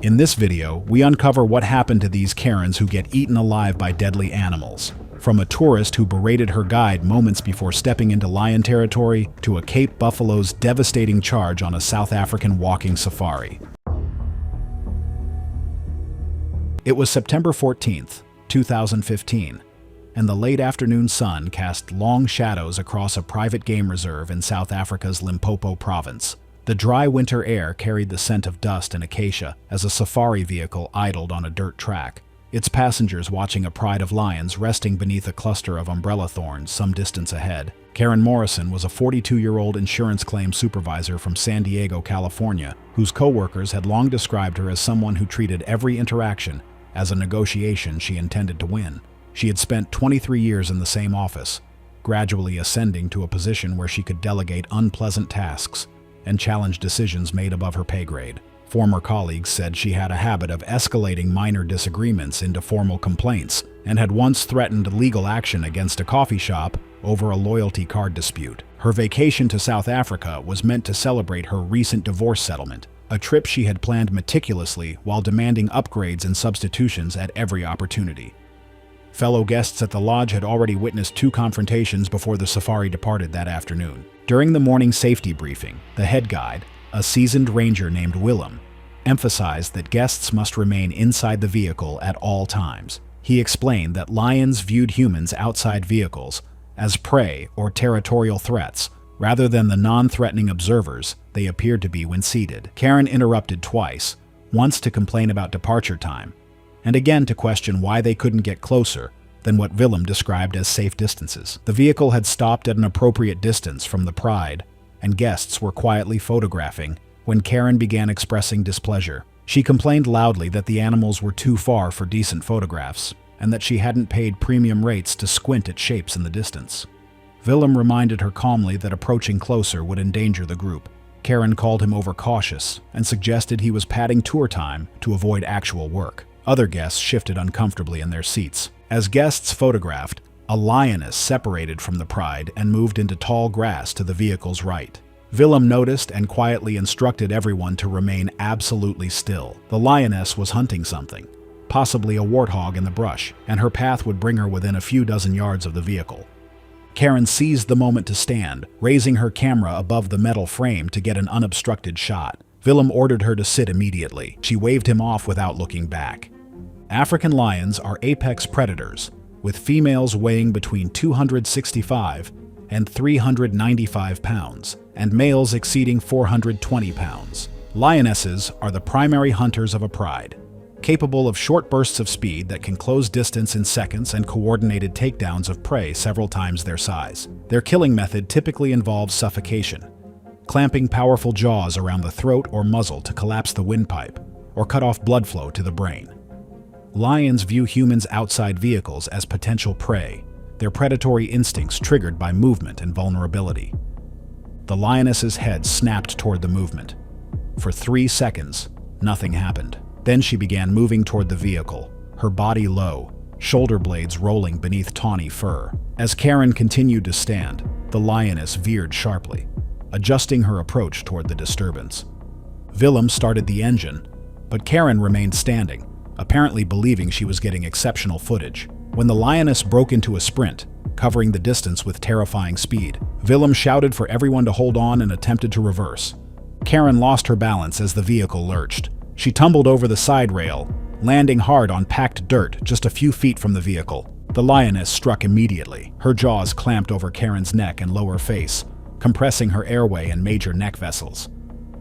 In this video, we uncover what happened to these Karens who get eaten alive by deadly animals. From a tourist who berated her guide moments before stepping into lion territory, to a Cape buffalo's devastating charge on a South African walking safari. It was September 14th, 2015, and the late afternoon sun cast long shadows across a private game reserve in South Africa's Limpopo province. The dry winter air carried the scent of dust and acacia as a safari vehicle idled on a dirt track, its passengers watching a pride of lions resting beneath a cluster of umbrella thorns some distance ahead. Karen Morrison was a 42-year-old insurance claim supervisor from San Diego, California, whose co-workers had long described her as someone who treated every interaction as a negotiation she intended to win. She had spent 23 years in the same office, gradually ascending to a position where she could delegate unpleasant tasks and challenge decisions made above her pay grade. Former colleagues said she had a habit of escalating minor disagreements into formal complaints and had once threatened legal action against a coffee shop over a loyalty card dispute. Her vacation to South Africa was meant to celebrate her recent divorce settlement, a trip she had planned meticulously while demanding upgrades and substitutions at every opportunity. Fellow guests at the lodge had already witnessed 2 confrontations before the safari departed that afternoon. During the morning safety briefing, the head guide, a seasoned ranger named Willem, emphasized that guests must remain inside the vehicle at all times. He explained that lions viewed humans outside vehicles as prey or territorial threats, rather than the non-threatening observers they appeared to be when seated. Karen interrupted twice, once to complain about departure time, and again to question why they couldn't get closer than what Willem described as safe distances. The vehicle had stopped at an appropriate distance from the pride, and guests were quietly photographing when Karen began expressing displeasure. She complained loudly that the animals were too far for decent photographs, and that she hadn't paid premium rates to squint at shapes in the distance. Willem reminded her calmly that approaching closer would endanger the group. Karen called him overcautious and suggested he was padding tour time to avoid actual work. Other guests shifted uncomfortably in their seats. As guests photographed, a lioness separated from the pride and moved into tall grass to the vehicle's right. Willem noticed and quietly instructed everyone to remain absolutely still. The lioness was hunting something, possibly a warthog in the brush, and her path would bring her within a few dozen yards of the vehicle. Karen seized the moment to stand, raising her camera above the metal frame to get an unobstructed shot. Willem ordered her to sit immediately. She waved him off without looking back. African lions are apex predators, with females weighing between 265 and 395 pounds, and males exceeding 420 pounds. Lionesses are the primary hunters of a pride, capable of short bursts of speed that can close distance in seconds and coordinated takedowns of prey several times their size. Their killing method typically involves suffocation, clamping powerful jaws around the throat or muzzle to collapse the windpipe or cut off blood flow to the brain. Lions view humans outside vehicles as potential prey, their predatory instincts triggered by movement and vulnerability. The lioness's head snapped toward the movement. For 3 seconds, nothing happened. Then she began moving toward the vehicle, her body low, shoulder blades rolling beneath tawny fur. As Karen continued to stand, the lioness veered sharply, adjusting her approach toward the disturbance. Willem started the engine, but Karen remained standing, apparently believing she was getting exceptional footage. When the lioness broke into a sprint, covering the distance with terrifying speed, Willem shouted for everyone to hold on and attempted to reverse. Karen lost her balance as the vehicle lurched. She tumbled over the side rail, landing hard on packed dirt just a few feet from the vehicle. The lioness struck immediately, her jaws clamped over Karen's neck and lower face, compressing her airway and major neck vessels.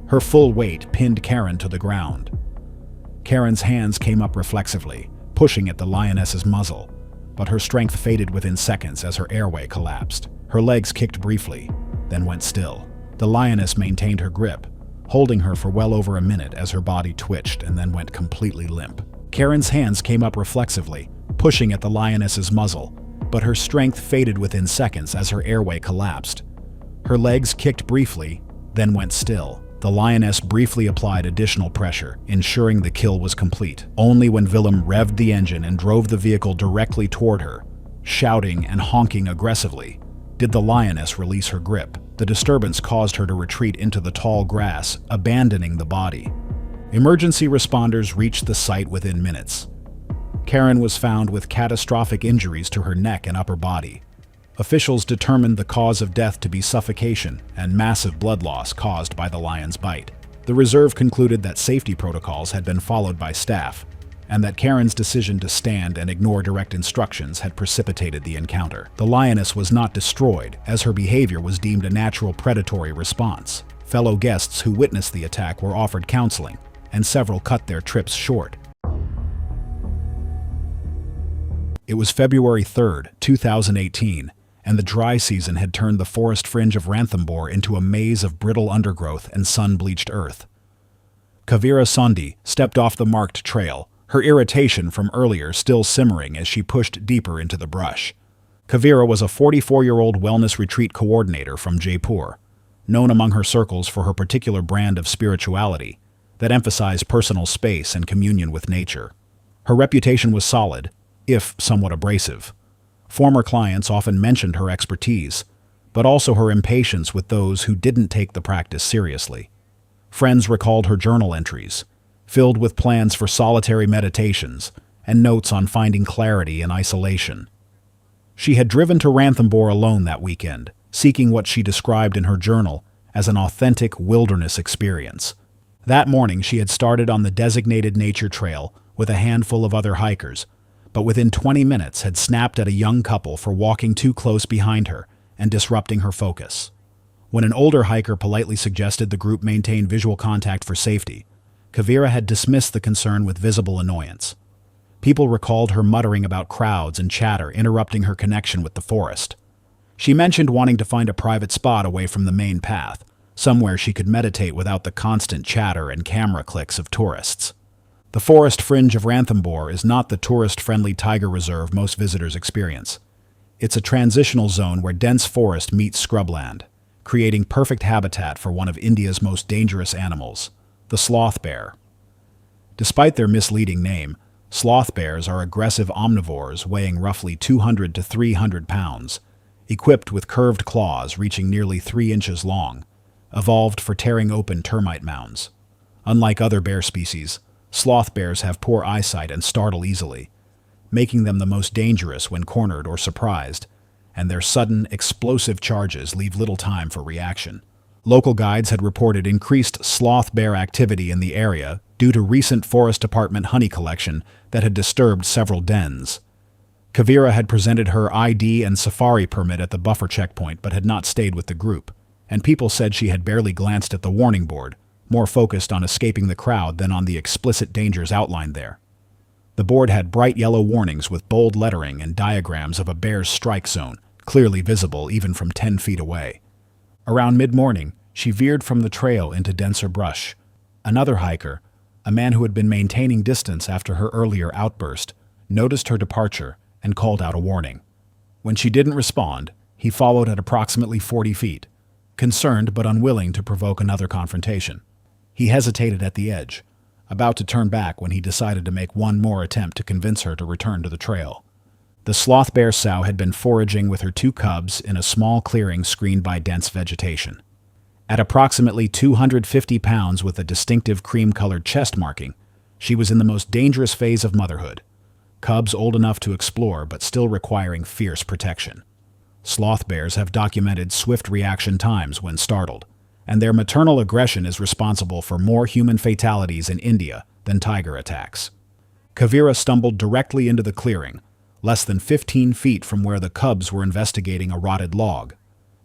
Her full weight pinned Karen to the ground. Karen's hands came up reflexively, pushing at the lioness's muzzle, but her strength faded within seconds as her airway collapsed. Her legs kicked briefly, then went still. The lioness maintained her grip, holding her for well over a minute as her body twitched and then went completely limp. Karen's hands came up reflexively, pushing at the lioness's muzzle, but her strength faded within seconds as her airway collapsed. Her legs kicked briefly, then went still. The lioness briefly applied additional pressure, ensuring the kill was complete. Only when Willem revved the engine and drove the vehicle directly toward her, shouting and honking aggressively, did the lioness release her grip. The disturbance caused her to retreat into the tall grass, abandoning the body. Emergency responders reached the site within minutes. Karen was found with catastrophic injuries to her neck and upper body. Officials determined the cause of death to be suffocation and massive blood loss caused by the lion's bite. The reserve concluded that safety protocols had been followed by staff, and that Karen's decision to stand and ignore direct instructions had precipitated the encounter. The lioness was not destroyed, as her behavior was deemed a natural predatory response. Fellow guests who witnessed the attack were offered counseling, and several cut their trips short. It was February 3rd, 2018, and the dry season had turned the forest fringe of Ranthambore into a maze of brittle undergrowth and sun-bleached earth. Kavira Sondhi stepped off the marked trail, her irritation from earlier still simmering as she pushed deeper into the brush. Kavira was a 44-year-old wellness retreat coordinator from Jaipur, known among her circles for her particular brand of spirituality that emphasized personal space and communion with nature. Her reputation was solid, if somewhat abrasive. Former clients often mentioned her expertise, but also her impatience with those who didn't take the practice seriously. Friends recalled her journal entries, filled with plans for solitary meditations and notes on finding clarity in isolation. She had driven to Ranthambore alone that weekend, seeking what she described in her journal as an authentic wilderness experience. That morning, she had started on the designated nature trail with a handful of other hikers, but within 20 minutes had snapped at a young couple for walking too close behind her and disrupting her focus. When an older hiker politely suggested the group maintain visual contact for safety, Kavira had dismissed the concern with visible annoyance. People recalled her muttering about crowds and chatter interrupting her connection with the forest. She mentioned wanting to find a private spot away from the main path, somewhere she could meditate without the constant chatter and camera clicks of tourists. The forest fringe of Ranthambore is not the tourist-friendly tiger reserve most visitors experience. It's a transitional zone where dense forest meets scrubland, creating perfect habitat for one of India's most dangerous animals, the sloth bear. Despite their misleading name, sloth bears are aggressive omnivores weighing roughly 200 to 300 pounds, equipped with curved claws reaching nearly 3 inches long, evolved for tearing open termite mounds. Unlike other bear species, sloth bears have poor eyesight and startle easily, making them the most dangerous when cornered or surprised, and their sudden, explosive charges leave little time for reaction. Local guides had reported increased sloth bear activity in the area due to recent Forest Department honey collection that had disturbed several dens. Kavira had presented her ID and safari permit at the buffer checkpoint but had not stayed with the group, and people said she had barely glanced at the warning board, more focused on escaping the crowd than on the explicit dangers outlined there. The board had bright yellow warnings with bold lettering and diagrams of a bear's strike zone, clearly visible even from 10 feet away. Around mid-morning, she veered from the trail into denser brush. Another hiker, a man who had been maintaining distance after her earlier outburst, noticed her departure and called out a warning. When she didn't respond, he followed at approximately 40 feet, concerned but unwilling to provoke another confrontation. He hesitated at the edge, about to turn back when he decided to make one more attempt to convince her to return to the trail. The sloth bear sow had been foraging with her 2 cubs in a small clearing screened by dense vegetation. At approximately 250 pounds with a distinctive cream-colored chest marking, she was in the most dangerous phase of motherhood, cubs old enough to explore but still requiring fierce protection. Sloth bears have documented swift reaction times when startled, and their maternal aggression is responsible for more human fatalities in India than tiger attacks. Kavira stumbled directly into the clearing, less than 15 feet from where the cubs were investigating a rotted log.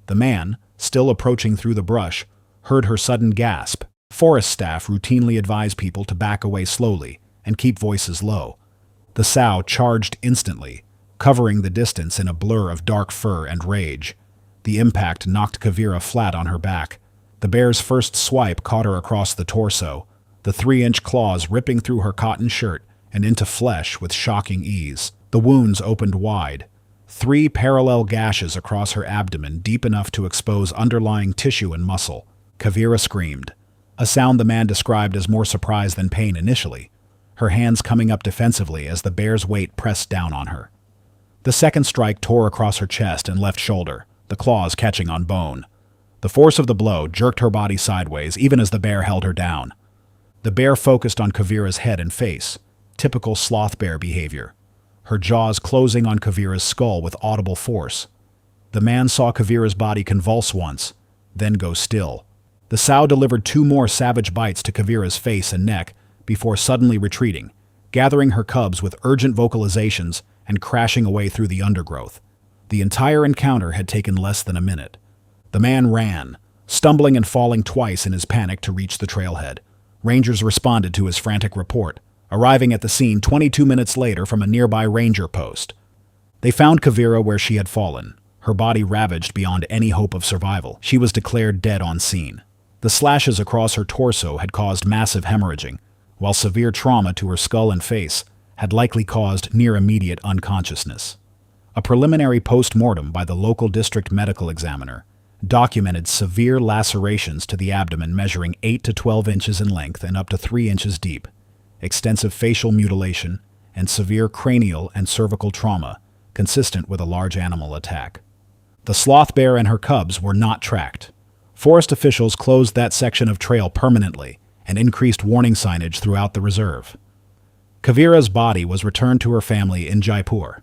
The man, still approaching through the brush, heard her sudden gasp. Forest staff routinely advise people to back away slowly and keep voices low. The sow charged instantly, covering the distance in a blur of dark fur and rage. The impact knocked Kavira flat on her back. The bear's first swipe caught her across the torso, the 3-inch claws ripping through her cotton shirt and into flesh with shocking ease. The wounds opened wide, 3 parallel gashes across her abdomen deep enough to expose underlying tissue and muscle. Kavira screamed, a sound the man described as more surprise than pain initially, her hands coming up defensively as the bear's weight pressed down on her. The second strike tore across her chest and left shoulder, the claws catching on bone. The force of the blow jerked her body sideways even as the bear held her down. The bear focused on Kavira's head and face, typical sloth bear behavior, her jaws closing on Kavira's skull with audible force. The man saw Kavira's body convulse once, then go still. The sow delivered 2 more savage bites to Kavira's face and neck before suddenly retreating, gathering her cubs with urgent vocalizations and crashing away through the undergrowth. The entire encounter had taken less than a minute. The man ran, stumbling and falling twice in his panic to reach the trailhead. Rangers responded to his frantic report, arriving at the scene 22 minutes later from a nearby ranger post. They found Kavira where she had fallen, her body ravaged beyond any hope of survival. She was declared dead on scene. The slashes across her torso had caused massive hemorrhaging, while severe trauma to her skull and face had likely caused near-immediate unconsciousness. A preliminary post-mortem by the local district medical examiner documented severe lacerations to the abdomen measuring 8 to 12 inches in length and up to 3 inches deep, extensive facial mutilation, and severe cranial and cervical trauma consistent with a large animal attack. The sloth bear and her cubs were not tracked. Forest officials closed that section of trail permanently and increased warning signage throughout the reserve. Kavira's body was returned to her family in Jaipur.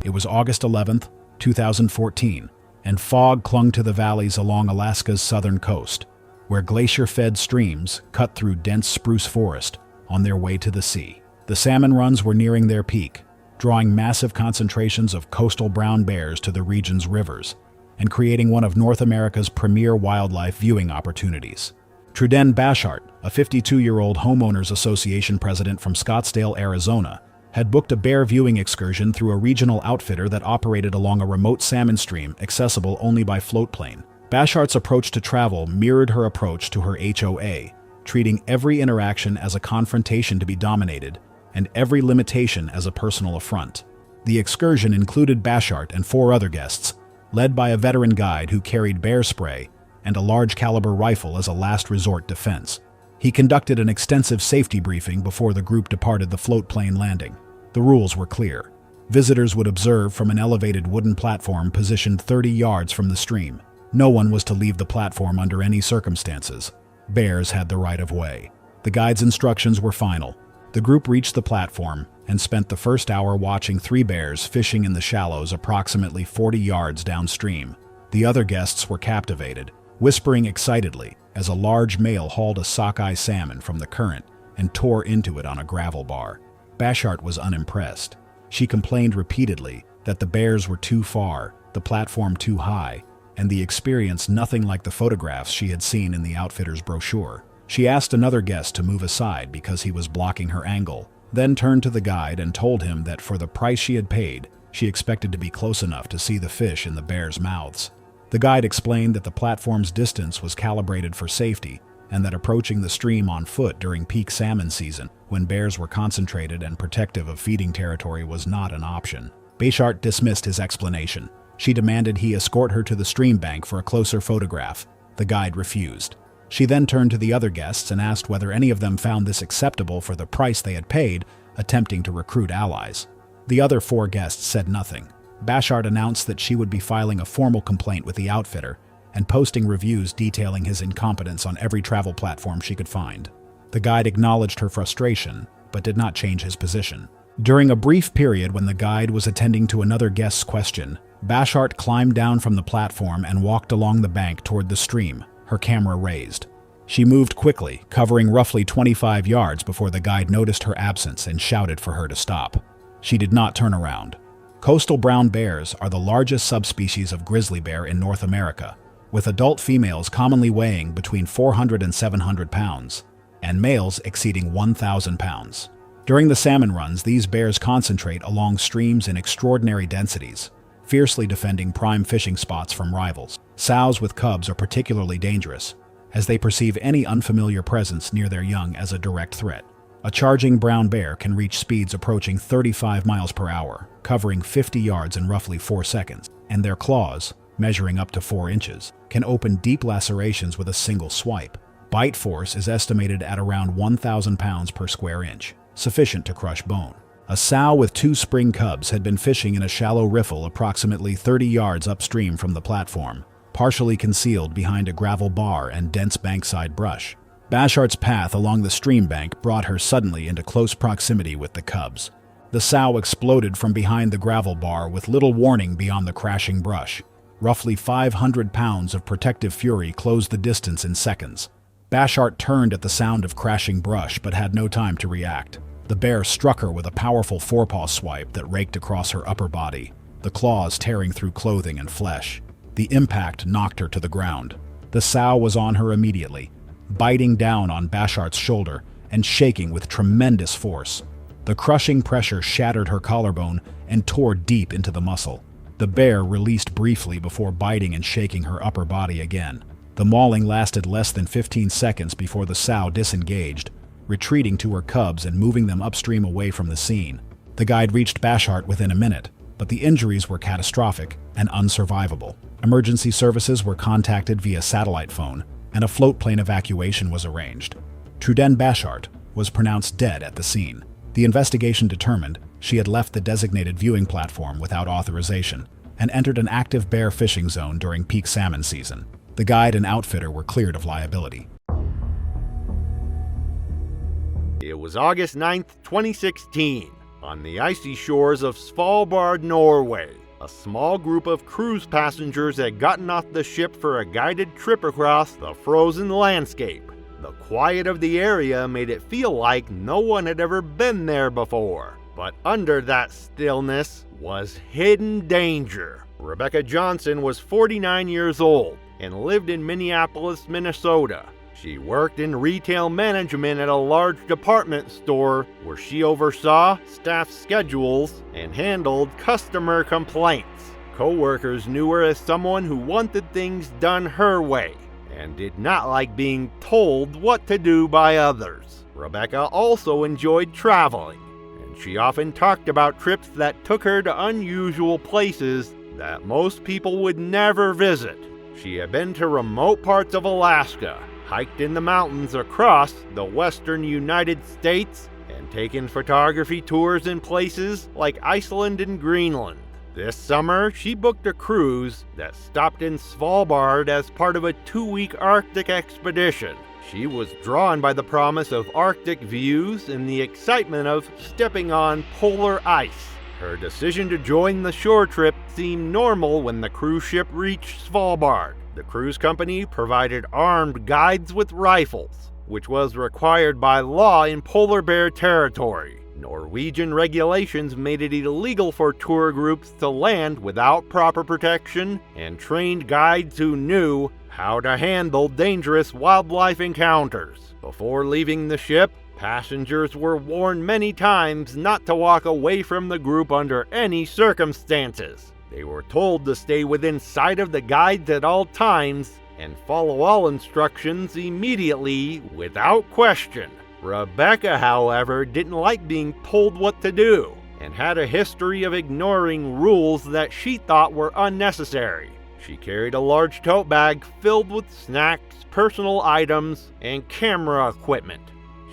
It was August 11th, 2014, and fog clung to the valleys along Alaska's southern coast, where glacier-fed streams cut through dense spruce forest on their way to the sea. The salmon runs were nearing their peak, drawing massive concentrations of coastal brown bears to the region's rivers and creating one of North America's premier wildlife viewing opportunities. Truden Bashart, a 52-year-old homeowners association president from Scottsdale, Arizona, had booked a bear viewing excursion through a regional outfitter that operated along a remote salmon stream accessible only by float plane. Bashart's approach to travel mirrored her approach to her HOA, treating every interaction as a confrontation to be dominated and every limitation as a personal affront. The excursion included Bashart and 4 other guests, led by a veteran guide who carried bear spray and a large-caliber rifle as a last resort defense. He conducted an extensive safety briefing before the group departed the float plane landing. The rules were clear. Visitors would observe from an elevated wooden platform positioned 30 yards from the stream. No one was to leave the platform under any circumstances. Bears had the right of way. The guide's instructions were final. The group reached the platform and spent the first hour watching 3 bears fishing in the shallows approximately 40 yards downstream. The other guests were captivated, whispering excitedly as a large male hauled a sockeye salmon from the current and tore into it on a gravel bar. Bashart was unimpressed. She complained repeatedly that the bears were too far, the platform too high, and the experience nothing like the photographs she had seen in the outfitter's brochure. She asked another guest to move aside because he was blocking her angle, then turned to the guide and told him that for the price she had paid, she expected to be close enough to see the fish in the bears' mouths. The guide explained that the platform's distance was calibrated for safety and that approaching the stream on foot during peak salmon season, when bears were concentrated and protective of feeding territory, was not an option. Bashart dismissed his explanation. She demanded he escort her to the stream bank for a closer photograph. The guide refused. She then turned to the other guests and asked whether any of them found this acceptable for the price they had paid, attempting to recruit allies. The other 4 guests said nothing. Bashart announced that she would be filing a formal complaint with the outfitter and posting reviews detailing his incompetence on every travel platform she could find. The guide acknowledged her frustration, but did not change his position. During a brief period when the guide was attending to another guest's question, Bashart climbed down from the platform and walked along the bank toward the stream, her camera raised. She moved quickly, covering roughly 25 yards before the guide noticed her absence and shouted for her to stop. She did not turn around. Coastal brown bears are the largest subspecies of grizzly bear in North America, with adult females commonly weighing between 400 and 700 pounds, and males exceeding 1,000 pounds. During the salmon runs, these bears concentrate along streams in extraordinary densities, fiercely defending prime fishing spots from rivals. Sows with cubs are particularly dangerous, as they perceive any unfamiliar presence near their young as a direct threat. A charging brown bear can reach speeds approaching 35 miles per hour, covering 50 yards in roughly 4 seconds, and their claws, measuring up to 4 inches, can open deep lacerations with a single swipe. Bite force is estimated at around 1,000 pounds per square inch, sufficient to crush bone. A sow with 2 spring cubs had been fishing in a shallow riffle approximately 30 yards upstream from the platform, partially concealed behind a gravel bar and dense bankside brush. Bashart's path along the stream bank brought her suddenly into close proximity with the cubs. The sow exploded from behind the gravel bar with little warning beyond the crashing brush. Roughly 500 pounds of protective fury closed the distance in seconds. Bashart turned at the sound of crashing brush but had no time to react. The bear struck her with a powerful forepaw swipe that raked across her upper body, the claws tearing through clothing and flesh. The impact knocked her to the ground. The sow was on her immediately, biting down on Bashart's shoulder and shaking with tremendous force. The crushing pressure shattered her collarbone and tore deep into the muscle. The bear released briefly before biting and shaking her upper body again. The mauling lasted less than 15 seconds before the sow disengaged, retreating to her cubs and moving them upstream away from the scene. The guide reached Bashart within a minute, but the injuries were catastrophic and unsurvivable. Emergency services were contacted via satellite phone, and a float plane evacuation was arranged. Truden Bashart was pronounced dead at the scene. The investigation determined she had left the designated viewing platform without authorization and entered an active bear fishing zone during peak salmon season. The guide and outfitter were cleared of liability. It was August 9th, 2016. On the icy shores of Svalbard, Norway, a small group of cruise passengers had gotten off the ship for a guided trip across the frozen landscape. The quiet of the area made it feel like no one had ever been there before. But under that stillness was hidden danger. Rebecca Johnson was 49 years old and lived in Minneapolis, Minnesota. She worked in retail management at a large department store where she oversaw staff schedules and handled customer complaints. Co-workers knew her as someone who wanted things done her way and did not like being told what to do by others. Rebecca also enjoyed traveling, and she often talked about trips that took her to unusual places that most people would never visit. She had been to remote parts of Alaska, hiked in the mountains across the western United States, and taken photography tours in places like Iceland and Greenland. This summer, she booked a cruise that stopped in Svalbard as part of a 2-week Arctic expedition. She was drawn by the promise of Arctic views and the excitement of stepping on polar ice. Her decision to join the shore trip seemed normal when the cruise ship reached Svalbard. The cruise company provided armed guides with rifles, which was required by law in polar bear territory. Norwegian regulations made it illegal for tour groups to land without proper protection, and trained guides who knew how to handle dangerous wildlife encounters. Before leaving the ship, passengers were warned many times not to walk away from the group under any circumstances. They were told to stay within sight of the guides at all times and follow all instructions immediately without question. Rebecca, however, didn't like being told what to do and had a history of ignoring rules that she thought were unnecessary. She carried a large tote bag filled with snacks, personal items, and camera equipment.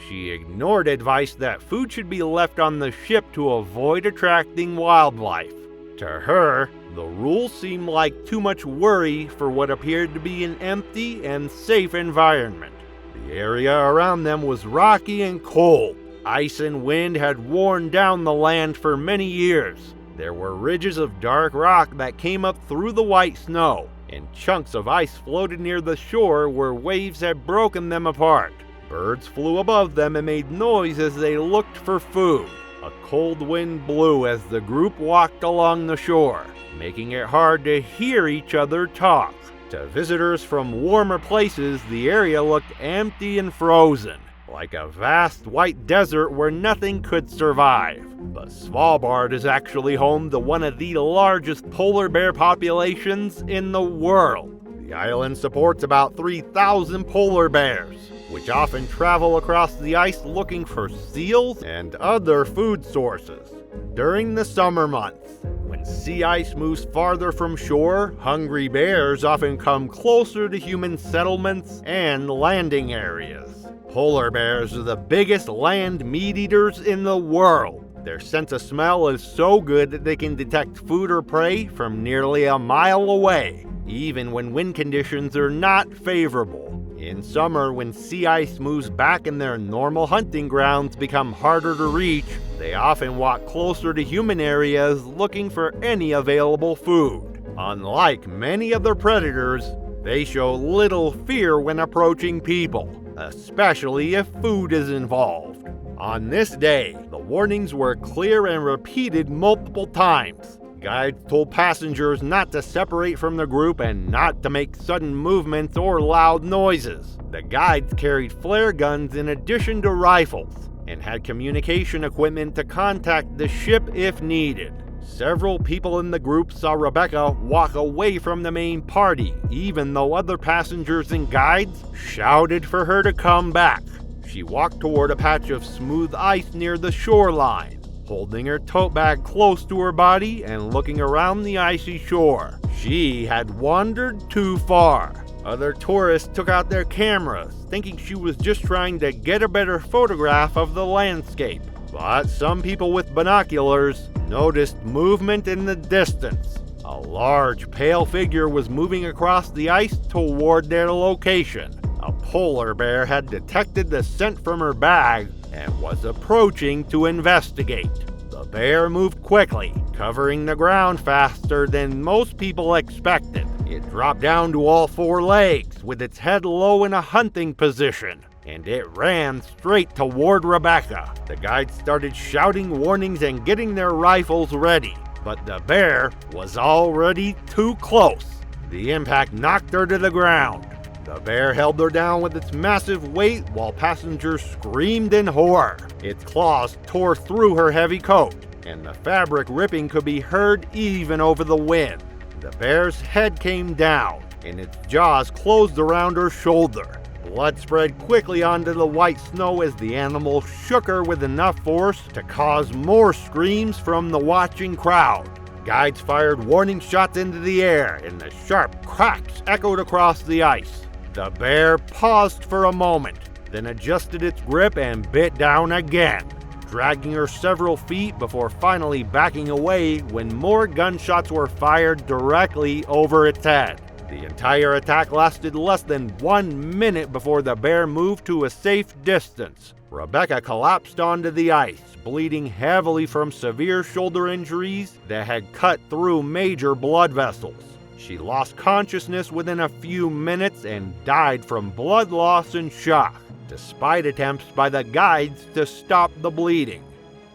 She ignored advice that food should be left on the ship to avoid attracting wildlife. To her, the rules seemed like too much worry for what appeared to be an empty and safe environment. The area around them was rocky and cold. Ice and wind had worn down the land for many years. There were ridges of dark rock that came up through the white snow, and chunks of ice floated near the shore where waves had broken them apart. Birds flew above them and made noise as they looked for food. A cold wind blew as the group walked along the shore, making it hard to hear each other talk. To visitors from warmer places, the area looked empty and frozen, like a vast white desert where nothing could survive. But Svalbard is actually home to one of the largest polar bear populations in the world. The island supports about 3,000 polar bears, which often travel across the ice looking for seals and other food sources. During the summer months, when sea ice moves farther from shore, hungry bears often come closer to human settlements and landing areas. Polar bears are the biggest land meat-eaters in the world. Their sense of smell is so good that they can detect food or prey from nearly a mile away. even when wind conditions are not favorable. In summer, when sea ice moves back and their normal hunting grounds become harder to reach, they often walk closer to human areas looking for any available food. Unlike many other predators, they show little fear when approaching people, especially if food is involved. On this day, the warnings were clear and repeated multiple times. Guides told passengers not to separate from the group and not to make sudden movements or loud noises. The guides carried flare guns in addition to rifles and had communication equipment to contact the ship if needed. Several people in the group saw Rebecca walk away from the main party, even though other passengers and guides shouted for her to come back. She walked toward a patch of smooth ice near the shoreline, holding her tote bag close to her body and looking around the icy shore. She had wandered too far. Other tourists took out their cameras, thinking she was just trying to get a better photograph of the landscape. But some people with binoculars noticed movement in the distance. A large, pale figure was moving across the ice toward their location. A polar bear had detected the scent from her bag and was approaching to investigate. The bear moved quickly, covering the ground faster than most people expected. It dropped down to all four legs, with its head low in a hunting position, and it ran straight toward Rebecca. The guides started shouting warnings and getting their rifles ready, but the bear was already too close. The impact knocked her to the ground. The bear held her down with its massive weight while passengers screamed in horror. Its claws tore through her heavy coat, and the fabric ripping could be heard even over the wind. The bear's head came down, and its jaws closed around her shoulder. Blood spread quickly onto the white snow as the animal shook her with enough force to cause more screams from the watching crowd. Guides fired warning shots into the air, and the sharp cracks echoed across the ice. The bear paused for a moment, then adjusted its grip and bit down again, dragging her several feet before finally backing away when more gunshots were fired directly over its head. The entire attack lasted less than 1 minute before the bear moved to a safe distance. Rebecca collapsed onto the ice, bleeding heavily from severe shoulder injuries that had cut through major blood vessels. She lost consciousness within a few minutes and died from blood loss and shock, despite attempts by the guides to stop the bleeding.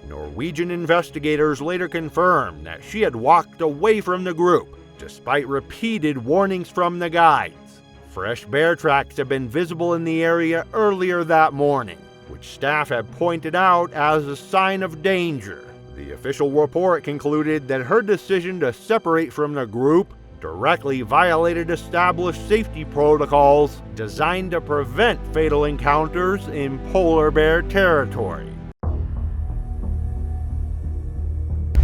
Norwegian investigators later confirmed that she had walked away from the group, despite repeated warnings from the guides. Fresh bear tracks had been visible in the area earlier that morning, which staff had pointed out as a sign of danger. The official report concluded that her decision to separate from the group directly violated established safety protocols designed to prevent fatal encounters in polar bear territory.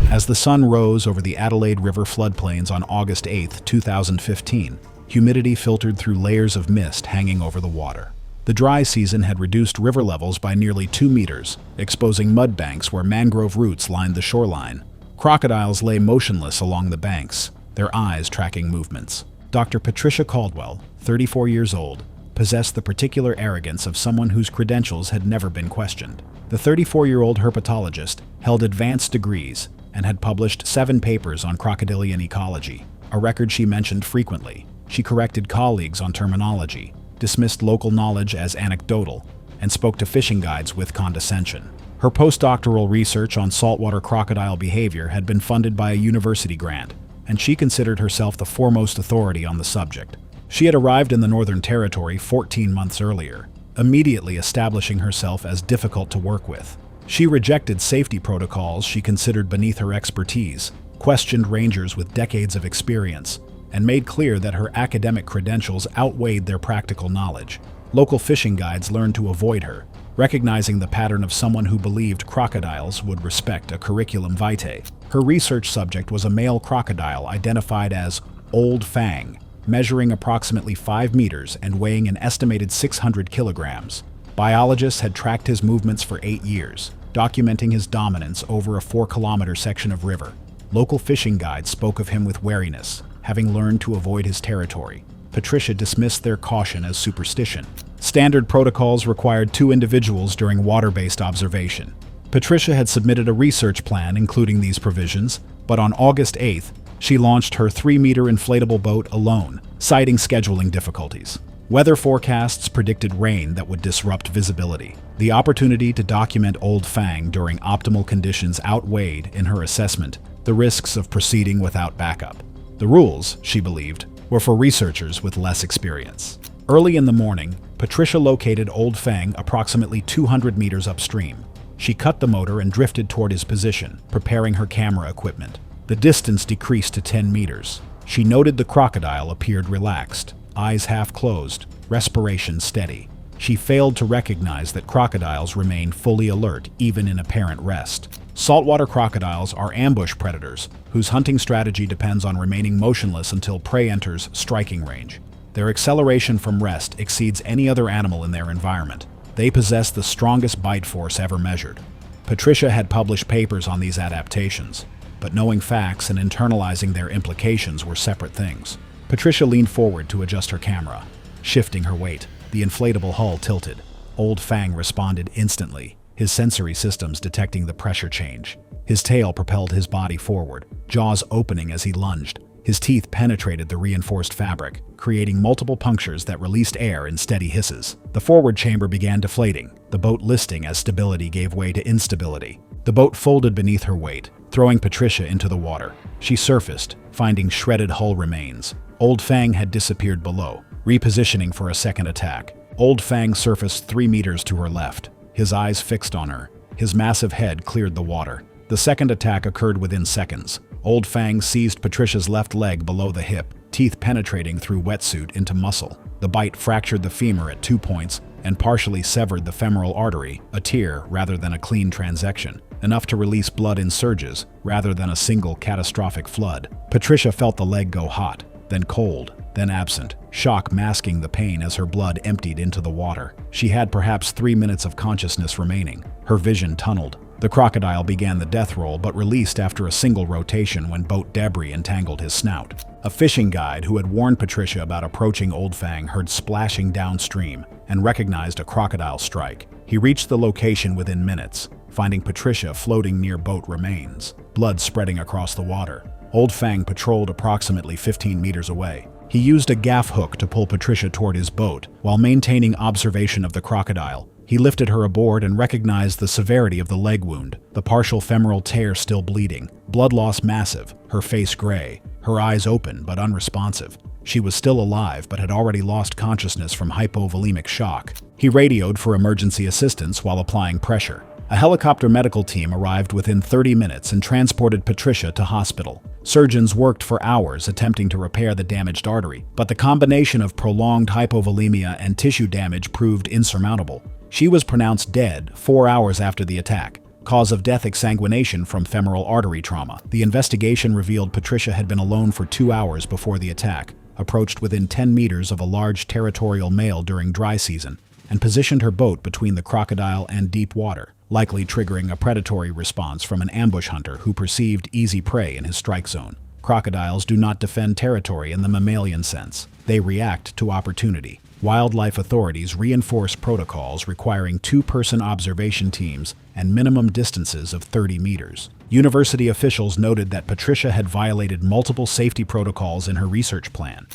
As the sun rose over the Adelaide River floodplains on August 8, 2015, humidity filtered through layers of mist hanging over the water. The dry season had reduced river levels by nearly 2 meters, exposing mud banks where mangrove roots lined the shoreline. Crocodiles lay motionless along the banks, their eyes tracking movements. Dr. Patricia Caldwell, 34 years old, possessed the particular arrogance of someone whose credentials had never been questioned. The 34-year-old herpetologist held advanced degrees and had published 7 papers on crocodilian ecology, a record she mentioned frequently. She corrected colleagues on terminology, dismissed local knowledge as anecdotal, and spoke to fishing guides with condescension. Her postdoctoral research on saltwater crocodile behavior had been funded by a university grant, and she considered herself the foremost authority on the subject. She had arrived in the Northern Territory 14 months earlier, immediately establishing herself as difficult to work with. She rejected safety protocols she considered beneath her expertise, questioned rangers with decades of experience, and made clear that her academic credentials outweighed their practical knowledge. Local fishing guides learned to avoid her, recognizing the pattern of someone who believed crocodiles would respect a curriculum vitae. Her research subject was a male crocodile identified as Old Fang, measuring approximately 5 meters and weighing an estimated 600 kilograms. Biologists had tracked his movements for 8 years, documenting his dominance over a 4-kilometer section of river. Local fishing guides spoke of him with wariness, having learned to avoid his territory. Patricia dismissed their caution as superstition. Standard protocols required 2 individuals during water-based observation. Patricia had submitted a research plan including these provisions, but on August 8th, she launched her 3-meter inflatable boat alone, citing scheduling difficulties. Weather forecasts predicted rain that would disrupt visibility. The opportunity to document Old Fang during optimal conditions outweighed, in her assessment, the risks of proceeding without backup. The rules, she believed, were for researchers with less experience. Early in the morning, Patricia located Old Fang approximately 200 meters upstream. She cut the motor and drifted toward his position, preparing her camera equipment. The distance decreased to 10 meters. She noted the crocodile appeared relaxed, eyes half closed, respiration steady. She failed to recognize that crocodiles remain fully alert even in apparent rest. Saltwater crocodiles are ambush predators, whose hunting strategy depends on remaining motionless until prey enters striking range. Their acceleration from rest exceeds any other animal in their environment. They possess the strongest bite force ever measured. Patricia had published papers on these adaptations, but knowing facts and internalizing their implications were separate things. Patricia leaned forward to adjust her camera. Shifting her weight, the inflatable hull tilted. Old Fang responded instantly, his sensory systems detecting the pressure change. His tail propelled his body forward, jaws opening as he lunged. His teeth penetrated the reinforced fabric, creating multiple punctures that released air in steady hisses. The forward chamber began deflating, the boat listing as stability gave way to instability. The boat folded beneath her weight, throwing Patricia into the water. She surfaced, finding shredded hull remains. Old Fang had disappeared below, repositioning for a second attack. Old Fang surfaced 3 meters to her left, his eyes fixed on her. His massive head cleared the water. The second attack occurred within seconds. Old Fang seized Patricia's left leg below the hip, teeth penetrating through wetsuit into muscle. The bite fractured the femur at 2 points and partially severed the femoral artery, a tear rather than a clean transection, enough to release blood in surges rather than a single catastrophic flood. Patricia felt the leg go hot, then cold, then absent, shock masking the pain as her blood emptied into the water. She had perhaps 3 minutes of consciousness remaining. Her vision tunneled. The crocodile began the death roll but released after a single rotation when boat debris entangled his snout. A fishing guide who had warned Patricia about approaching Old Fang heard splashing downstream and recognized a crocodile strike. He reached the location within minutes, finding Patricia floating near boat remains, blood spreading across the water. Old Fang patrolled approximately 15 meters away. He used a gaff hook to pull Patricia toward his boat while maintaining observation of the crocodile. He lifted her aboard and recognized the severity of the leg wound, the partial femoral tear still bleeding, blood loss massive, her face gray, her eyes open but unresponsive. She was still alive but had already lost consciousness from hypovolemic shock. He radioed for emergency assistance while applying pressure. A helicopter medical team arrived within 30 minutes and transported Patricia to hospital. Surgeons worked for hours attempting to repair the damaged artery, but the combination of prolonged hypovolemia and tissue damage proved insurmountable. She was pronounced dead 4 hours after the attack. Cause of death: exsanguination from femoral artery trauma. The investigation revealed Patricia had been alone for 2 hours before the attack, approached within 10 meters of a large territorial male during dry season, and positioned her boat between the crocodile and deep water, likely triggering a predatory response from an ambush hunter who perceived easy prey in his strike zone. Crocodiles do not defend territory in the mammalian sense. They react to opportunity. Wildlife authorities reinforce protocols requiring 2-person observation teams and minimum distances of 30 meters. University officials noted that Patricia had violated multiple safety protocols in her research plan.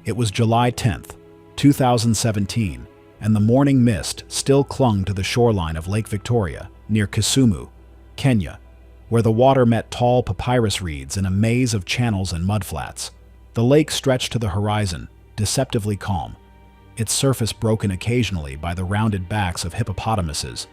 It was July 10th, 2017, and the morning mist still clung to the shoreline of Lake Victoria, near Kisumu, Kenya, where the water met tall papyrus reeds in a maze of channels and mudflats. The lake stretched to the horizon, deceptively calm, its surface broken occasionally by the rounded backs of hippopotamuses,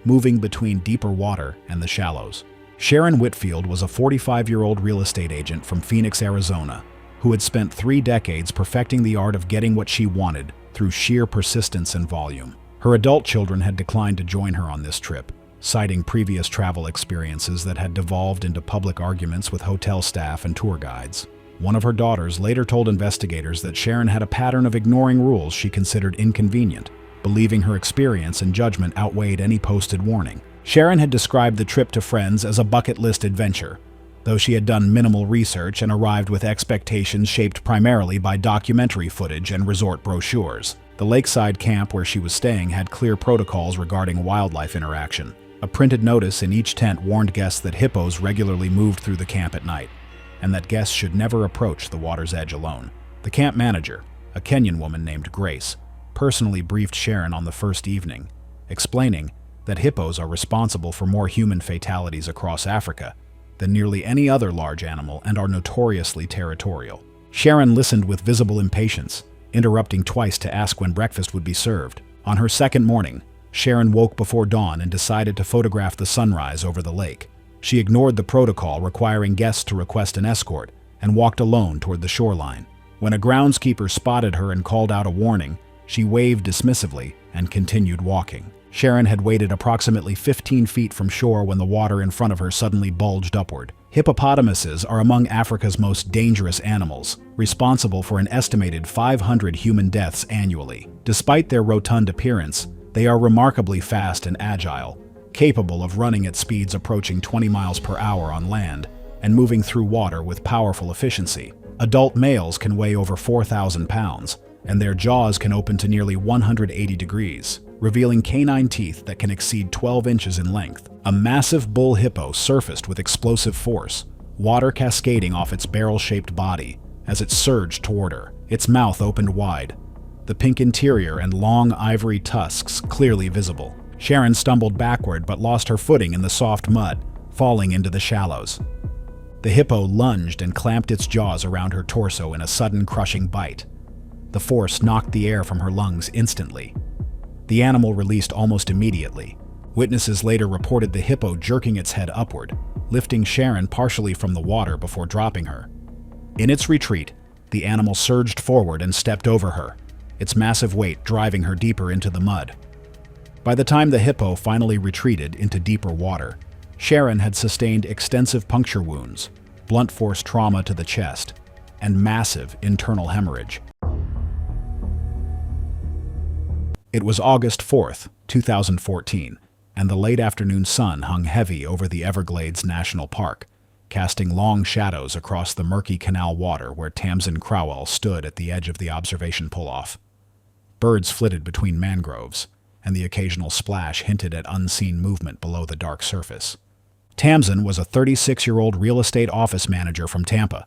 moving between deeper water and the shallows. Sharon Whitfield was a 45-year-old real estate agent from Phoenix, Arizona, who had spent 3 decades perfecting the art of getting what she wanted through sheer persistence and volume. Her adult children had declined to join her on this trip, citing previous travel experiences that had devolved into public arguments with hotel staff and tour guides. One of her daughters later told investigators that Sharon had a pattern of ignoring rules she considered inconvenient, believing her experience and judgment outweighed any posted warning. Sharon had described the trip to friends as a bucket list adventure. though she had done minimal research and arrived with expectations shaped primarily by documentary footage and resort brochures. The lakeside camp where she was staying had clear protocols regarding wildlife interaction. A printed notice in each tent warned guests that hippos regularly moved through the camp at night, and that guests should never approach the water's edge alone. The camp manager, a Kenyan woman named Grace, personally briefed Sharon on the first evening, explaining that hippos are responsible for more human fatalities across Africa than nearly any other large animal and are notoriously territorial. Sharon listened with visible impatience, interrupting twice to ask when breakfast would be served. On her second morning, Sharon woke before dawn and decided to photograph the sunrise over the lake. She ignored the protocol requiring guests to request an escort and walked alone toward the shoreline. When a groundskeeper spotted her and called out a warning, she waved dismissively and continued walking. Sharon had waited approximately 15 feet from shore when the water in front of her suddenly bulged upward. Hippopotamuses are among Africa's most dangerous animals, responsible for an estimated 500 human deaths annually. Despite their rotund appearance, they are remarkably fast and agile, capable of running at speeds approaching 20 miles per hour on land and moving through water with powerful efficiency. Adult males can weigh over 4,000 pounds, and their jaws can open to nearly 180 degrees, revealing canine teeth that can exceed 12 inches in length. A massive bull hippo surfaced with explosive force, water cascading off its barrel-shaped body as it surged toward her. Its mouth opened wide, the pink interior and long ivory tusks clearly visible. Sharon stumbled backward but lost her footing in the soft mud, falling into the shallows. The hippo lunged and clamped its jaws around her torso in a sudden crushing bite. The force knocked the air from her lungs instantly. The animal released almost immediately. Witnesses later reported the hippo jerking its head upward, lifting Sharon partially from the water before dropping her. In its retreat, the animal surged forward and stepped over her, its massive weight driving her deeper into the mud. By the time the hippo finally retreated into deeper water, Sharon had sustained extensive puncture wounds, blunt force trauma to the chest, and massive internal hemorrhage. It was August 4th, 2014, and the late afternoon sun hung heavy over the Everglades National Park, casting long shadows across the murky canal water where Tamsin Crowell stood at the edge of the observation pull-off. Birds flitted between mangroves, and the occasional splash hinted at unseen movement below the dark surface. Tamsin was a 36-year-old real estate office manager from Tampa,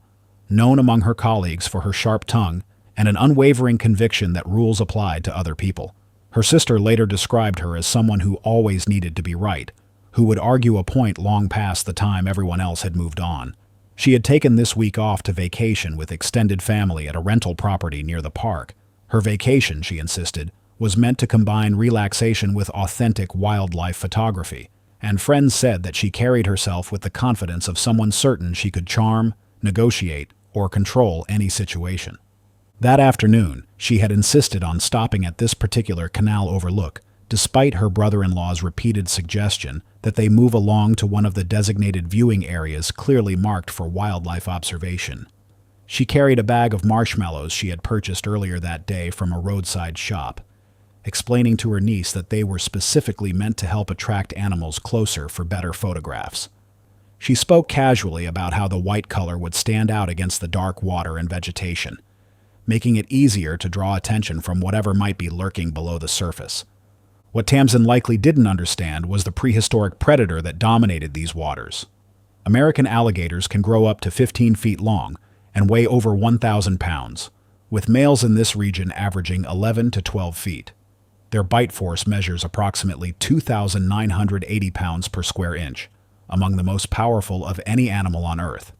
known among her colleagues for her sharp tongue and an unwavering conviction that rules applied to other people. Her sister later described her as someone who always needed to be right, who would argue a point long past the time everyone else had moved on. She had taken this week off to vacation with extended family at a rental property near the park. Her vacation, she insisted, was meant to combine relaxation with authentic wildlife photography, and friends said that she carried herself with the confidence of someone certain she could charm, negotiate, or control any situation. That afternoon, she had insisted on stopping at this particular canal overlook, despite her brother-in-law's repeated suggestion that they move along to one of the designated viewing areas clearly marked for wildlife observation. She carried a bag of marshmallows she had purchased earlier that day from a roadside shop, explaining to her niece that they were specifically meant to help attract animals closer for better photographs. She spoke casually about how the white color would stand out against the dark water and vegetation, making it easier to draw attention from whatever might be lurking below the surface. What Tamsin likely didn't understand was the prehistoric predator that dominated these waters. American alligators can grow up to 15 feet long and weigh over 1,000 pounds, with males in this region averaging 11 to 12 feet. Their bite force measures approximately 2,980 pounds per square inch, among the most powerful of any animal on Earth.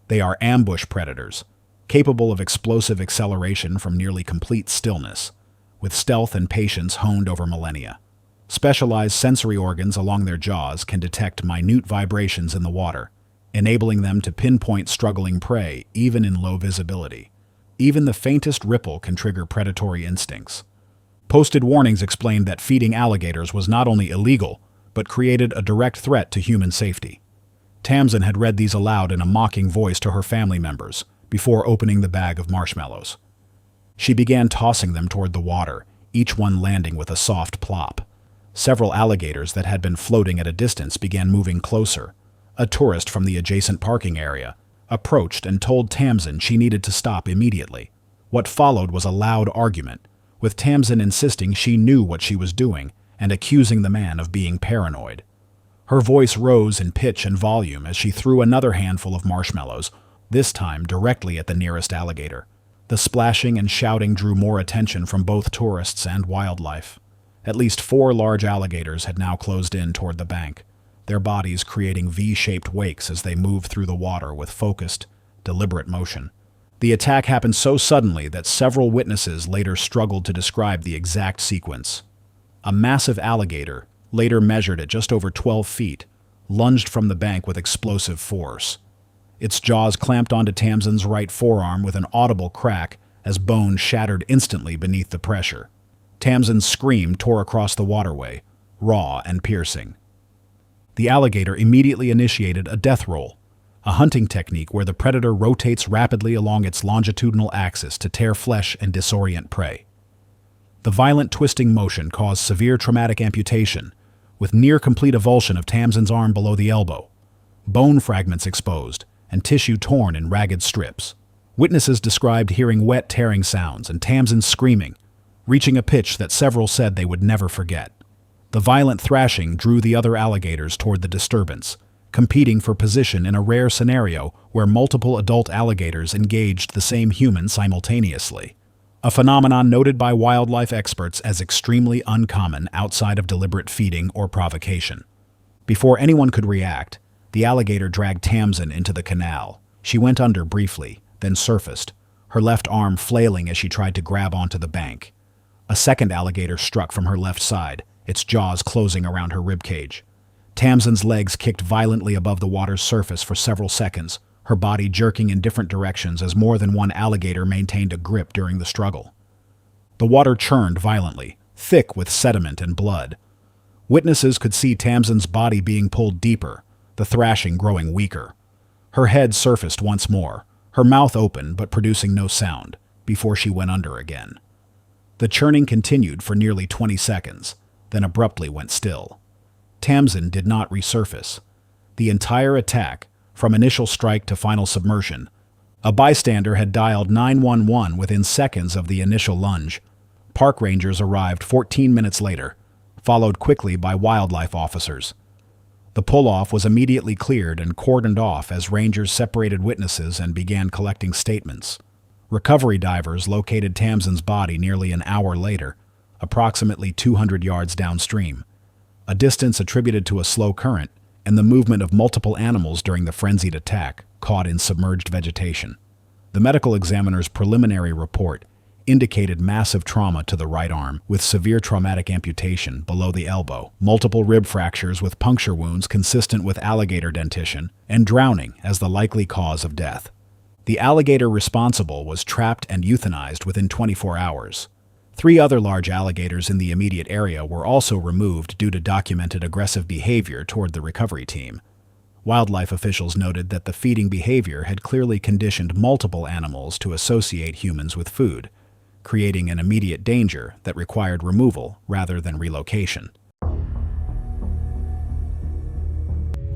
They are ambush predators, capable of explosive acceleration from nearly complete stillness, with stealth and patience honed over millennia. Specialized sensory organs along their jaws can detect minute vibrations in the water, enabling them to pinpoint struggling prey even in low visibility. Even the faintest ripple can trigger predatory instincts. Posted warnings explained that feeding alligators was not only illegal, but created a direct threat to human safety. Tamsin had read these aloud in a mocking voice to her family members before opening the bag of marshmallows. She began tossing them toward the water, each one landing with a soft plop. Several alligators that had been floating at a distance began moving closer, a tourist from the adjacent parking area, approached and told Tamsin she needed to stop immediately. What followed was a loud argument, with Tamsin insisting she knew what she was doing and accusing the man of being paranoid. Her voice rose in pitch and volume as she threw another handful of marshmallows, this time directly at the nearest alligator. The splashing and shouting drew more attention from both tourists and wildlife. At least 4 large alligators had now closed in toward the bank, their bodies creating V-shaped wakes as they moved through the water with focused, deliberate motion. The attack happened so suddenly that several witnesses later struggled to describe the exact sequence. A massive alligator, later measured at just over 12 feet, lunged from the bank with explosive force. Its jaws clamped onto Tamsin's right forearm with an audible crack as bone shattered instantly beneath the pressure. Tamsin's scream tore across the waterway, raw and piercing. The alligator immediately initiated a death roll, a hunting technique where the predator rotates rapidly along its longitudinal axis to tear flesh and disorient prey. The violent twisting motion caused severe traumatic amputation, with near-complete avulsion of Tamsin's arm below the elbow, bone fragments exposed, and tissue torn in ragged strips. Witnesses described hearing wet tearing sounds and Tamsin screaming, reaching a pitch that several said they would never forget. The violent thrashing drew the other alligators toward the disturbance, competing for position in a rare scenario where multiple adult alligators engaged the same human simultaneously, a phenomenon noted by wildlife experts as extremely uncommon outside of deliberate feeding or provocation. Before anyone could react, the alligator dragged Tamsin into the canal. She went under briefly, then surfaced, her left arm flailing as she tried to grab onto the bank. A second alligator struck from her left side, its jaws closing around her ribcage. Tamsin's legs kicked violently above the water's surface for several seconds, her body jerking in different directions as more than one alligator maintained a grip during the struggle. The water churned violently, thick with sediment and blood. Witnesses could see Tamsin's body being pulled deeper, the thrashing growing weaker. Her head surfaced once more, her mouth open but producing no sound, before she went under again. The churning continued for nearly 20 seconds, then abruptly went still. Tamsin did not resurface. The entire attack, from initial strike to final submersion, a bystander had dialed 911 within seconds of the initial lunge. Park rangers arrived 14 minutes later, followed quickly by wildlife officers. The pull-off was immediately cleared and cordoned off as rangers separated witnesses and began collecting statements. Recovery divers located Tamsin's body nearly an hour later, approximately 200 yards downstream, a distance attributed to a slow current and the movement of multiple animals during the frenzied attack caught in submerged vegetation. The medical examiner's preliminary report indicated massive trauma to the right arm with severe traumatic amputation below the elbow, multiple rib fractures with puncture wounds consistent with alligator dentition, and drowning as the likely cause of death. The alligator responsible was trapped and euthanized within 24 hours. 3 other large alligators in the immediate area were also removed due to documented aggressive behavior toward the recovery team. Wildlife officials noted that the feeding behavior had clearly conditioned multiple animals to associate humans with food, creating an immediate danger that required removal rather than relocation.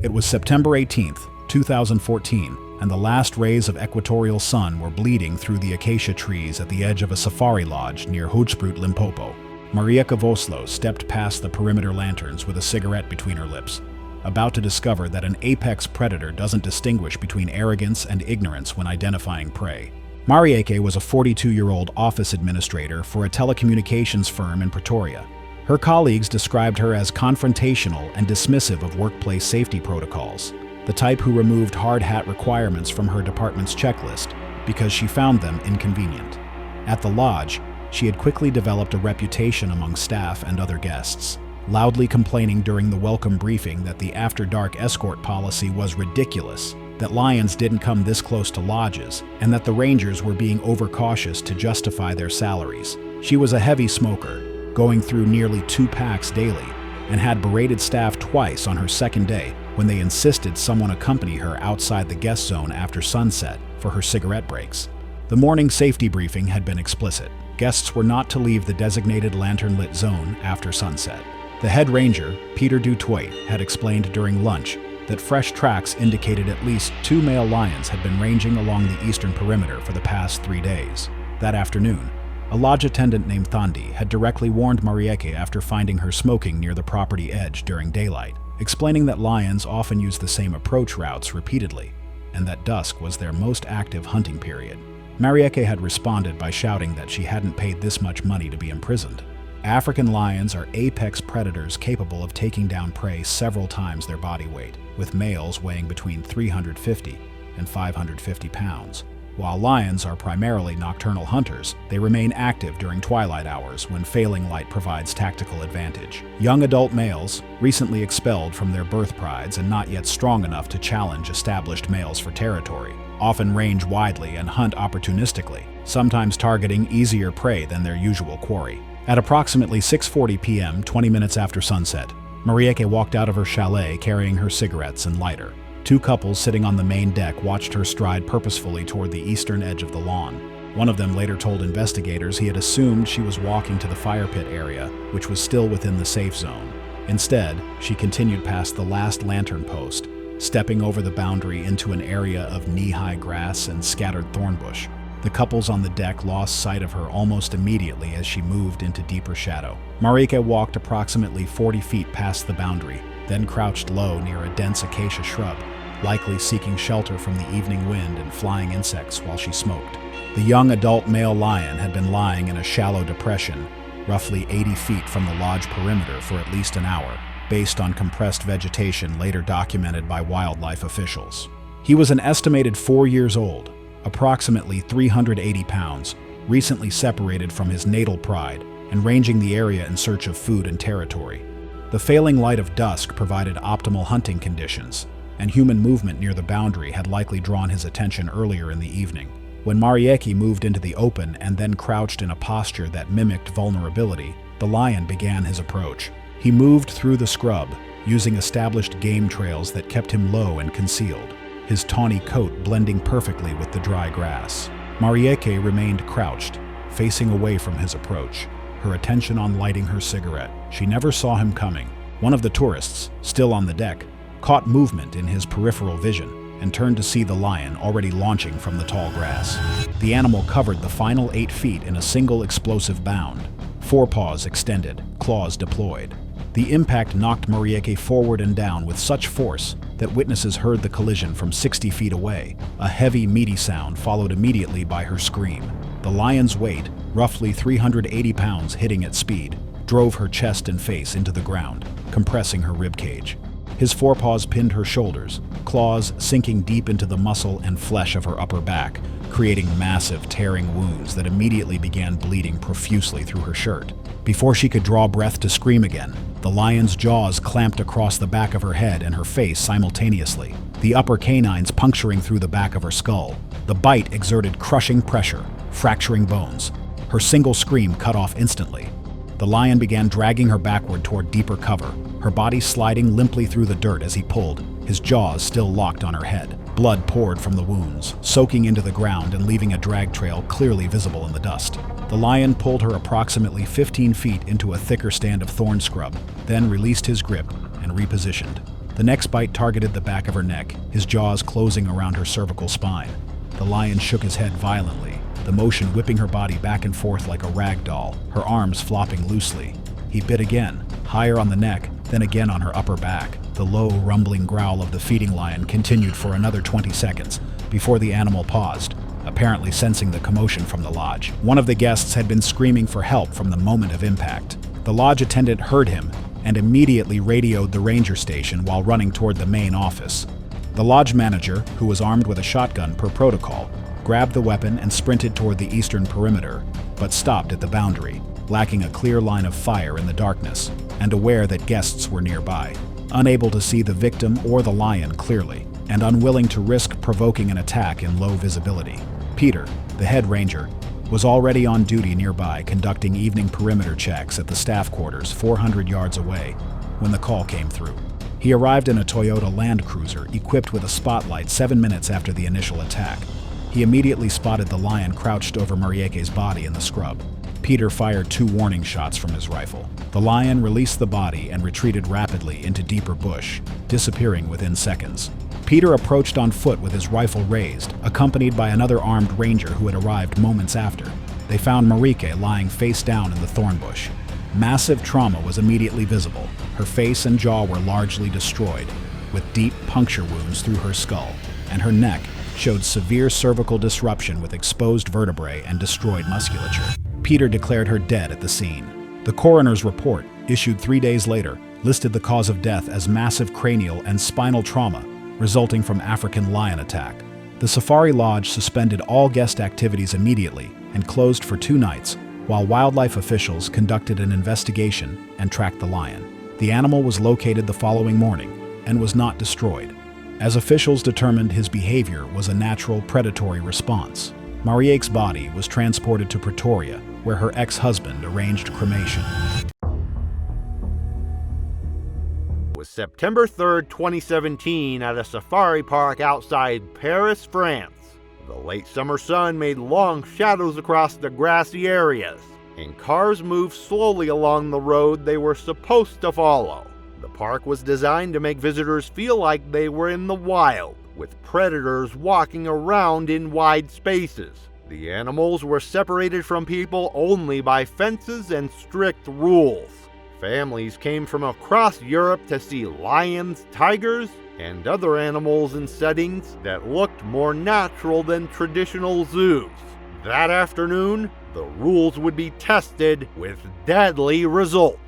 It was September 18, 2014, and the last rays of equatorial sun were bleeding through the acacia trees at the edge of a safari lodge near Hoedspruit, Limpopo. Maria Cavoslo stepped past the perimeter lanterns with a cigarette between her lips, about to discover that an apex predator doesn't distinguish between arrogance and ignorance when identifying prey. Marieke was a 42-year-old office administrator for a telecommunications firm in Pretoria. Her colleagues described her as confrontational and dismissive of workplace safety protocols, the type who removed hard hat requirements from her department's checklist because she found them inconvenient. At the lodge, she had quickly developed a reputation among staff and other guests, loudly complaining during the welcome briefing that the after-dark escort policy was ridiculous, that lions didn't come this close to lodges, and that the rangers were being overcautious to justify their salaries. She was a heavy smoker, going through nearly 2 packs daily, and had berated staff twice on her second day when they insisted someone accompany her outside the guest zone after sunset for her cigarette breaks. The morning safety briefing had been explicit. Guests were not to leave the designated lantern-lit zone after sunset. The head ranger, Peter Du Toit, had explained during lunch that fresh tracks indicated at least 2 male lions had been ranging along the eastern perimeter for the past 3 days. That afternoon, a lodge attendant named Thandi had directly warned Marieke after finding her smoking near the property edge during daylight, explaining that lions often use the same approach routes repeatedly, and that dusk was their most active hunting period. Marieke had responded by shouting that she hadn't paid this much money to be imprisoned. African lions are apex predators capable of taking down prey several times their body weight, with males weighing between 350 and 550 pounds. While lions are primarily nocturnal hunters, they remain active during twilight hours when failing light provides tactical advantage. Young adult males, recently expelled from their birth prides and not yet strong enough to challenge established males for territory, often range widely and hunt opportunistically, sometimes targeting easier prey than their usual quarry. At approximately 6:40 p.m., 20 minutes after sunset, Marieke walked out of her chalet carrying her cigarettes and lighter. 2 couples sitting on the main deck watched her stride purposefully toward the eastern edge of the lawn. One of them later told investigators he had assumed she was walking to the fire pit area, which was still within the safe zone. Instead, she continued past the last lantern post, stepping over the boundary into an area of knee-high grass and scattered thorn bush. The couples on the deck lost sight of her almost immediately as she moved into deeper shadow. Marieke walked approximately 40 feet past the boundary, then crouched low near a dense acacia shrub, likely seeking shelter from the evening wind and flying insects while she smoked. The young adult male lion had been lying in a shallow depression, roughly 80 feet from the lodge perimeter for at least an hour, based on compressed vegetation later documented by wildlife officials. He was an estimated 4 years old, approximately 380 pounds, recently separated from his natal pride and ranging the area in search of food and territory. The failing light of dusk provided optimal hunting conditions, and human movement near the boundary had likely drawn his attention earlier in the evening. When Marieke moved into the open and then crouched in a posture that mimicked vulnerability, the lion began his approach. He moved through the scrub, using established game trails that kept him low and concealed, his tawny coat blending perfectly with the dry grass. Marieke remained crouched, facing away from his approach, her attention on lighting her cigarette. She never saw him coming. One of the tourists, still on the deck, caught movement in his peripheral vision and turned to see the lion already launching from the tall grass. The animal covered the final 8 feet in a single explosive bound, forepaws extended, claws deployed. The impact knocked Marieke forward and down with such force that witnesses heard the collision from 60 feet away. A heavy, meaty sound followed immediately by her scream. The lion's weight, roughly 380 pounds hitting at speed, drove her chest and face into the ground, compressing her ribcage. His forepaws pinned her shoulders, claws sinking deep into the muscle and flesh of her upper back, creating massive, tearing wounds that immediately began bleeding profusely through her shirt. Before she could draw breath to scream again, the lion's jaws clamped across the back of her head and her face simultaneously, the upper canines puncturing through the back of her skull. The bite exerted crushing pressure, fracturing bones. Her single scream cut off instantly. The lion began dragging her backward toward deeper cover, her body sliding limply through the dirt as he pulled, his jaws still locked on her head. Blood poured from the wounds, soaking into the ground and leaving a drag trail clearly visible in the dust. The lion pulled her approximately 15 feet into a thicker stand of thorn scrub, then released his grip and repositioned. The next bite targeted the back of her neck, his jaws closing around her cervical spine. The lion shook his head violently, the motion whipping her body back and forth like a rag doll, her arms flopping loosely. He bit again, higher on the neck, then again on her upper back. The low, rumbling growl of the feeding lion continued for another 20 seconds before the animal paused, apparently sensing the commotion from the lodge. One of the guests had been screaming for help from the moment of impact. The lodge attendant heard him and immediately radioed the ranger station while running toward the main office. The lodge manager, who was armed with a shotgun per protocol, grabbed the weapon and sprinted toward the eastern perimeter, but stopped at the boundary, lacking a clear line of fire in the darkness, and aware that guests were nearby. Unable to see the victim or the lion clearly, and unwilling to risk provoking an attack in low visibility, Peter, the head ranger, was already on duty nearby conducting evening perimeter checks at the staff quarters 400 yards away when the call came through. He arrived in a Toyota Land Cruiser equipped with a spotlight 7 minutes after the initial attack. He immediately spotted the lion crouched over Marieke's body in the scrub. Peter fired 2 warning shots from his rifle. The lion released the body and retreated rapidly into deeper bush, disappearing within seconds. Peter approached on foot with his rifle raised, accompanied by another armed ranger who had arrived moments after. They found Marieke lying face down in the thorn bush. Massive trauma was immediately visible. Her face and jaw were largely destroyed, with deep puncture wounds through her skull, and her neck showed severe cervical disruption with exposed vertebrae and destroyed musculature. Peter declared her dead at the scene. The coroner's report, issued 3 days later, listed the cause of death as massive cranial and spinal trauma resulting from African lion attack. The Safari Lodge suspended all guest activities immediately and closed for 2 nights, while wildlife officials conducted an investigation and tracked the lion. The animal was located the following morning and was not destroyed, as officials determined his behavior was a natural predatory response. Marieke's body was transported to Pretoria, where her ex-husband arranged cremation. It was September 3rd, 2017, at a safari park outside Paris, France. The late summer sun made long shadows across the grassy areas, and cars moved slowly along the road they were supposed to follow. The park was designed to make visitors feel like they were in the wild, with predators walking around in wide spaces. The animals were separated from people only by fences and strict rules. Families came from across Europe to see lions, tigers, and other animals in settings that looked more natural than traditional zoos. That afternoon, the rules would be tested with deadly results.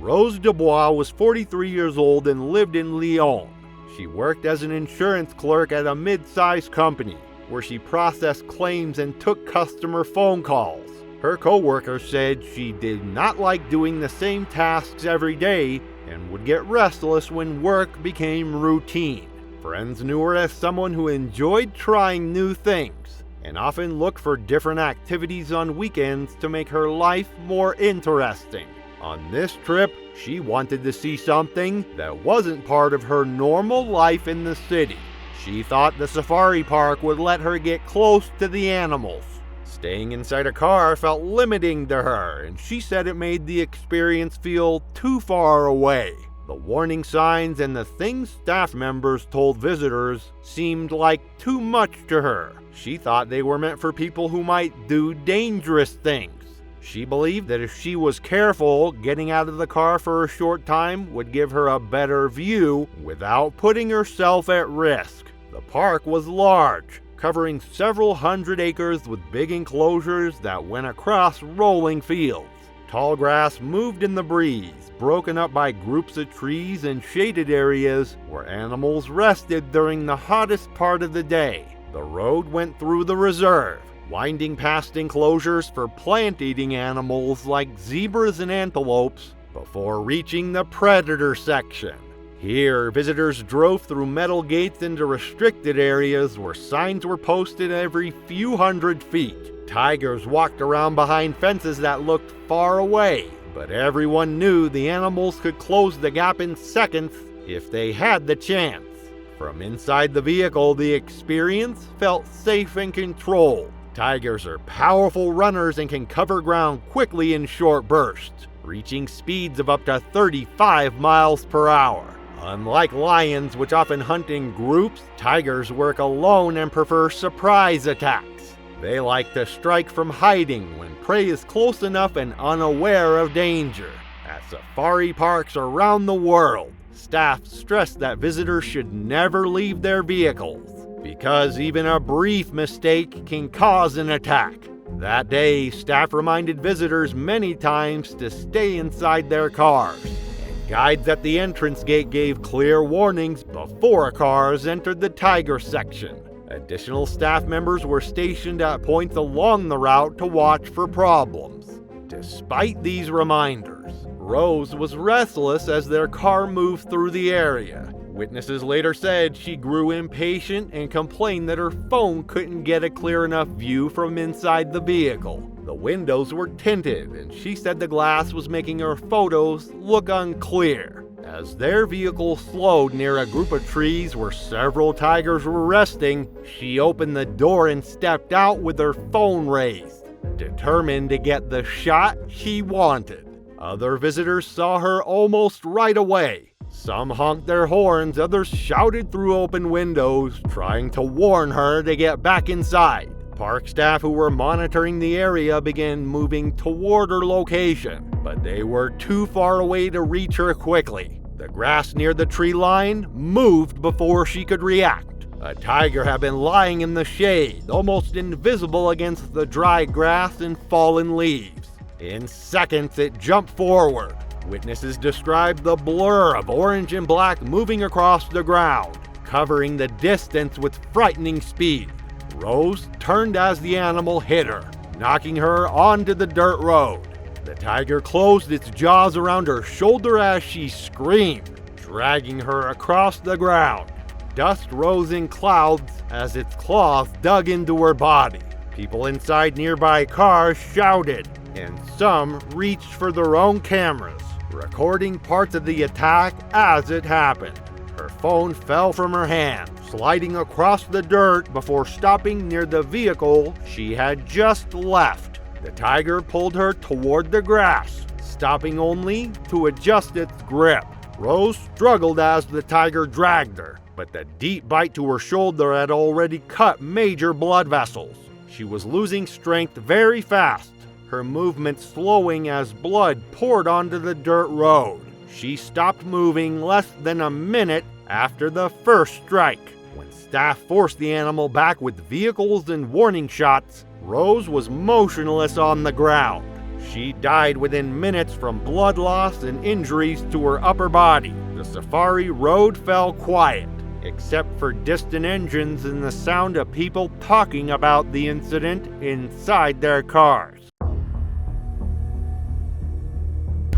Rose Dubois was 43 years old and lived in Lyon. She worked as an insurance clerk at a mid-sized company, where she processed claims and took customer phone calls. Her co-workers said she did not like doing the same tasks every day and would get restless when work became routine. Friends knew her as someone who enjoyed trying new things and often looked for different activities on weekends to make her life more interesting. On this trip, she wanted to see something that wasn't part of her normal life in the city. She thought the safari park would let her get close to the animals. Staying inside a car felt limiting to her, and she said it made the experience feel too far away. The warning signs and the things staff members told visitors seemed like too much to her. She thought they were meant for people who might do dangerous things. She believed that if she was careful, getting out of the car for a short time would give her a better view without putting herself at risk. The park was large, covering several hundred acres with big enclosures that went across rolling fields. Tall grass moved in the breeze, broken up by groups of trees and shaded areas where animals rested during the hottest part of the day. The road went through the reserve, winding past enclosures for plant-eating animals like zebras and antelopes before reaching the predator section. Here, visitors drove through metal gates into restricted areas where signs were posted every few hundred feet. Tigers walked around behind fences that looked far away, but everyone knew the animals could close the gap in seconds if they had the chance. From inside the vehicle, the experience felt safe and controlled. Tigers are powerful runners and can cover ground quickly in short bursts, reaching speeds of up to 35 miles per hour. Unlike lions, which often hunt in groups, tigers work alone and prefer surprise attacks. They like to strike from hiding when prey is close enough and unaware of danger. At safari parks around the world, staff stress that visitors should never leave their vehicles, because even a brief mistake can cause an attack. That day, staff reminded visitors many times to stay inside their cars. Guides at the entrance gate gave clear warnings before cars entered the tiger section. Additional staff members were stationed at points along the route to watch for problems. Despite these reminders, Rose was restless as their car moved through the area. Witnesses later said she grew impatient and complained that her phone couldn't get a clear enough view from inside the vehicle. The windows were tinted, and she said the glass was making her photos look unclear. As their vehicle slowed near a group of trees where several tigers were resting, she opened the door and stepped out with her phone raised. determined to get the shot she wanted. Other visitors saw her almost right away. Some honked their horns, others shouted through open windows, trying to warn her to get back inside. Park staff who were monitoring the area began moving toward her location, but they were too far away to reach her quickly. The grass near the tree line moved before she could react. A tiger had been lying in the shade, almost invisible against the dry grass and fallen leaves. In seconds, it jumped forward. Witnesses described the blur of orange and black moving across the ground, covering the distance with frightening speed. Rose turned as the animal hit her, knocking her onto the dirt road. The tiger closed its jaws around her shoulder as she screamed, dragging her across the ground. Dust rose in clouds as its claws dug into her body. People inside nearby cars shouted, and some reached for their own cameras, recording parts of the attack as it happened. Her phone fell from her hand, sliding across the dirt before stopping near the vehicle she had just left. The tiger pulled her toward the grass, stopping only to adjust its grip. Rose struggled as the tiger dragged her, but the deep bite to her shoulder had already cut major blood vessels. She was losing strength very fast, her movement slowing as blood poured onto the dirt road. She stopped moving less than a minute after the first strike. When staff forced the animal back with vehicles and warning shots, Rose was motionless on the ground. She died within minutes from blood loss and injuries to her upper body. The safari road fell quiet, except for distant engines and the sound of people talking about the incident inside their cars.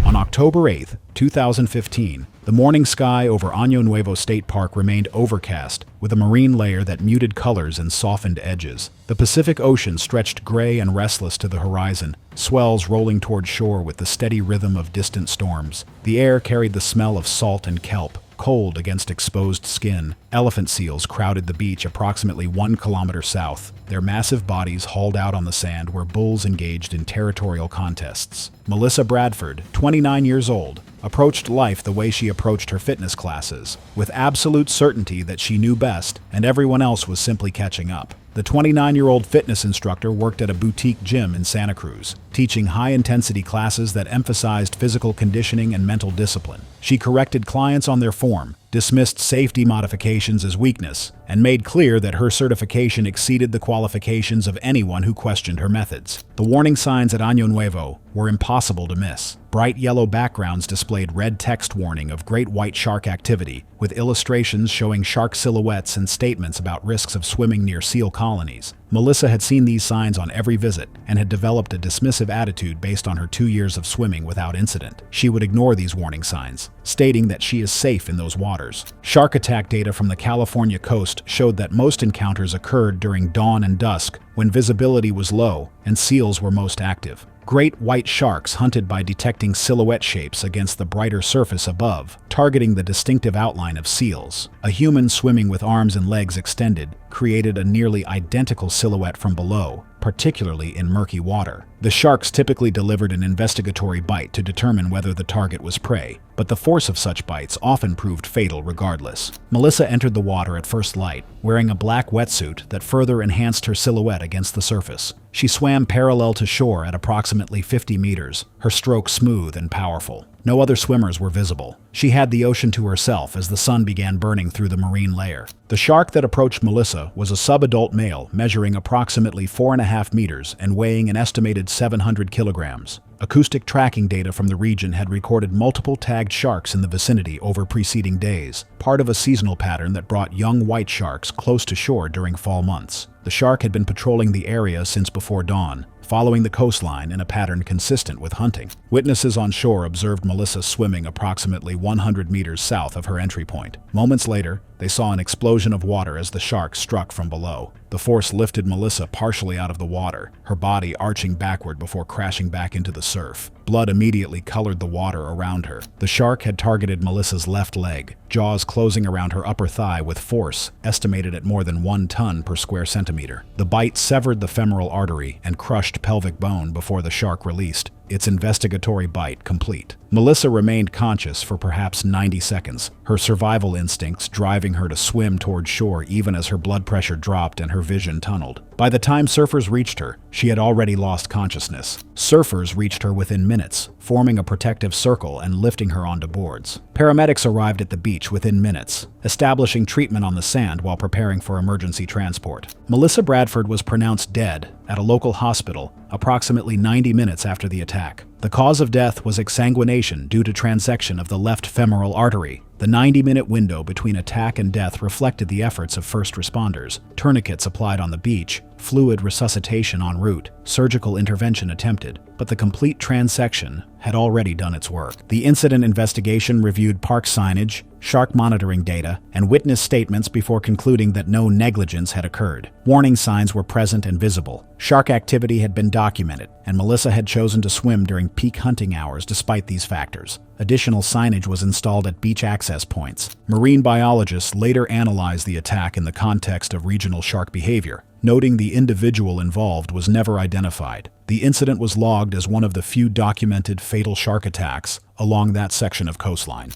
On October 8, 2015, the morning sky over Año Nuevo State Park remained overcast, with a marine layer that muted colors and softened edges. The Pacific Ocean stretched gray and restless to the horizon, swells rolling toward shore with the steady rhythm of distant storms. The air carried the smell of salt and kelp, cold against exposed skin. Elephant seals crowded the beach approximately 1 kilometer south, their massive bodies hauled out on the sand where bulls engaged in territorial contests. Melissa Bradford, 29 years old, approached life the way she approached her fitness classes, with absolute certainty that she knew best and everyone else was simply catching up. The 29-year-old fitness instructor worked at a boutique gym in Santa Cruz, teaching high-intensity classes that emphasized physical conditioning and mental discipline. She corrected clients on their form, dismissed safety modifications as weakness, and made clear that her certification exceeded the qualifications of anyone who questioned her methods. The warning signs at Año Nuevo were impossible to miss. Bright yellow backgrounds displayed red text warning of great white shark activity, with illustrations showing shark silhouettes and statements about risks of swimming near seal colonies. Melissa had seen these signs on every visit and had developed a dismissive attitude based on her 2 years of swimming without incident. She would ignore these warning signs, stating that she is safe in those waters. Shark attack data from the California coast showed that most encounters occurred during dawn and dusk, when visibility was low and seals were most active. Great white sharks hunted by detecting silhouette shapes against the brighter surface above, targeting the distinctive outline of seals. A human swimming with arms and legs extended created a nearly identical silhouette from below, particularly in murky water. The sharks typically delivered an investigatory bite to determine whether the target was prey, but the force of such bites often proved fatal regardless. Melissa entered the water at first light, wearing a black wetsuit that further enhanced her silhouette against the surface. She swam parallel to shore at approximately 50 meters, her stroke smooth and powerful. No other swimmers were visible. She had the ocean to herself as the sun began burning through the marine layer. The shark that approached Melissa was a subadult male measuring approximately 4.5 meters and weighing an estimated 700 kilograms. Acoustic tracking data from the region had recorded multiple tagged sharks in the vicinity over preceding days, part of a seasonal pattern that brought young white sharks close to shore during fall months. The shark had been patrolling the area since before dawn, following the coastline in a pattern consistent with hunting. Witnesses on shore observed Melissa swimming approximately 100 meters south of her entry point. Moments later, they They saw an explosion of water as the shark struck from below. The force lifted Melissa partially out of the water, her body arching backward before crashing back into the surf. Blood immediately colored the water around her. The shark had targeted Melissa's left leg, jaws closing around her upper thigh with force estimated at more than 1 ton per square centimeter. The bite severed the femoral artery and crushed pelvic bone before the shark released, its investigatory bite complete. Melissa remained conscious for perhaps 90 seconds, her survival instincts driving her to swim toward shore even as her blood pressure dropped and her vision tunneled. By the time surfers reached her, she had already lost consciousness. Surfers reached her within minutes, forming a protective circle and lifting her onto boards. Paramedics arrived at the beach within minutes, establishing treatment on the sand while preparing for emergency transport. Melissa Bradford was pronounced dead at a local hospital approximately 90 minutes after the attack. The cause of death was exsanguination due to transection of the left femoral artery. The 90-minute window between attack and death reflected the efforts of first responders. Tourniquets applied on the beach, fluid resuscitation en route, surgical intervention attempted, but the complete transection had already done its work. The incident investigation reviewed park signage, shark monitoring data, and witness statements before concluding that no negligence had occurred. Warning signs were present and visible. Shark activity had been documented, and Melissa had chosen to swim during peak hunting hours despite these factors. Additional signage was installed at beach access points. Marine biologists later analyzed the attack in the context of regional shark behavior, noting the individual involved was never identified. The incident was logged as one of the few documented fatal shark attacks along that section of coastline.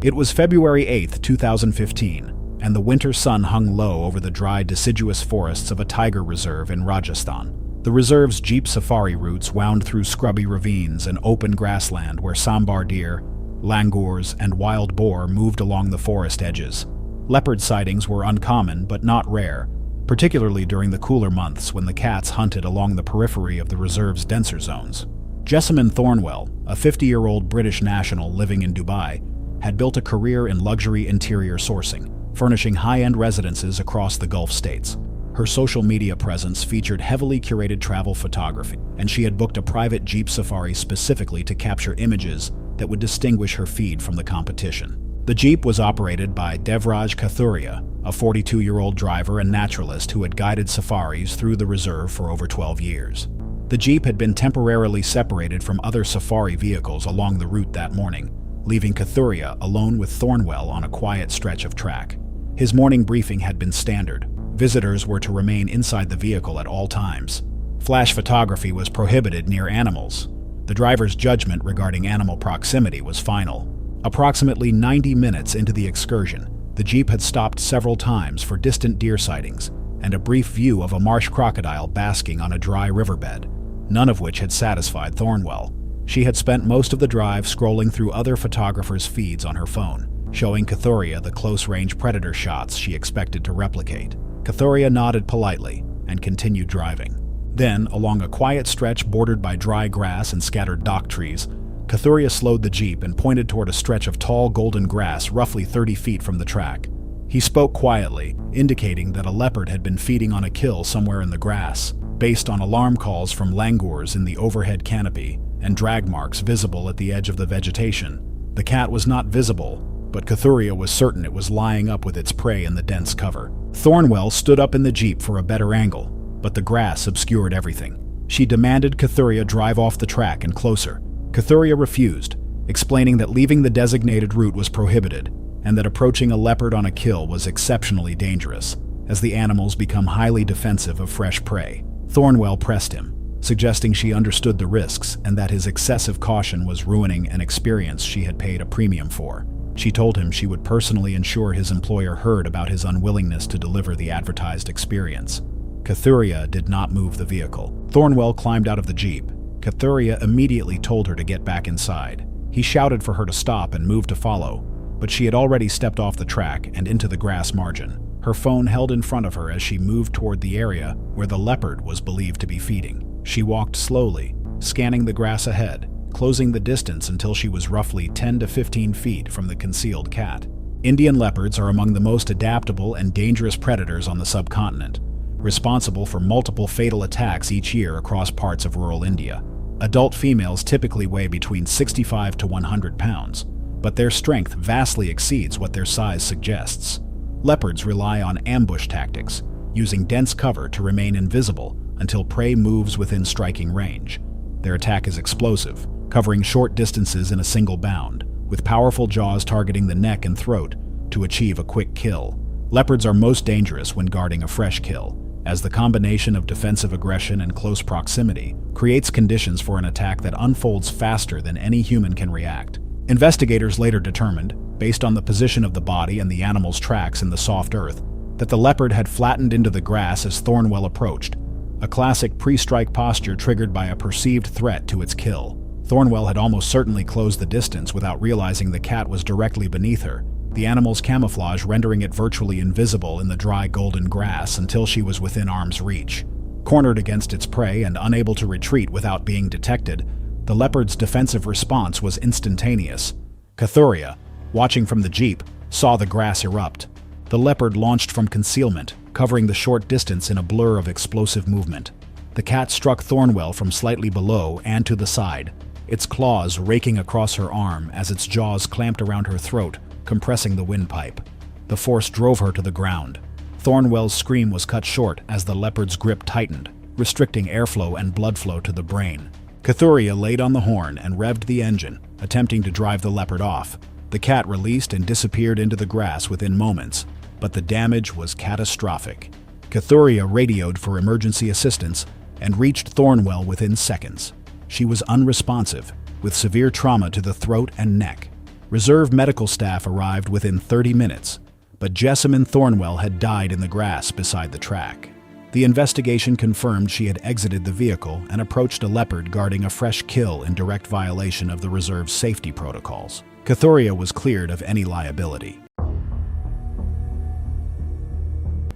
It was February 8, 2015, and the winter sun hung low over the dry, deciduous forests of a tiger reserve in Rajasthan. The reserve's jeep safari routes wound through scrubby ravines and open grassland where sambar deer, langurs, and wild boar moved along the forest edges. Leopard sightings were uncommon but not rare, particularly during the cooler months when the cats hunted along the periphery of the reserve's denser zones. Jessamine Thornwell, a 50-year-old British national living in Dubai, had built a career in luxury interior sourcing, furnishing high-end residences across the Gulf states. Her social media presence featured heavily curated travel photography, and she had booked a private jeep safari specifically to capture images that would distinguish her feed from the competition. The jeep was operated by Devraj Kathuria, a 42-year-old driver and naturalist who had guided safaris through the reserve for over 12 years. The jeep had been temporarily separated from other safari vehicles along the route that morning, leaving Kathuria alone with Thornwell on a quiet stretch of track. His morning briefing had been standard. Visitors were to remain inside the vehicle at all times. Flash photography was prohibited near animals. The driver's judgment regarding animal proximity was final. Approximately 90 minutes into the excursion, the jeep had stopped several times for distant deer sightings and a brief view of a marsh crocodile basking on a dry riverbed, none of which had satisfied Thornwell. She had spent most of the drive scrolling through other photographers' feeds on her phone, showing Kathuria the close-range predator shots she expected to replicate. Kathuria nodded politely and continued driving. Then, along a quiet stretch bordered by dry grass and scattered dock trees, Kathuria slowed the jeep and pointed toward a stretch of tall golden grass roughly 30 feet from the track. He spoke quietly, indicating that a leopard had been feeding on a kill somewhere in the grass, based on alarm calls from langurs in the overhead canopy and drag marks visible at the edge of the vegetation. The cat was not visible, but Kathuria was certain it was lying up with its prey in the dense cover. Thornwell stood up in the jeep for a better angle, but the grass obscured everything. She demanded Kathuria drive off the track and closer. Kathuria refused, explaining that leaving the designated route was prohibited, and that approaching a leopard on a kill was exceptionally dangerous, as the animals become highly defensive of fresh prey. Thornwell pressed him, suggesting she understood the risks and that his excessive caution was ruining an experience she had paid a premium for. She told him she would personally ensure his employer heard about his unwillingness to deliver the advertised experience. Kathuria did not move the vehicle. Thornwell climbed out of the jeep. Kathuria immediately told her to get back inside. He shouted for her to stop and move to follow, but she had already stepped off the track and into the grass margin, her phone held in front of her as she moved toward the area where the leopard was believed to be feeding. She walked slowly, scanning the grass ahead, closing the distance until she was roughly 10 to 15 feet from the concealed cat. Indian leopards are among the most adaptable and dangerous predators on the subcontinent, responsible for multiple fatal attacks each year across parts of rural India. Adult females typically weigh between 65 to 100 pounds, but their strength vastly exceeds what their size suggests. Leopards rely on ambush tactics, using dense cover to remain invisible until prey moves within striking range. Their attack is explosive, covering short distances in a single bound, with powerful jaws targeting the neck and throat to achieve a quick kill. Leopards are most dangerous when guarding a fresh kill, as the combination of defensive aggression and close proximity creates conditions for an attack that unfolds faster than any human can react. Investigators later determined, based on the position of the body and the animal's tracks in the soft earth, that the leopard had flattened into the grass as Thornwell approached, a classic pre-strike posture triggered by a perceived threat to its kill. Thornwell had almost certainly closed the distance without realizing the cat was directly beneath her, the animal's camouflage rendering it virtually invisible in the dry golden grass until she was within arm's reach. Cornered against its prey and unable to retreat without being detected, the leopard's defensive response was instantaneous. Cathuria, watching from the jeep, saw the grass erupt. The leopard launched from concealment, covering the short distance in a blur of explosive movement. The cat struck Thornwell from slightly below and to the side, its claws raking across her arm as its jaws clamped around her throat, compressing the windpipe. The force drove her to the ground. Thornwell's scream was cut short as the leopard's grip tightened, restricting airflow and blood flow to the brain. Cathuria laid on the horn and revved the engine, attempting to drive the leopard off. The cat released and disappeared into the grass within moments, but the damage was catastrophic. Cathuria radioed for emergency assistance and reached Thornwell within seconds. She was unresponsive, with severe trauma to the throat and neck. Reserve medical staff arrived within 30 minutes, but Jessamine Thornwell had died in the grass beside the track. The investigation confirmed she had exited the vehicle and approached a leopard guarding a fresh kill in direct violation of the reserve's safety protocols. Cathuria was cleared of any liability.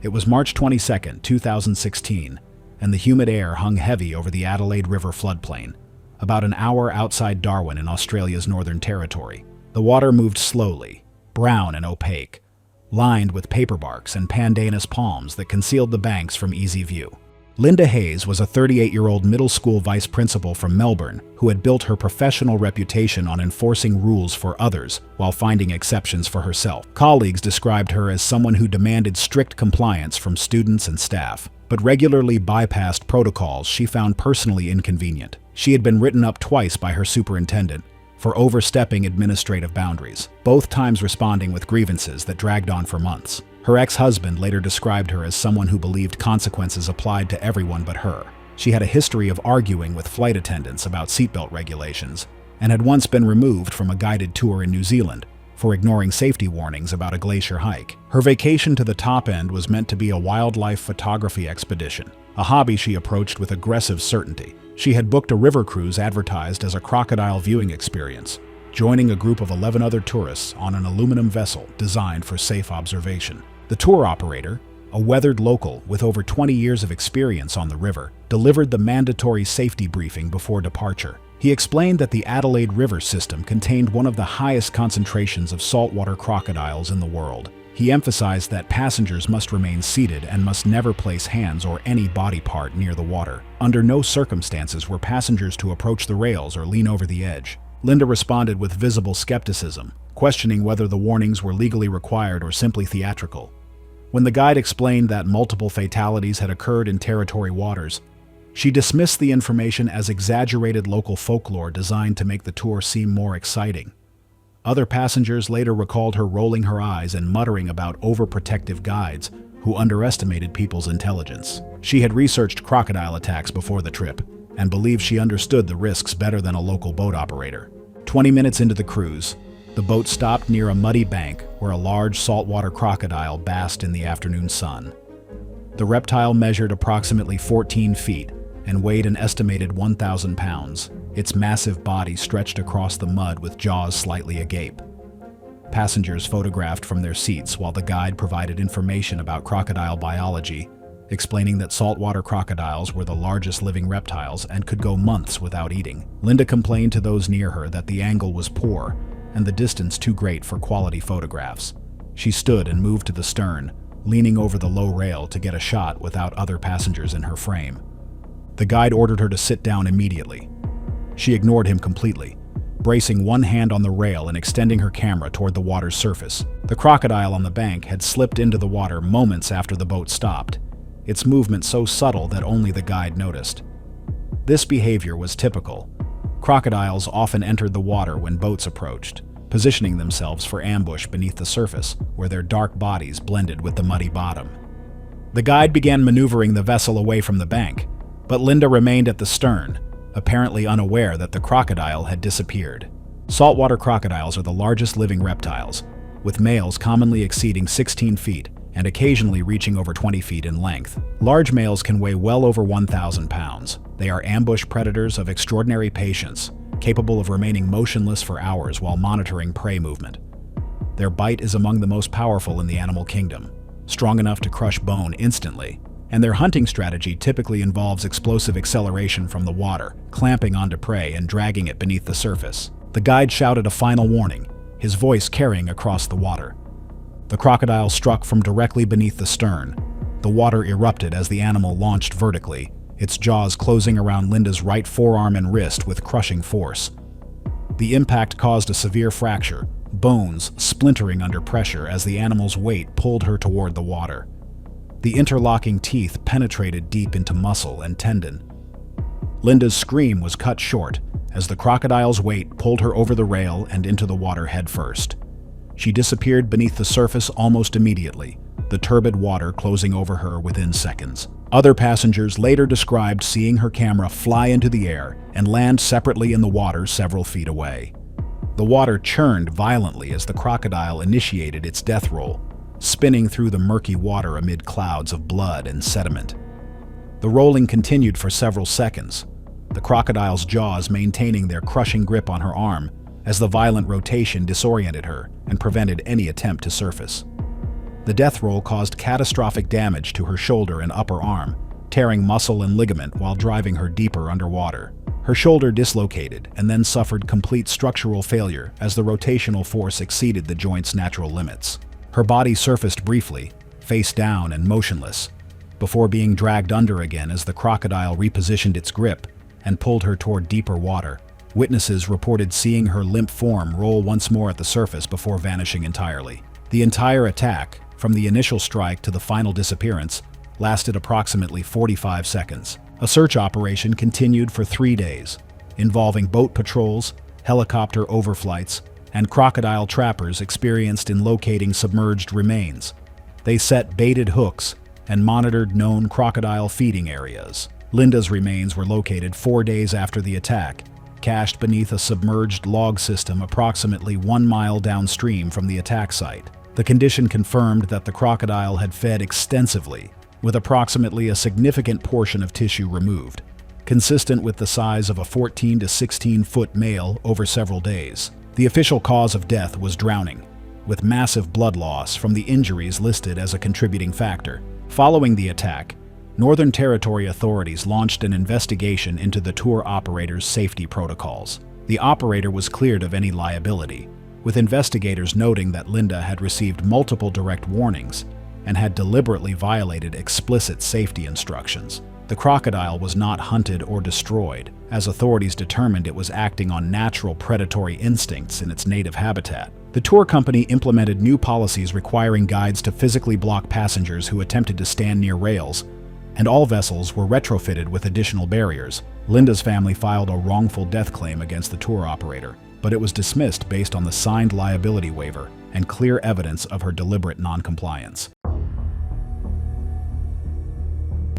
It was March 22, 2016, and the humid air hung heavy over the Adelaide River floodplain, about an hour outside Darwin in Australia's Northern Territory. The water moved slowly, brown and opaque, lined with paperbarks and pandanus palms that concealed the banks from easy view. Linda Hayes was a 38-year-old middle school vice principal from Melbourne who had built her professional reputation on enforcing rules for others while finding exceptions for herself. Colleagues described her as someone who demanded strict compliance from students and staff, but regularly bypassed protocols she found personally inconvenient. She had been written up twice by her superintendent for overstepping administrative boundaries, both times responding with grievances that dragged on for months. Her ex-husband later described her as someone who believed consequences applied to everyone but her. She had a history of arguing with flight attendants about seatbelt regulations and had once been removed from a guided tour in New Zealand for ignoring safety warnings about a glacier hike. Her vacation to the top end was meant to be a wildlife photography expedition, a hobby she approached with aggressive certainty. She had booked a river cruise advertised as a crocodile viewing experience, joining a group of 11 other tourists on an aluminum vessel designed for safe observation. The tour operator, a weathered local with over 20 years of experience on the river, delivered the mandatory safety briefing before departure. He explained that the Adelaide River system contained one of the highest concentrations of saltwater crocodiles in the world. He emphasized that passengers must remain seated and must never place hands or any body part near the water. Under no circumstances were passengers to approach the rails or lean over the edge. Linda responded with visible skepticism, questioning whether the warnings were legally required or simply theatrical. When the guide explained that multiple fatalities had occurred in territory waters, she dismissed the information as exaggerated local folklore designed to make the tour seem more exciting. Other passengers later recalled her rolling her eyes and muttering about overprotective guides who underestimated people's intelligence. She had researched crocodile attacks before the trip and believed she understood the risks better than a local boat operator. 20 minutes into the cruise, the boat stopped near a muddy bank where a large saltwater crocodile basked in the afternoon sun. The reptile measured approximately 14 feet and weighed an estimated 1,000 pounds, its massive body stretched across the mud with jaws slightly agape. Passengers photographed from their seats while the guide provided information about crocodile biology, explaining that saltwater crocodiles were the largest living reptiles and could go months without eating. Linda complained to those near her that the angle was poor and the distance too great for quality photographs. She stood and moved to the stern, leaning over the low rail to get a shot without other passengers in her frame. The guide ordered her to sit down immediately. She ignored him completely, bracing one hand on the rail and extending her camera toward the water's surface. The crocodile on the bank had slipped into the water moments after the boat stopped, its movement so subtle that only the guide noticed. This behavior was typical. Crocodiles often entered the water when boats approached, positioning themselves for ambush beneath the surface, where their dark bodies blended with the muddy bottom. The guide began maneuvering the vessel away from the bank, but Linda remained at the stern, apparently unaware that the crocodile had disappeared. Saltwater crocodiles are the largest living reptiles, with males commonly exceeding 16 feet and occasionally reaching over 20 feet in length. Large males can weigh well over 1,000 pounds. They are ambush predators of extraordinary patience, capable of remaining motionless for hours while monitoring prey movement. Their bite is among the most powerful in the animal kingdom, strong enough to crush bone instantly, and their hunting strategy typically involves explosive acceleration from the water, clamping onto prey and dragging it beneath the surface. The guide shouted a final warning, his voice carrying across the water. The crocodile struck from directly beneath the stern. The water erupted as the animal launched vertically, its jaws closing around Linda's right forearm and wrist with crushing force. The impact caused a severe fracture, bones splintering under pressure as the animal's weight pulled her toward the water. The interlocking teeth penetrated deep into muscle and tendon. Linda's scream was cut short as the crocodile's weight pulled her over the rail and into the water headfirst. She disappeared beneath the surface almost immediately, the turbid water closing over her within seconds. Other passengers later described seeing her camera fly into the air and land separately in the water several feet away. The water churned violently as the crocodile initiated its death roll, spinning through the murky water amid clouds of blood and sediment. The rolling continued for several seconds, the crocodile's jaws maintaining their crushing grip on her arm as the violent rotation disoriented her and prevented any attempt to surface. The death roll caused catastrophic damage to her shoulder and upper arm, tearing muscle and ligament while driving her deeper underwater. Her shoulder dislocated and then suffered complete structural failure as the rotational force exceeded the joint's natural limits. Her body surfaced briefly, face down and motionless, before being dragged under again as the crocodile repositioned its grip and pulled her toward deeper water. Witnesses reported seeing her limp form roll once more at the surface before vanishing entirely. The entire attack, from the initial strike to the final disappearance, lasted approximately 45 seconds. A search operation continued for 3 days, involving boat patrols, helicopter overflights, and crocodile trappers experienced in locating submerged remains. They set baited hooks and monitored known crocodile feeding areas. Linda's remains were located 4 days after the attack, cached beneath a submerged log system approximately 1 mile downstream from the attack site. The condition confirmed that the crocodile had fed extensively, with approximately a significant portion of tissue removed, consistent with the size of a 14 to 16-foot male over several days. The official cause of death was drowning, with massive blood loss from the injuries listed as a contributing factor. Following the attack, Northern Territory authorities launched an investigation into the tour operator's safety protocols. The operator was cleared of any liability, with investigators noting that Linda had received multiple direct warnings and had deliberately violated explicit safety instructions. The crocodile was not hunted or destroyed, as authorities determined it was acting on natural predatory instincts in its native habitat. The tour company implemented new policies requiring guides to physically block passengers who attempted to stand near rails, and all vessels were retrofitted with additional barriers. Linda's family filed a wrongful death claim against the tour operator, but it was dismissed based on the signed liability waiver and clear evidence of her deliberate noncompliance.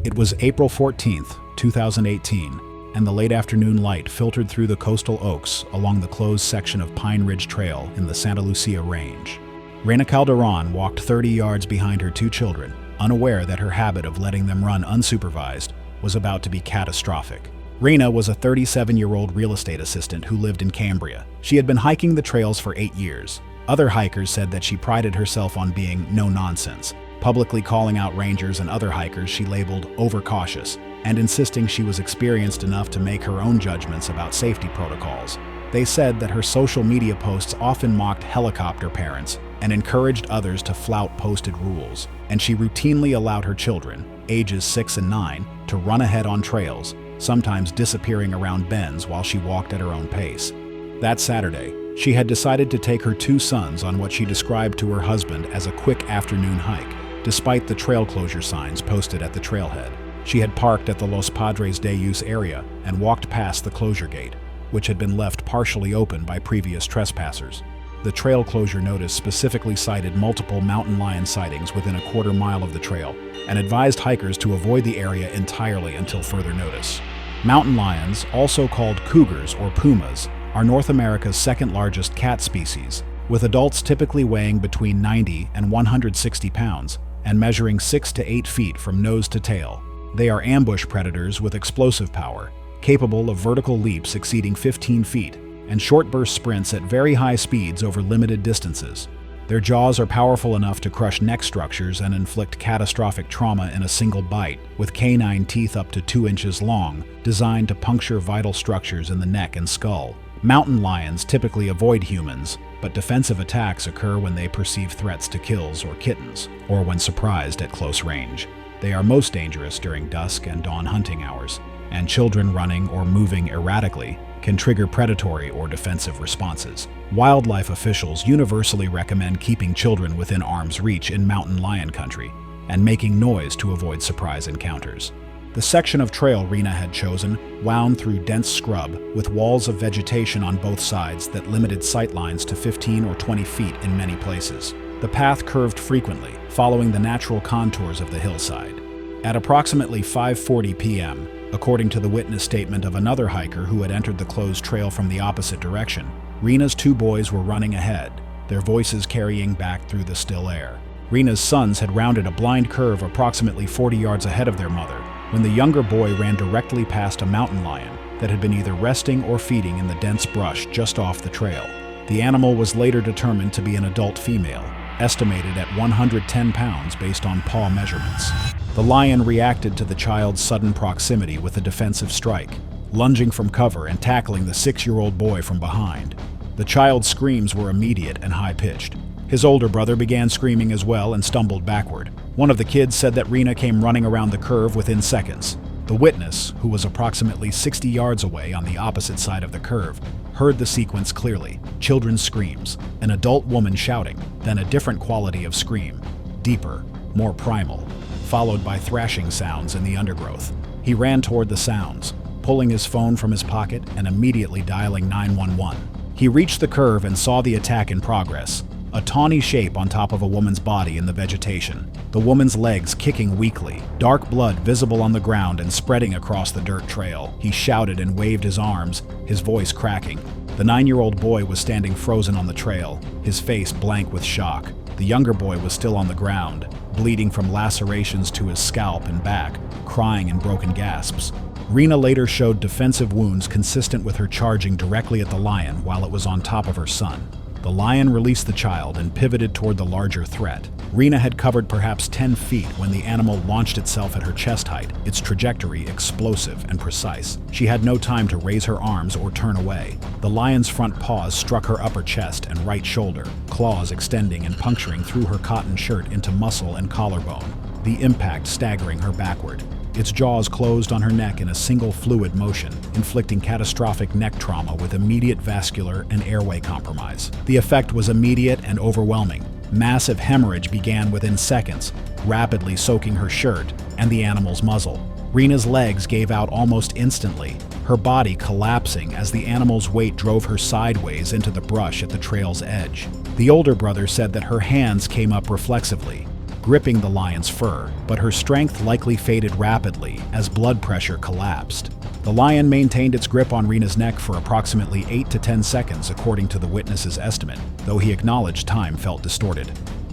It was April 14, 2018, and the late afternoon light filtered through the coastal oaks along the closed section of Pine Ridge Trail in the Santa Lucia Range. Reina Calderon walked 30 yards behind her 2 children, unaware that her habit of letting them run unsupervised was about to be catastrophic. Reina was a 37-year-old real estate assistant who lived in Cambria. She had been hiking the trails for 8 years. Other hikers said that she prided herself on being no-nonsense, publicly calling out rangers and other hikers she labeled overcautious, and insisting she was experienced enough to make her own judgments about safety protocols. They said that her social media posts often mocked helicopter parents and encouraged others to flout posted rules, and she routinely allowed her children, ages 6 and 9, to run ahead on trails, sometimes disappearing around bends while she walked at her own pace. That Saturday, she had decided to take her 2 sons on what she described to her husband as a quick afternoon hike, despite the trail closure signs posted at the trailhead. She had parked at the Los Padres de Use area and walked past the closure gate, which had been left partially open by previous trespassers. The trail closure notice specifically cited multiple mountain lion sightings within a quarter mile of the trail and advised hikers to avoid the area entirely until further notice. Mountain lions, also called cougars or pumas, are North America's second largest cat species, with adults typically weighing between 90 and 160 pounds and measuring 6 to 8 feet from nose to tail. They are ambush predators with explosive power, capable of vertical leaps exceeding 15 feet and short burst sprints at very high speeds over limited distances. Their jaws are powerful enough to crush neck structures and inflict catastrophic trauma in a single bite, with canine teeth up to 2 inches long, designed to puncture vital structures in the neck and skull. Mountain lions typically avoid humans, but defensive attacks occur when they perceive threats to kills or kittens, or when surprised at close range. They are most dangerous during dusk and dawn hunting hours, and children running or moving erratically can trigger predatory or defensive responses. Wildlife officials universally recommend keeping children within arm's reach in mountain lion country and making noise to avoid surprise encounters. The section of trail Rena had chosen wound through dense scrub with walls of vegetation on both sides that limited sight lines to 15 or 20 feet in many places. The path curved frequently, following the natural contours of the hillside. At approximately 5:40 p.m., according to the witness statement of another hiker who had entered the closed trail from the opposite direction, Rena's 2 boys were running ahead, their voices carrying back through the still air. Rena's sons had rounded a blind curve approximately 40 yards ahead of their mother, when the younger boy ran directly past a mountain lion that had been either resting or feeding in the dense brush just off the trail. The animal was later determined to be an adult female, estimated at 110 pounds based on paw measurements. The lion reacted to the child's sudden proximity with a defensive strike, lunging from cover and tackling the 6-year-old boy from behind. The child's screams were immediate and high-pitched. His older brother began screaming as well and stumbled backward. One of the kids said that Rena came running around the curve within seconds. The witness, who was approximately 60 yards away on the opposite side of the curve, heard the sequence clearly. Children's screams, an adult woman shouting, then a different quality of scream, deeper, more primal, followed by thrashing sounds in the undergrowth. He ran toward the sounds, pulling his phone from his pocket and immediately dialing 911. He reached the curve and saw the attack in progress, a tawny shape on top of a woman's body in the vegetation, the woman's legs kicking weakly, dark blood visible on the ground and spreading across the dirt trail. He shouted and waved his arms, his voice cracking. The 9-year-old boy was standing frozen on the trail, his face blank with shock. The younger boy was still on the ground, bleeding from lacerations to his scalp and back, crying in broken gasps. Rena later showed defensive wounds consistent with her charging directly at the lion while it was on top of her son. The lion released the child and pivoted toward the larger threat. Rena had covered perhaps 10 feet when the animal launched itself at her chest height, its trajectory explosive and precise. She had no time to raise her arms or turn away. The lion's front paws struck her upper chest and right shoulder, claws extending and puncturing through her cotton shirt into muscle and collarbone, the impact staggering her backward. Its jaws closed on her neck in a single fluid motion, inflicting catastrophic neck trauma with immediate vascular and airway compromise. The effect was immediate and overwhelming. Massive hemorrhage began within seconds, rapidly soaking her shirt and the animal's muzzle. Rena's legs gave out almost instantly, her body collapsing as the animal's weight drove her sideways into the brush at the trail's edge. The older brother said that her hands came up reflexively, gripping the lion's fur, but her strength likely faded rapidly as blood pressure collapsed. The lion maintained its grip on Rena's neck for approximately 8 to 10 seconds according to the witness's estimate, though he acknowledged time felt distorted.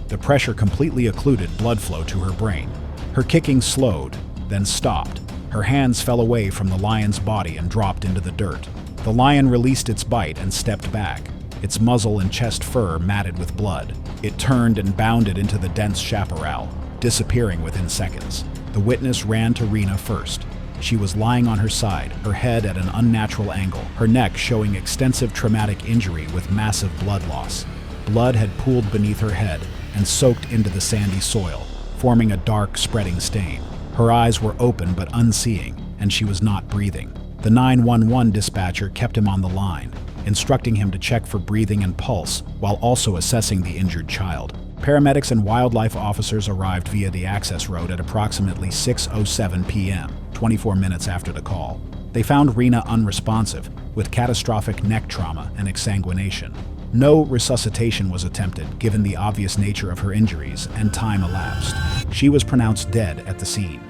The pressure completely occluded blood flow to her brain. Her kicking slowed, then stopped. Her hands fell away from the lion's body and dropped into the dirt. The lion released its bite and stepped back, its muzzle and chest fur matted with blood. It turned and bounded into the dense chaparral, disappearing within seconds. The witness ran to Rena first. She was lying on her side, her head at an unnatural angle, her neck showing extensive traumatic injury with massive blood loss. Blood had pooled beneath her head and soaked into the sandy soil, forming a dark, spreading stain. Her eyes were open but unseeing, and she was not breathing. The 911 dispatcher kept him on the line, instructing him to check for breathing and pulse while also assessing the injured child. Paramedics and wildlife officers arrived via the access road at approximately 6:07 p.m., 24 minutes after the call. They found Rena unresponsive, with catastrophic neck trauma and exsanguination. No resuscitation was attempted given the obvious nature of her injuries, and time elapsed. She was pronounced dead at the scene.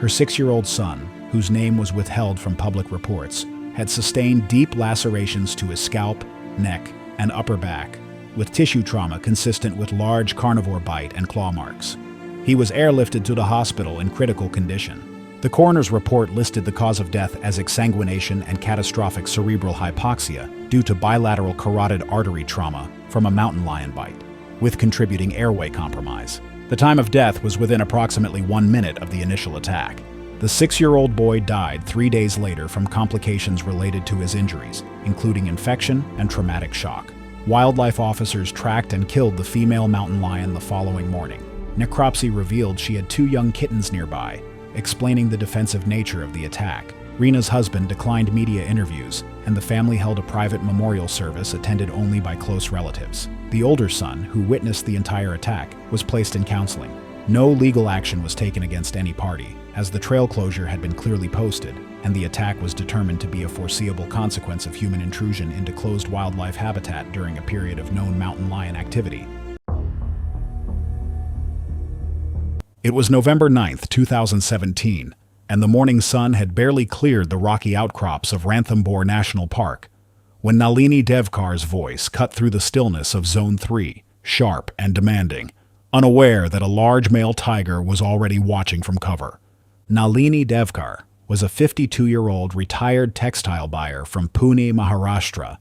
Her 6-year-old son, whose name was withheld from public reports, had sustained deep lacerations to his scalp, neck, and upper back, with tissue trauma consistent with large carnivore bite and claw marks. He was airlifted to the hospital in critical condition. The coroner's report listed the cause of death as exsanguination and catastrophic cerebral hypoxia due to bilateral carotid artery trauma from a mountain lion bite, with contributing airway compromise. The time of death was within approximately 1 minute of the initial attack. The 6-year-old boy died 3 days later from complications related to his injuries, including infection and traumatic shock. Wildlife officers tracked and killed the female mountain lion the following morning. Necropsy revealed she had 2 young kittens nearby, explaining the defensive nature of the attack. Rena's husband declined media interviews, and the family held a private memorial service attended only by close relatives. The older son, who witnessed the entire attack, was placed in counseling. No legal action was taken against any party, as the trail closure had been clearly posted, and the attack was determined to be a foreseeable consequence of human intrusion into closed wildlife habitat during a period of known mountain lion activity. It was November 9, 2017, and the morning sun had barely cleared the rocky outcrops of Ranthambore National Park when Nalini Devkar's voice cut through the stillness of Zone 3, sharp and demanding, unaware that a large male tiger was already watching from cover. Nalini Devkar was a 52-year-old retired textile buyer from Pune, Maharashtra,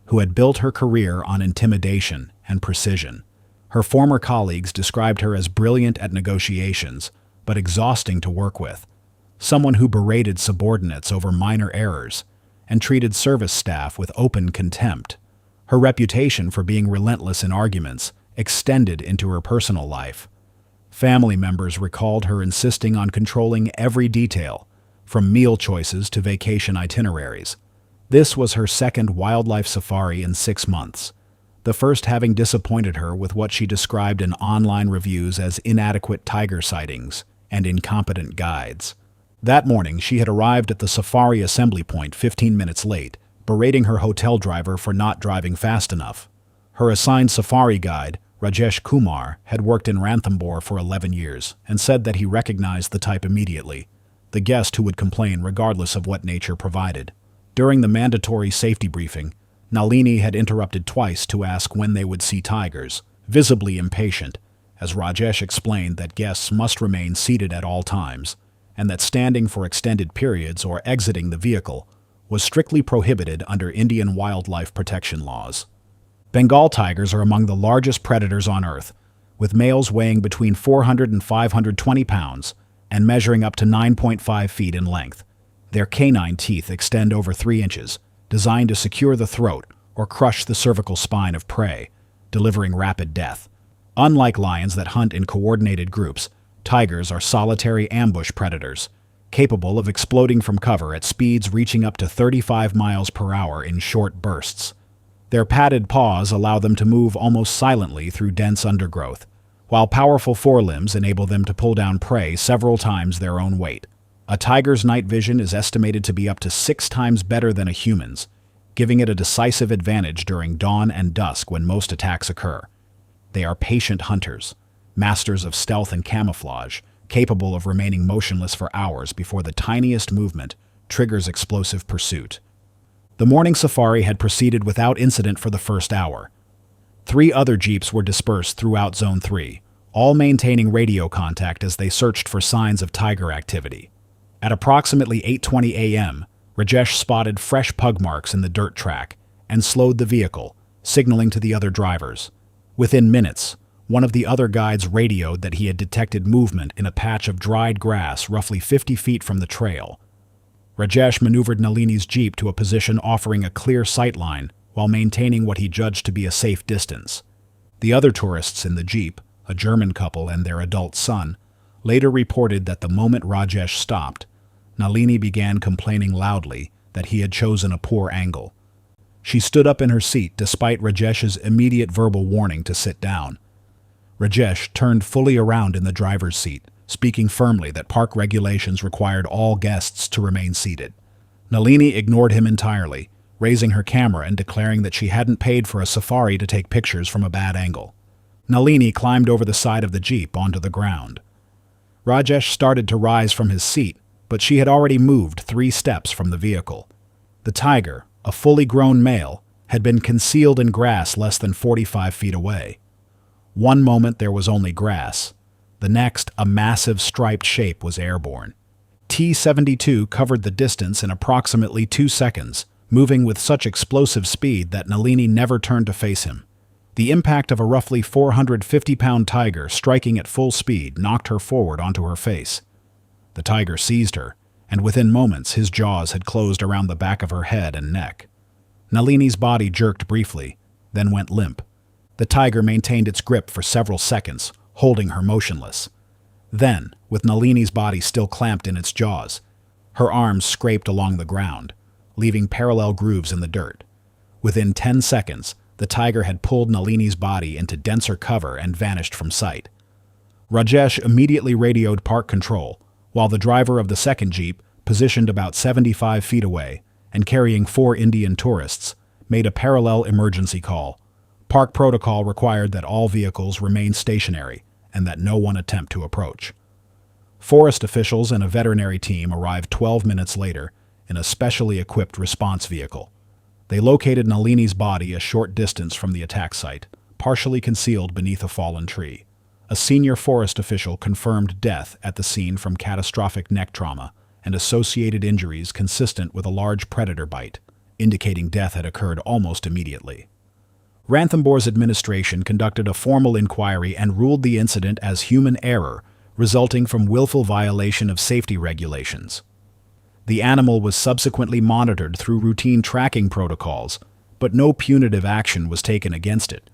who had built her career on intimidation and precision. Her former colleagues described her as brilliant at negotiations, but exhausting to work with, someone who berated subordinates over minor errors and treated service staff with open contempt. Her reputation for being relentless in arguments extended into her personal life. Family members recalled her insisting on controlling every detail, from meal choices to vacation itineraries. This was her second wildlife safari in 6 months, the first having disappointed her with what she described in online reviews as inadequate tiger sightings and incompetent guides. That morning, she had arrived at the safari assembly point 15 minutes late, berating her hotel driver for not driving fast enough. Her assigned safari guide, Rajesh Kumar, had worked in Ranthambore for 11 years and said that he recognized the type immediately, the guest who would complain regardless of what nature provided. During the mandatory safety briefing, Nalini had interrupted twice to ask when they would see tigers, visibly impatient, as Rajesh explained that guests must remain seated at all times, and that standing for extended periods or exiting the vehicle was strictly prohibited under Indian wildlife protection laws. Bengal tigers are among the largest predators on Earth, with males weighing between 400 and 520 pounds and measuring up to 9.5 feet in length. Their canine teeth extend over 3 inches, designed to secure the throat or crush the cervical spine of prey, delivering rapid death. Unlike lions that hunt in coordinated groups, tigers are solitary ambush predators, capable of exploding from cover at speeds reaching up to 35 miles per hour in short bursts. Their padded paws allow them to move almost silently through dense undergrowth, while powerful forelimbs enable them to pull down prey several times their own weight. A tiger's night vision is estimated to be up to 6 times better than a human's, giving it a decisive advantage during dawn and dusk when most attacks occur. They are patient hunters, masters of stealth and camouflage, capable of remaining motionless for hours before the tiniest movement triggers explosive pursuit. The morning safari had proceeded without incident for the first hour. 3 other jeeps were dispersed throughout Zone 3, all maintaining radio contact as they searched for signs of tiger activity. At approximately 8:20 a.m., Rajesh spotted fresh pug marks in the dirt track and slowed the vehicle, signaling to the other drivers. Within minutes, one of the other guides radioed that he had detected movement in a patch of dried grass roughly 50 feet from the trail. Rajesh maneuvered Nalini's jeep to a position offering a clear sightline while maintaining what he judged to be a safe distance. The other tourists in the jeep, a German couple and their adult son, later reported that the moment Rajesh stopped, Nalini began complaining loudly that he had chosen a poor angle. She stood up in her seat despite Rajesh's immediate verbal warning to sit down. Rajesh turned fully around in the driver's seat, speaking firmly that park regulations required all guests to remain seated. Nalini ignored him entirely, raising her camera and declaring that she hadn't paid for a safari to take pictures from a bad angle. Nalini climbed over the side of the jeep onto the ground. Rajesh started to rise from his seat, but she had already moved 3 steps from the vehicle. The tiger, a fully grown male, had been concealed in grass less than 45 feet away. One moment there was only grass. The next, a massive striped shape was airborne. T-72 covered the distance in approximately 2 seconds, moving with such explosive speed that Nalini never turned to face him. The impact of a roughly 450-pound tiger striking at full speed knocked her forward onto her face. The tiger seized her, and within moments his jaws had closed around the back of her head and neck. Nalini's body jerked briefly, then went limp. The tiger maintained its grip for several seconds, holding her motionless. Then, with Nalini's body still clamped in its jaws, her arms scraped along the ground, leaving parallel grooves in the dirt. Within 10 seconds, the tiger had pulled Nalini's body into denser cover and vanished from sight. Rajesh immediately radioed park control, while the driver of the second jeep, positioned about 75 feet away and carrying 4 Indian tourists, made a parallel emergency call. Park protocol required that all vehicles remain stationary and that no one attempt to approach. Forest officials and a veterinary team arrived 12 minutes later in a specially equipped response vehicle. They located Nalini's body a short distance from the attack site, partially concealed beneath a fallen tree. A senior forest official confirmed death at the scene from catastrophic neck trauma and associated injuries consistent with a large predator bite, indicating death had occurred almost immediately. Ranthambhore's administration conducted a formal inquiry and ruled the incident as human error, resulting from willful violation of safety regulations. The animal was subsequently monitored through routine tracking protocols, but no punitive action was taken against it,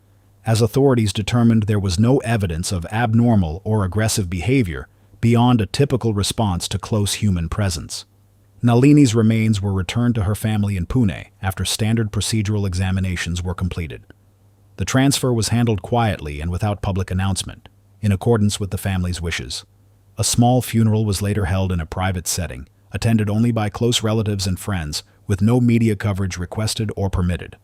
as authorities determined there was no evidence of abnormal or aggressive behavior beyond a typical response to close human presence. Nalini's remains were returned to her family in Pune after standard procedural examinations were completed. The transfer was handled quietly and without public announcement, in accordance with the family's wishes. A small funeral was later held in a private setting, attended only by close relatives and friends, with no media coverage requested or permitted.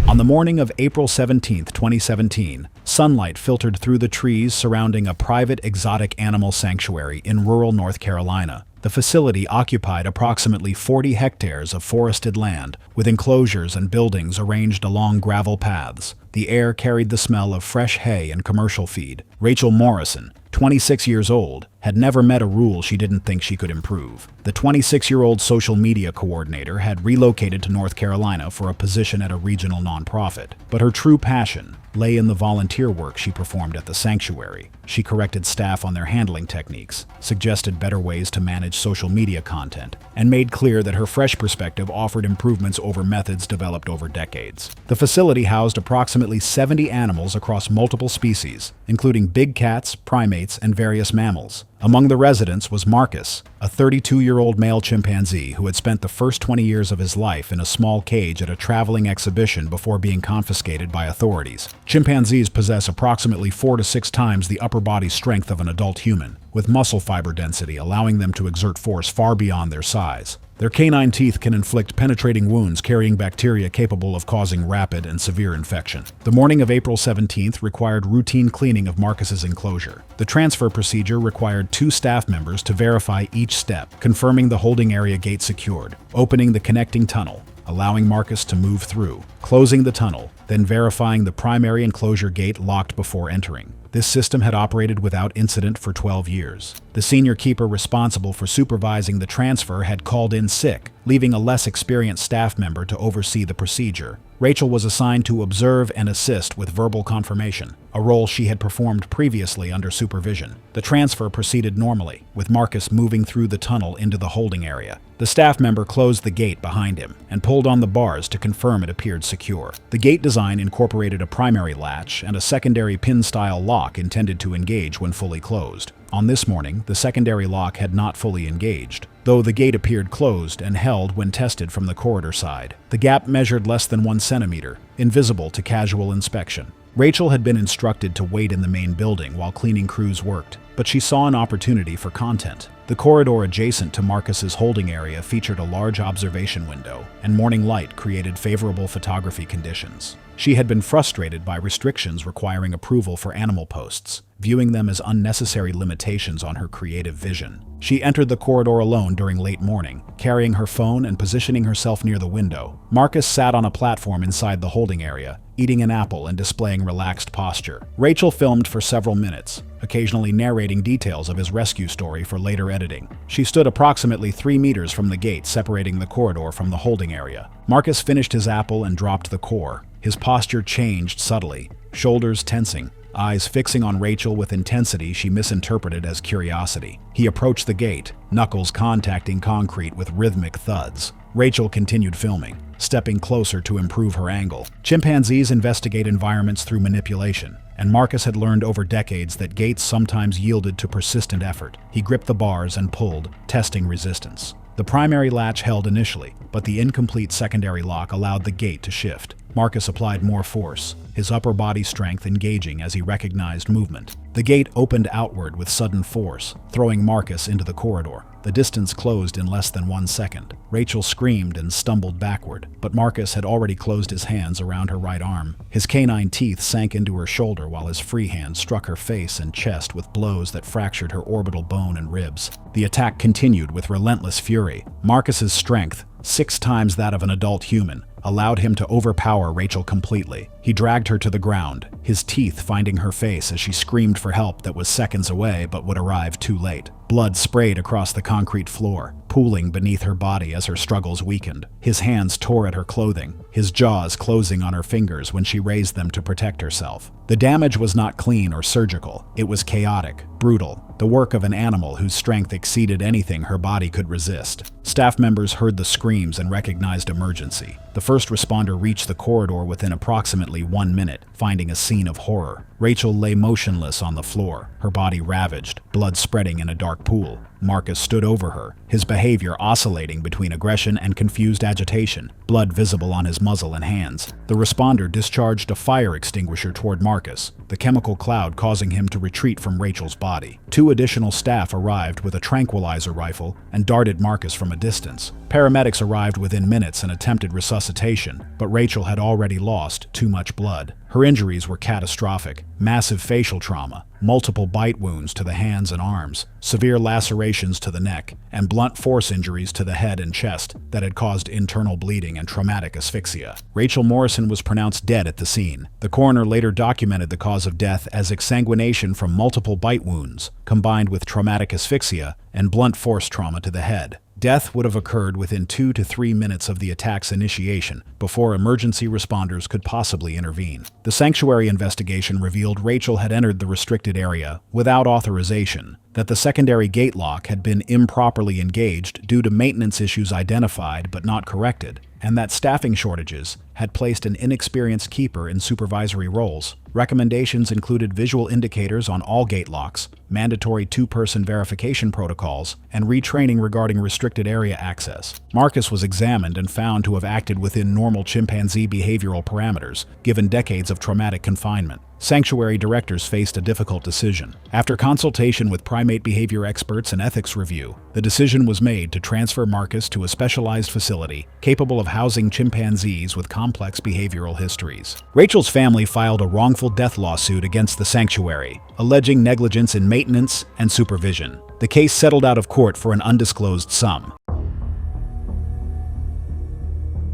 On the morning of April 17, 2017, sunlight filtered through the trees surrounding a private exotic animal sanctuary in rural North Carolina. The facility occupied approximately 40 hectares of forested land, with enclosures and buildings arranged along gravel paths. The air carried the smell of fresh hay and commercial feed. Rachel Morrison, 26 years old, had never met a rule she didn't think she could improve. The 26-year-old social media coordinator had relocated to North Carolina for a position at a regional nonprofit, but her true passion lay in the volunteer work she performed at the sanctuary. She corrected staff on their handling techniques, suggested better ways to manage social media content, and made clear that her fresh perspective offered improvements over methods developed over decades. The facility housed approximately 70 animals across multiple species, including big cats, primates, and various mammals. Among the residents was Marcus, a 32-year-old male chimpanzee who had spent the first 20 years of his life in a small cage at a traveling exhibition before being confiscated by authorities. Chimpanzees possess approximately 4 to 6 times the upper body strength of an adult human, with muscle fiber density allowing them to exert force far beyond their size. Their canine teeth can inflict penetrating wounds carrying bacteria capable of causing rapid and severe infection. The morning of April 17th required routine cleaning of Marcus's enclosure. The transfer procedure required 2 staff members to verify each step, confirming the holding area gate secured, opening the connecting tunnel, allowing Marcus to move through, closing the tunnel, then verifying the primary enclosure gate locked before entering. This system had operated without incident for 12 years. The senior keeper responsible for supervising the transfer had called in sick, leaving a less experienced staff member to oversee the procedure. Rachel was assigned to observe and assist with verbal confirmation, a role she had performed previously under supervision. The transfer proceeded normally, with Marcus moving through the tunnel into the holding area. The staff member closed the gate behind him and pulled on the bars to confirm it appeared secure. The gate design incorporated a primary latch and a secondary pin-style lock intended to engage when fully closed. On this morning, the secondary lock had not fully engaged. though the gate appeared closed and held when tested from the corridor side. The gap measured less than 1 centimeter, invisible to casual inspection. Rachel had been instructed to wait in the main building while cleaning crews worked, but she saw an opportunity for content. The corridor adjacent to Marcus's holding area featured a large observation window, and morning light created favorable photography conditions. She had been frustrated by restrictions requiring approval for animal posts, viewing them as unnecessary limitations on her creative vision. She entered the corridor alone during late morning, carrying her phone and positioning herself near the window. Marcus sat on a platform inside the holding area, eating an apple and displaying relaxed posture. Rachel filmed for several minutes, occasionally narrating details of his rescue story for later editing. She stood approximately 3 meters from the gate separating the corridor from the holding area. Marcus finished his apple and dropped the core. His posture changed subtly, shoulders tensing, eyes fixing on Rachel with intensity she misinterpreted as curiosity. He approached the gate, knuckles contacting concrete with rhythmic thuds. Rachel continued filming, stepping closer to improve her angle. Chimpanzees investigate environments through manipulation, and Marcus had learned over decades that gates sometimes yielded to persistent effort. He gripped the bars and pulled, testing resistance. The primary latch held initially, but the incomplete secondary lock allowed the gate to shift. Marcus applied more force, his upper body strength engaging as he recognized movement. The gate opened outward with sudden force, throwing Marcus into the corridor. The distance closed in less than 1 second. Rachel screamed and stumbled backward, but Marcus had already closed his hands around her right arm. His canine teeth sank into her shoulder while his free hand struck her face and chest with blows that fractured her orbital bone and ribs. The attack continued with relentless fury. Marcus's strength, 6 times that of an adult human, allowed him to overpower Rachel completely. He dragged her to the ground, his teeth finding her face as she screamed for help that was seconds away but would arrive too late. Blood sprayed across the concrete floor, pooling beneath her body as her struggles weakened. His hands tore at her clothing, his jaws closing on her fingers when she raised them to protect herself. The damage was not clean or surgical. It was chaotic, brutal, the work of an animal whose strength exceeded anything her body could resist. Staff members heard the screams and recognized emergency. The first responder reached the corridor within approximately 1 minute, finding a scene of horror. Rachel lay motionless on the floor, her body ravaged, blood spreading in a dark pool. Marcus stood over her, his behavior oscillating between aggression and confused agitation, blood visible on his muzzle and hands. The responder discharged a fire extinguisher toward Marcus, the chemical cloud causing him to retreat from Rachel's body. 2 additional staff arrived with a tranquilizer rifle and darted Marcus from a distance. Paramedics arrived within minutes and attempted resuscitation, but Rachel had already lost too much blood. Her injuries were catastrophic: massive facial trauma, multiple bite wounds to the hands and arms, severe lacerations to the neck, and blunt force injuries to the head and chest that had caused internal bleeding and traumatic asphyxia. Rachel Morrison was pronounced dead at the scene. The coroner later documented the cause of death as exsanguination from multiple bite wounds, combined with traumatic asphyxia and blunt force trauma to the head. Death would have occurred within 2 to 3 minutes of the attack's initiation, before emergency responders could possibly intervene. The sanctuary investigation revealed Rachel had entered the restricted area without authorization, that the secondary gate lock had been improperly engaged due to maintenance issues identified but not corrected, and that staffing shortages had placed an inexperienced keeper in supervisory roles. Recommendations included visual indicators on all gate locks, mandatory 2-person verification protocols, and retraining regarding restricted area access. Marcus was examined and found to have acted within normal chimpanzee behavioral parameters, given decades of traumatic confinement. Sanctuary directors faced a difficult decision. After consultation with primate behavior experts and ethics review, the decision was made to transfer Marcus to a specialized facility capable of housing chimpanzees with complex behavioral histories. Rachel's family filed a wrongful death lawsuit against the sanctuary, alleging negligence in maintenance and supervision. The case settled out of court for an undisclosed sum.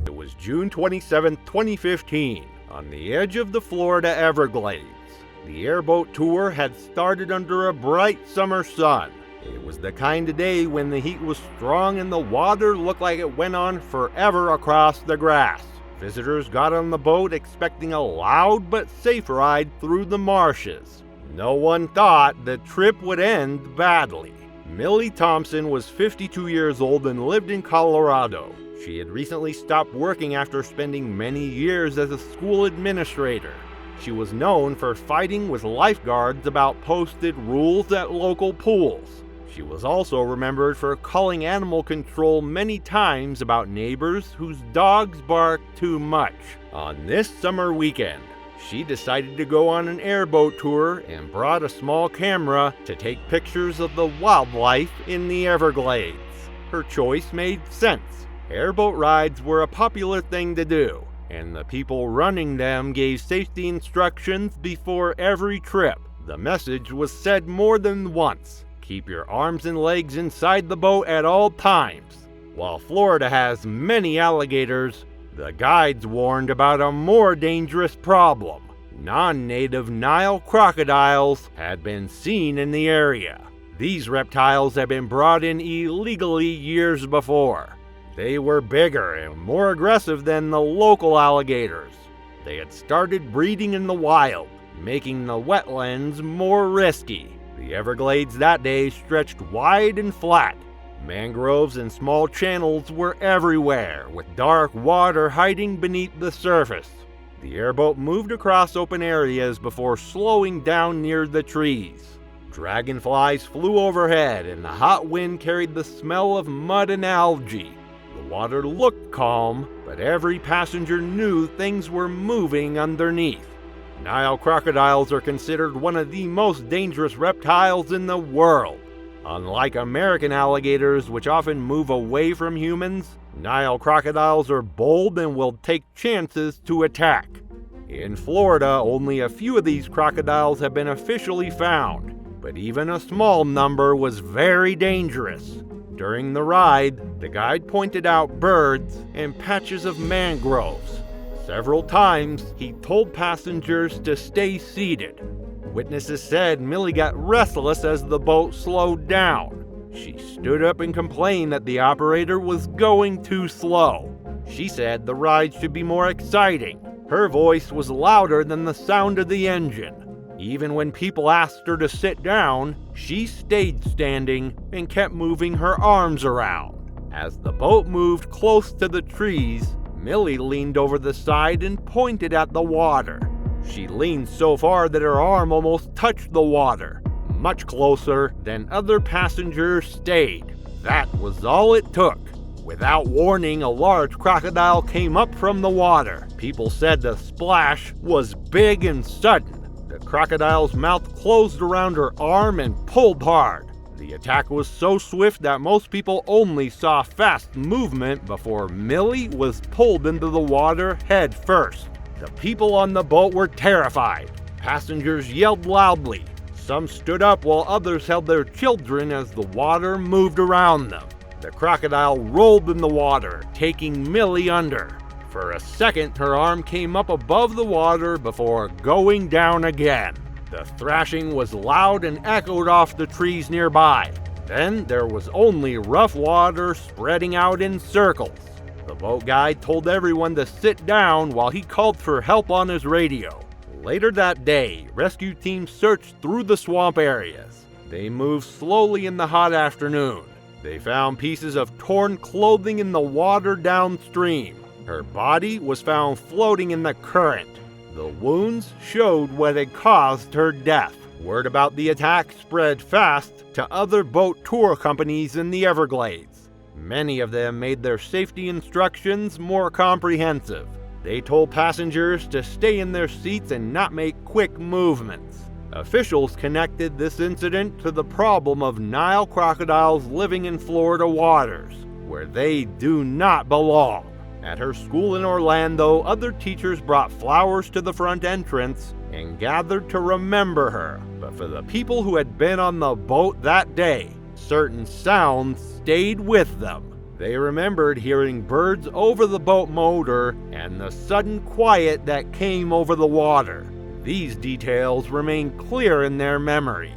It was June 27, 2015. On the edge of the Florida Everglades. The airboat tour had started under a bright summer sun. It was the kind of day when the heat was strong and the water looked like it went on forever across the grass. Visitors got on the boat expecting a loud but safe ride through the marshes. No one thought the trip would end badly. Millie Thompson was 52 years old and lived in Colorado. She had recently stopped working after spending many years as a school administrator. She was known for fighting with lifeguards about posted rules at local pools. She was also remembered for calling animal control many times about neighbors whose dogs barked too much. On this summer weekend, she decided to go on an airboat tour and brought a small camera to take pictures of the wildlife in the Everglades. Her choice made sense. Airboat rides were a popular thing to do, and the people running them gave safety instructions before every trip. The message was said more than once: keep your arms and legs inside the boat at all times. While Florida has many alligators, the guides warned about a more dangerous problem. Non-native Nile crocodiles had been seen in the area. These reptiles had been brought in illegally years before. They were bigger and more aggressive than the local alligators. They had started breeding in the wild, making the wetlands more risky. The Everglades that day stretched wide and flat. Mangroves and small channels were everywhere, with dark water hiding beneath the surface. The airboat moved across open areas before slowing down near the trees. Dragonflies flew overhead, and the hot wind carried the smell of mud and algae. The water looked calm, but every passenger knew things were moving underneath. Nile crocodiles are considered one of the most dangerous reptiles in the world. Unlike American alligators, which often move away from humans, Nile crocodiles are bold and will take chances to attack. In Florida, only a few of these crocodiles have been officially found, but even a small number was very dangerous. During the ride, the guide pointed out birds and patches of mangroves. Several times, he told passengers to stay seated. Witnesses said Millie got restless as the boat slowed down. She stood up and complained that the operator was going too slow. She said the ride should be more exciting. Her voice was louder than the sound of the engine. Even when people asked her to sit down, she stayed standing and kept moving her arms around. As the boat moved close to the trees, Millie leaned over the side and pointed at the water. She leaned so far that her arm almost touched the water, much closer than other passengers stayed. That was all it took. Without warning, a large crocodile came up from the water. People said the splash was big and sudden. The crocodile's mouth closed around her arm and pulled hard. The attack was so swift that most people only saw fast movement before Millie was pulled into the water head first. The people on the boat were terrified. Passengers yelled loudly. Some stood up while others held their children as the water moved around them. The crocodile rolled in the water, taking Millie under. For a second, her arm came up above the water before going down again. The thrashing was loud and echoed off the trees nearby. Then there was only rough water spreading out in circles. The boat guide told everyone to sit down while he called for help on his radio. Later that day, rescue teams searched through the swamp areas. They moved slowly in the hot afternoon. They found pieces of torn clothing in the water downstream. Her body was found floating in the current. The wounds showed what had caused her death. Word about the attack spread fast to other boat tour companies in the Everglades. Many of them made their safety instructions more comprehensive. They told passengers to stay in their seats and not make quick movements. Officials connected this incident to the problem of Nile crocodiles living in Florida waters, where they do not belong. At her school in Orlando, other teachers brought flowers to the front entrance and gathered to remember her. But for the people who had been on the boat that day, certain sounds stayed with them. They remembered hearing birds over the boat motor and the sudden quiet that came over the water. These details remain clear in their memory.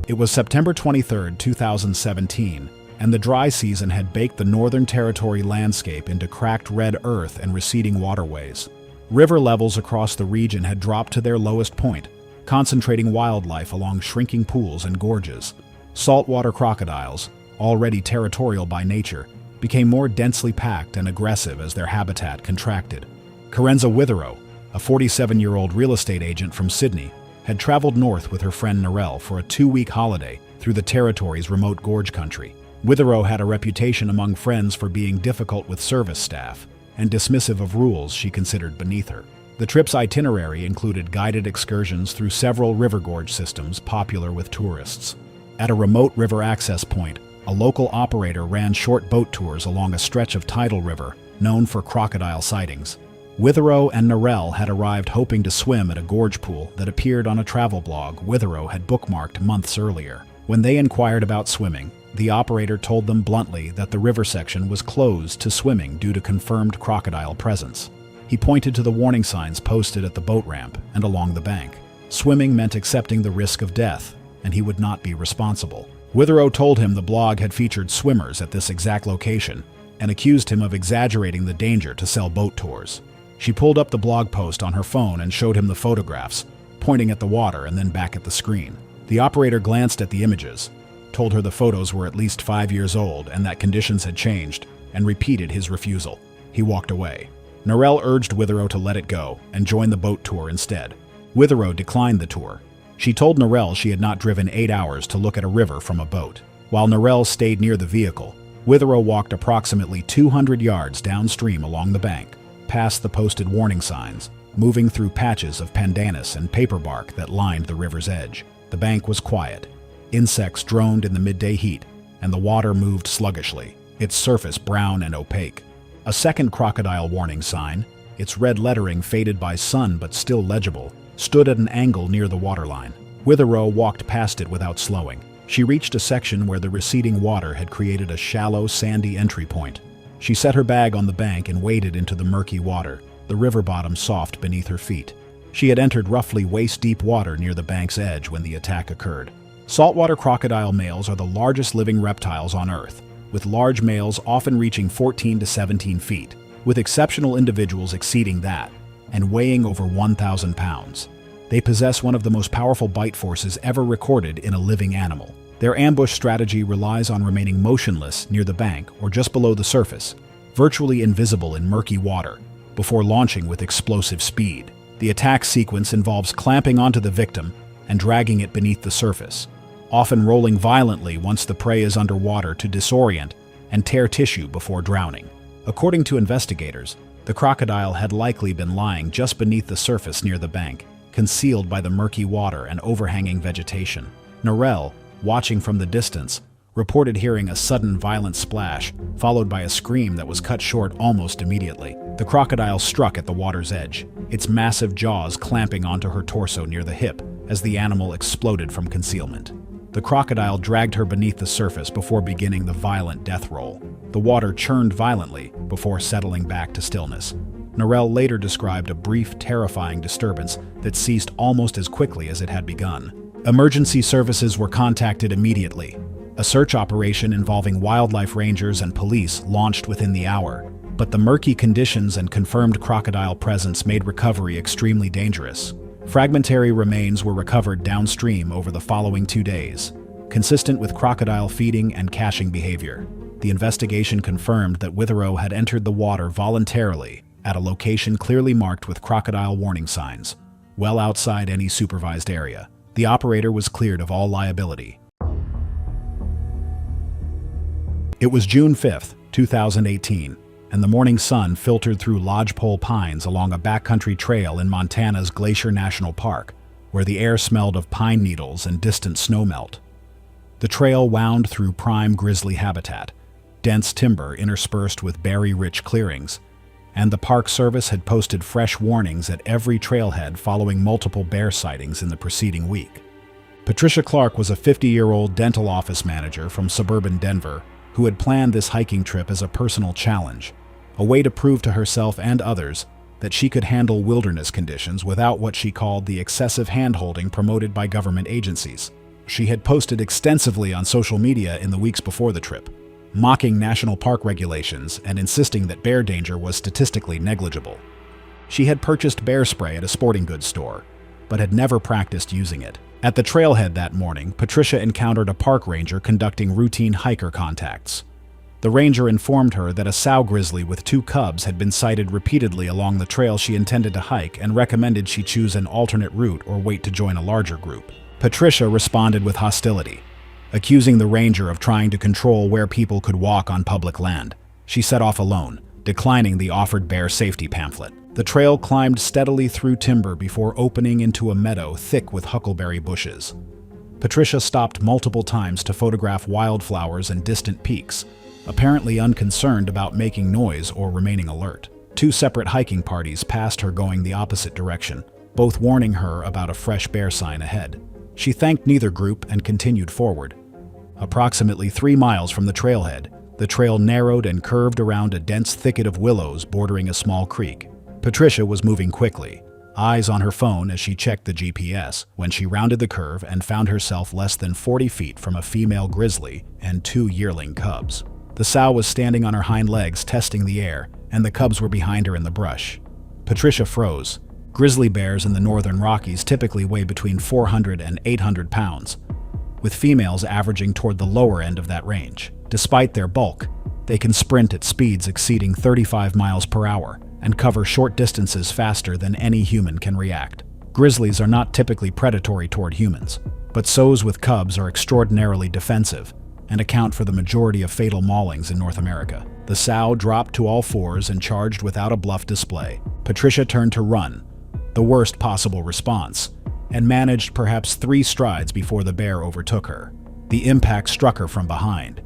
It was September 23, 2017, and the dry season had baked the Northern Territory landscape into cracked red earth and receding waterways. River levels across the region had dropped to their lowest point, concentrating wildlife along shrinking pools and gorges. Saltwater crocodiles, already territorial by nature, became more densely packed and aggressive as their habitat contracted. Karenza Witherow, a 47-year-old real estate agent from Sydney, had traveled north with her friend Narelle for a 2-week holiday through the territory's remote gorge country. Witherow had a reputation among friends for being difficult with service staff and dismissive of rules she considered beneath her. The trip's itinerary included guided excursions through several river gorge systems popular with tourists. At a remote river access point, a local operator ran short boat tours along a stretch of tidal river known for crocodile sightings. Witherow and Narelle had arrived hoping to swim at a gorge pool that appeared on a travel blog Witherow had bookmarked months earlier. When they inquired about swimming, the operator told them bluntly that the river section was closed to swimming due to confirmed crocodile presence. He pointed to the warning signs posted at the boat ramp and along the bank. Swimming meant accepting the risk of death, and he would not be responsible. Witherow told him the blog had featured swimmers at this exact location and accused him of exaggerating the danger to sell boat tours. She pulled up the blog post on her phone and showed him the photographs, pointing at the water and then back at the screen. The operator glanced at the images, told her the photos were at least 5 years old and that conditions had changed, and repeated his refusal. He walked away. Narelle urged Witherow to let it go and join the boat tour instead. Witherow declined the tour. She told Narelle she had not driven 8 hours to look at a river from a boat. While Narelle stayed near the vehicle, Witherow walked approximately 200 yards downstream along the bank, past the posted warning signs, moving through patches of pandanus and paperbark that lined the river's edge. The bank was quiet. Insects droned in the midday heat, and the water moved sluggishly, its surface brown and opaque. A second crocodile warning sign, its red lettering faded by sun but still legible, stood at an angle near the waterline. Witherow walked past it without slowing. She reached a section where the receding water had created a shallow, sandy entry point. She set her bag on the bank and waded into the murky water, the river bottom soft beneath her feet. She had entered roughly waist-deep water near the bank's edge when the attack occurred. Saltwater crocodile males are the largest living reptiles on Earth, with large males often reaching 14 to 17 feet, with exceptional individuals exceeding that, and weighing over 1,000 pounds. They possess one of the most powerful bite forces ever recorded in a living animal. Their ambush strategy relies on remaining motionless near the bank or just below the surface, virtually invisible in murky water, before launching with explosive speed. The attack sequence involves clamping onto the victim and dragging it beneath the surface, often rolling violently once the prey is underwater to disorient and tear tissue before drowning. According to investigators, the crocodile had likely been lying just beneath the surface near the bank, concealed by the murky water and overhanging vegetation. Narelle, watching from the distance, reported hearing a sudden violent splash, followed by a scream that was cut short almost immediately. The crocodile struck at the water's edge, its massive jaws clamping onto her torso near the hip as the animal exploded from concealment. The crocodile dragged her beneath the surface before beginning the violent death roll. The water churned violently before settling back to stillness. Narelle later described a brief, terrifying disturbance that ceased almost as quickly as it had begun. Emergency services were contacted immediately. A search operation involving wildlife rangers and police launched within the hour, but the murky conditions and confirmed crocodile presence made recovery extremely dangerous. Fragmentary remains were recovered downstream over the following 2 days, consistent with crocodile feeding and caching behavior. The investigation confirmed that Witherow had entered the water voluntarily at a location clearly marked with crocodile warning signs, well outside any supervised area. The operator was cleared of all liability. It was June 5, 2018, and the morning sun filtered through lodgepole pines along a backcountry trail in Montana's Glacier National Park, where the air smelled of pine needles and distant snowmelt. The trail wound through prime grizzly habitat, dense timber interspersed with berry-rich clearings, and the Park Service had posted fresh warnings at every trailhead following multiple bear sightings in the preceding week. Patricia Clark was a 50-year-old dental office manager from suburban Denver who had planned this hiking trip as a personal challenge, a way to prove to herself and others that she could handle wilderness conditions without what she called the excessive hand-holding promoted by government agencies. She had posted extensively on social media in the weeks before the trip, mocking national park regulations and insisting that bear danger was statistically negligible. She had purchased bear spray at a sporting goods store, but had never practiced using it. At the trailhead that morning, Patricia encountered a park ranger conducting routine hiker contacts. The ranger informed her that a sow grizzly with 2 cubs had been sighted repeatedly along the trail she intended to hike and recommended she choose an alternate route or wait to join a larger group. Patricia responded with hostility, accusing the ranger of trying to control where people could walk on public land. She set off alone, declining the offered bear safety pamphlet. The trail climbed steadily through timber before opening into a meadow thick with huckleberry bushes. Patricia stopped multiple times to photograph wildflowers and distant peaks, apparently unconcerned about making noise or remaining alert. 2 separate hiking parties passed her going the opposite direction, both warning her about a fresh bear sign ahead. She thanked neither group and continued forward. Approximately 3 miles from the trailhead, the trail narrowed and curved around a dense thicket of willows bordering a small creek. Patricia was moving quickly, eyes on her phone as she checked the GPS, when she rounded the curve and found herself less than 40 feet from a female grizzly and 2 yearling cubs. The sow was standing on her hind legs testing the air, and the cubs were behind her in the brush. Patricia froze. Grizzly bears in the northern Rockies typically weigh between 400 and 800 pounds, with females averaging toward the lower end of that range. Despite their bulk, they can sprint at speeds exceeding 35 miles per hour and cover short distances faster than any human can react. Grizzlies are not typically predatory toward humans, but sows with cubs are extraordinarily defensive and account for the majority of fatal maulings in North America. The sow dropped to all fours and charged without a bluff display. Patricia turned to run, the worst possible response, and managed perhaps 3 strides before the bear overtook her. The impact struck her from behind,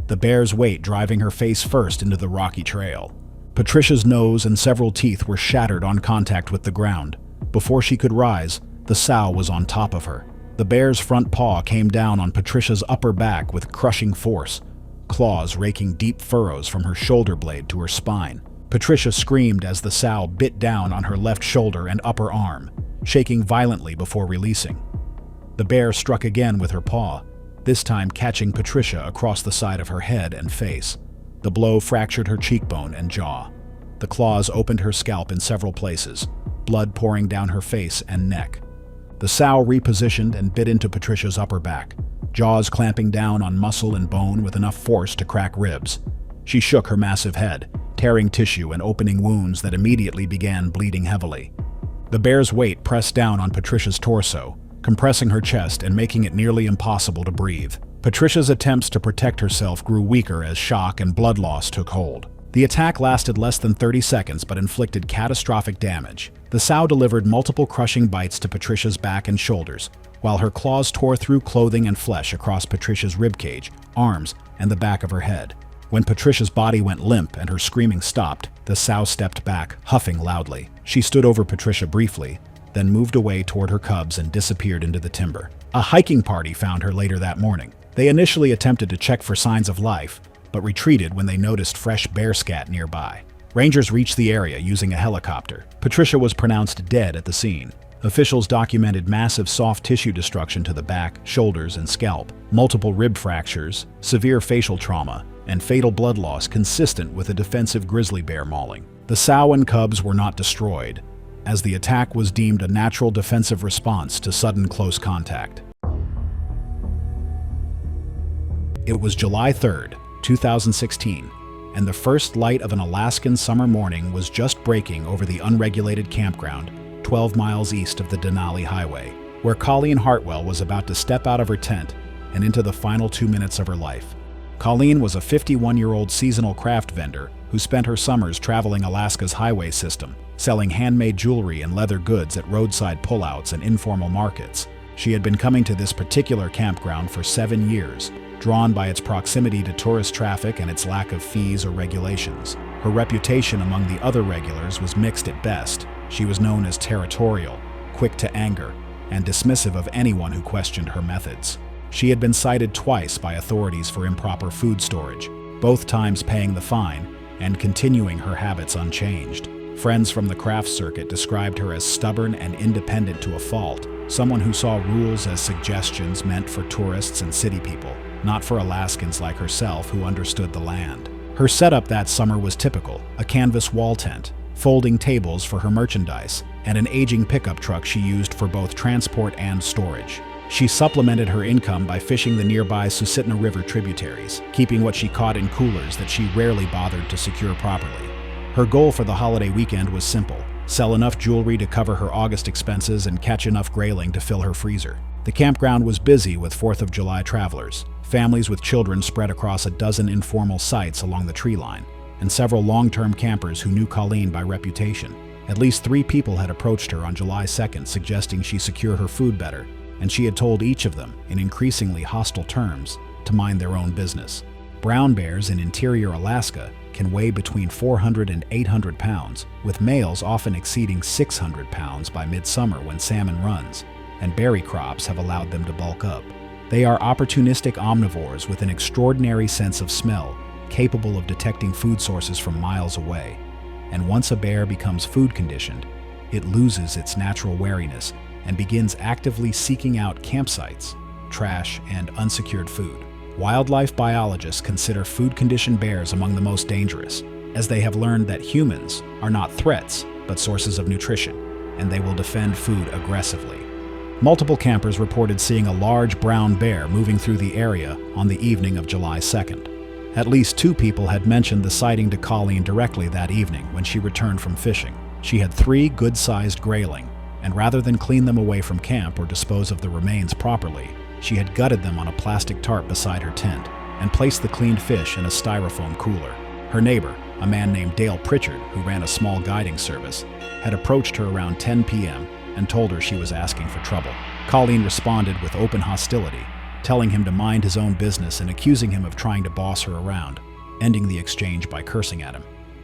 the bear's weight driving her face first into the rocky trail. Patricia's nose and several teeth were shattered on contact with the ground. Before she could rise, the sow was on top of her. The bear's front paw came down on Patricia's upper back with crushing force, claws raking deep furrows from her shoulder blade to her spine. Patricia screamed as the sow bit down on her left shoulder and upper arm, shaking violently before releasing. The bear struck again with her paw, this time catching Patricia across the side of her head and face. The blow fractured her cheekbone and jaw. The claws opened her scalp in several places, blood pouring down her face and neck. The sow repositioned and bit into Patricia's upper back, jaws clamping down on muscle and bone with enough force to crack ribs. She shook her massive head, tearing tissue and opening wounds that immediately began bleeding heavily. The bear's weight pressed down on Patricia's torso, compressing her chest and making it nearly impossible to breathe. Patricia's attempts to protect herself grew weaker as shock and blood loss took hold. The attack lasted less than 30 seconds but inflicted catastrophic damage. The sow delivered multiple crushing bites to Patricia's back and shoulders, while her claws tore through clothing and flesh across Patricia's ribcage, arms, and the back of her head. When Patricia's body went limp and her screaming stopped, the sow stepped back, huffing loudly. She stood over Patricia briefly, then moved away toward her cubs and disappeared into the timber. A hiking party found her later that morning. They initially attempted to check for signs of life, but retreated when they noticed fresh bear scat nearby. Rangers reached the area using a helicopter. Patricia was pronounced dead at the scene. Officials documented massive soft tissue destruction to the back, shoulders, and scalp, multiple rib fractures, severe facial trauma, and fatal blood loss consistent with a defensive grizzly bear mauling. The sow and cubs were not destroyed, as the attack was deemed a natural defensive response to sudden close contact. It was July 3rd, 2016, and the first light of an Alaskan summer morning was just breaking over the unregulated campground 12 miles east of the Denali Highway, where Colleen Hartwell was about to step out of her tent and into the final 2 minutes of her life. Colleen was a 51-year-old seasonal craft vendor who spent her summers traveling Alaska's highway system, selling handmade jewelry and leather goods at roadside pullouts and informal markets. She had been coming to this particular campground for 7 years, drawn by its proximity to tourist traffic and its lack of fees or regulations. Her reputation among the other regulars was mixed at best. She was known as territorial, quick to anger, and dismissive of anyone who questioned her methods. She had been cited twice by authorities for improper food storage, both times paying the fine and continuing her habits unchanged. Friends from the craft circuit described her as stubborn and independent to a fault, someone who saw rules as suggestions meant for tourists and city people, not for Alaskans like herself who understood the land. Her setup that summer was typical: a canvas wall tent, folding tables for her merchandise, and an aging pickup truck she used for both transport and storage. She supplemented her income by fishing the nearby Susitna River tributaries, keeping what she caught in coolers that she rarely bothered to secure properly. Her goal for the holiday weekend was simple: sell enough jewelry to cover her August expenses and catch enough grayling to fill her freezer. The campground was busy with 4th of July travelers, families with children spread across a dozen informal sites along the tree line, and several long-term campers who knew Colleen by reputation. At least 3 people had approached her on July 2nd suggesting she secure her food better, and she had told each of them, in increasingly hostile terms, to mind their own business. Brown bears in interior Alaska can weigh between 400 and 800 pounds, with males often exceeding 600 pounds by midsummer when salmon runs, and berry crops have allowed them to bulk up. They are opportunistic omnivores with an extraordinary sense of smell, capable of detecting food sources from miles away. And once a bear becomes food conditioned, it loses its natural wariness and begins actively seeking out campsites, trash, and unsecured food. Wildlife biologists consider food-conditioned bears among the most dangerous, as they have learned that humans are not threats, but sources of nutrition, and they will defend food aggressively. Multiple campers reported seeing a large brown bear moving through the area on the evening of July 2nd. At least 2 people had mentioned the sighting to Colleen directly that evening when she returned from fishing. She had 3 good-sized grayling, and rather than clean them away from camp or dispose of the remains properly, she had gutted them on a plastic tarp beside her tent and placed the cleaned fish in a styrofoam cooler. Her neighbor, a man named Dale Pritchard, who ran a small guiding service, had approached her around 10 p.m. and told her she was asking for trouble. Colleen responded with open hostility, telling him to mind his own business and accusing him of trying to boss her around, ending the exchange by cursing at him.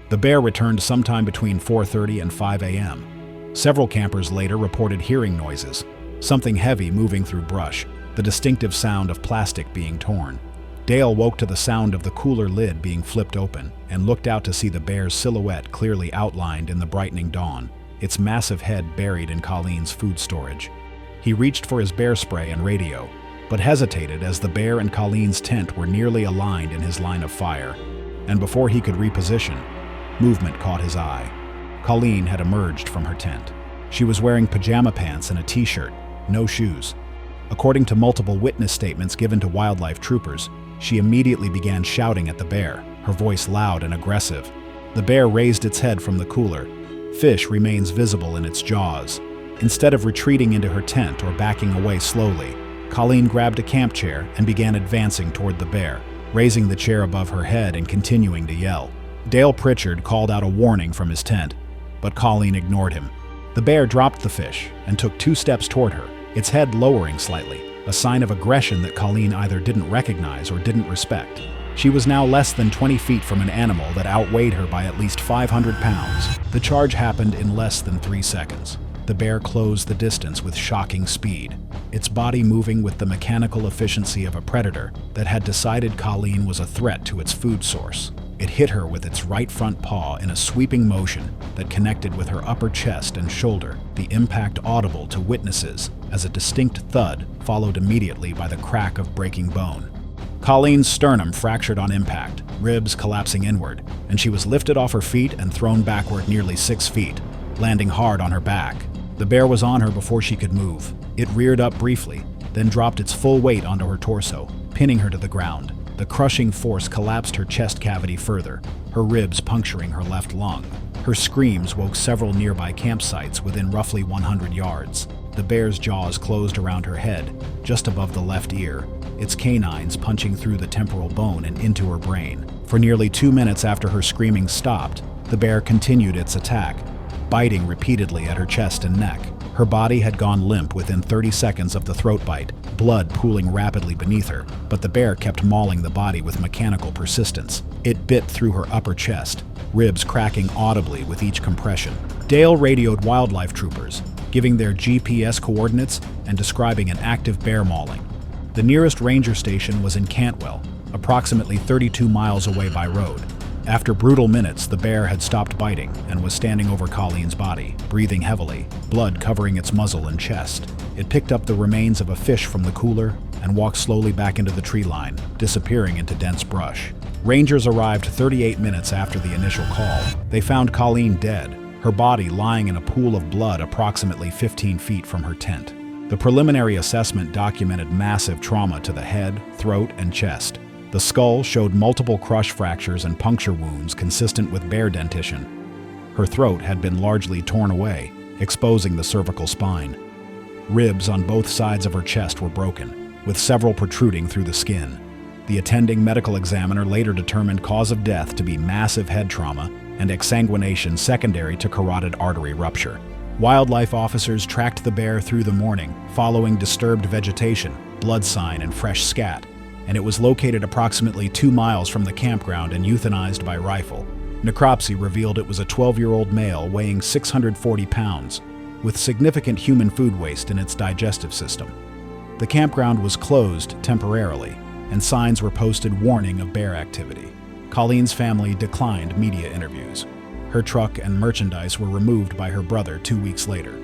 The bear returned sometime between 4:30 and 5 a.m. Several campers later reported hearing noises, something heavy moving through brush, the distinctive sound of plastic being torn. Dale woke to the sound of the cooler lid being flipped open and looked out to see the bear's silhouette clearly outlined in the brightening dawn, its massive head buried in Colleen's food storage. He reached for his bear spray and radio, but hesitated as the bear and Colleen's tent were nearly aligned in his line of fire, and before he could reposition, movement caught his eye. Colleen had emerged from her tent. She was wearing pajama pants and a t-shirt, no shoes. According to multiple witness statements given to wildlife troopers, she immediately began shouting at the bear, her voice loud and aggressive. The bear raised its head from the cooler. Fish remains visible in its jaws. Instead of retreating into her tent or backing away slowly, Colleen grabbed a camp chair and began advancing toward the bear, raising the chair above her head and continuing to yell. Dale Pritchard called out a warning from his tent, but Colleen ignored him. The bear dropped the fish and took 2 steps toward her, its head lowering slightly, a sign of aggression that Colleen either didn't recognize or didn't respect. She was now less than 20 feet from an animal that outweighed her by at least 500 pounds. The charge happened in less than 3 seconds. The bear closed the distance with shocking speed, its body moving with the mechanical efficiency of a predator that had decided Colleen was a threat to its food source. It hit her with its right front paw in a sweeping motion that connected with her upper chest and shoulder, the impact audible to witnesses as a distinct thud followed immediately by the crack of breaking bone. Colleen's sternum fractured on impact, ribs collapsing inward, and she was lifted off her feet and thrown backward nearly 6 feet, landing hard on her back. The bear was on her before she could move. It reared up briefly, then dropped its full weight onto her torso, pinning her to the ground. The crushing force collapsed her chest cavity further, her ribs puncturing her left lung. Her screams woke several nearby campsites within roughly 100 yards. The bear's jaws closed around her head, just above the left ear, its canines punching through the temporal bone and into her brain. For nearly 2 minutes after her screaming stopped, the bear continued its attack, biting repeatedly at her chest and neck. Her body had gone limp within 30 seconds of the throat bite, blood pooling rapidly beneath her, but the bear kept mauling the body with mechanical persistence. It bit through her upper chest, ribs cracking audibly with each compression. Dale radioed wildlife troopers, giving their GPS coordinates and describing an active bear mauling. The nearest ranger station was in Cantwell, approximately 32 miles away by road. After brutal minutes, the bear had stopped biting and was standing over Colleen's body, breathing heavily, blood covering its muzzle and chest. It picked up the remains of a fish from the cooler and walked slowly back into the tree line, disappearing into dense brush. Rangers arrived 38 minutes after the initial call. They found Colleen dead, her body lying in a pool of blood approximately 15 feet from her tent. The preliminary assessment documented massive trauma to the head, throat, and chest. The skull showed multiple crush fractures and puncture wounds consistent with bear dentition. Her throat had been largely torn away, exposing the cervical spine. Ribs on both sides of her chest were broken, with several protruding through the skin. The attending medical examiner later determined cause of death to be massive head trauma and exsanguination secondary to carotid artery rupture. Wildlife officers tracked the bear through the morning, following disturbed vegetation, blood sign, and fresh scat, and it was located approximately 2 miles from the campground and euthanized by rifle. Necropsy revealed it was a 12-year-old male weighing 640 pounds, with significant human food waste in its digestive system. The campground was closed temporarily, and signs were posted warning of bear activity. Colleen's family declined media interviews. Her truck and merchandise were removed by her brother 2 weeks later.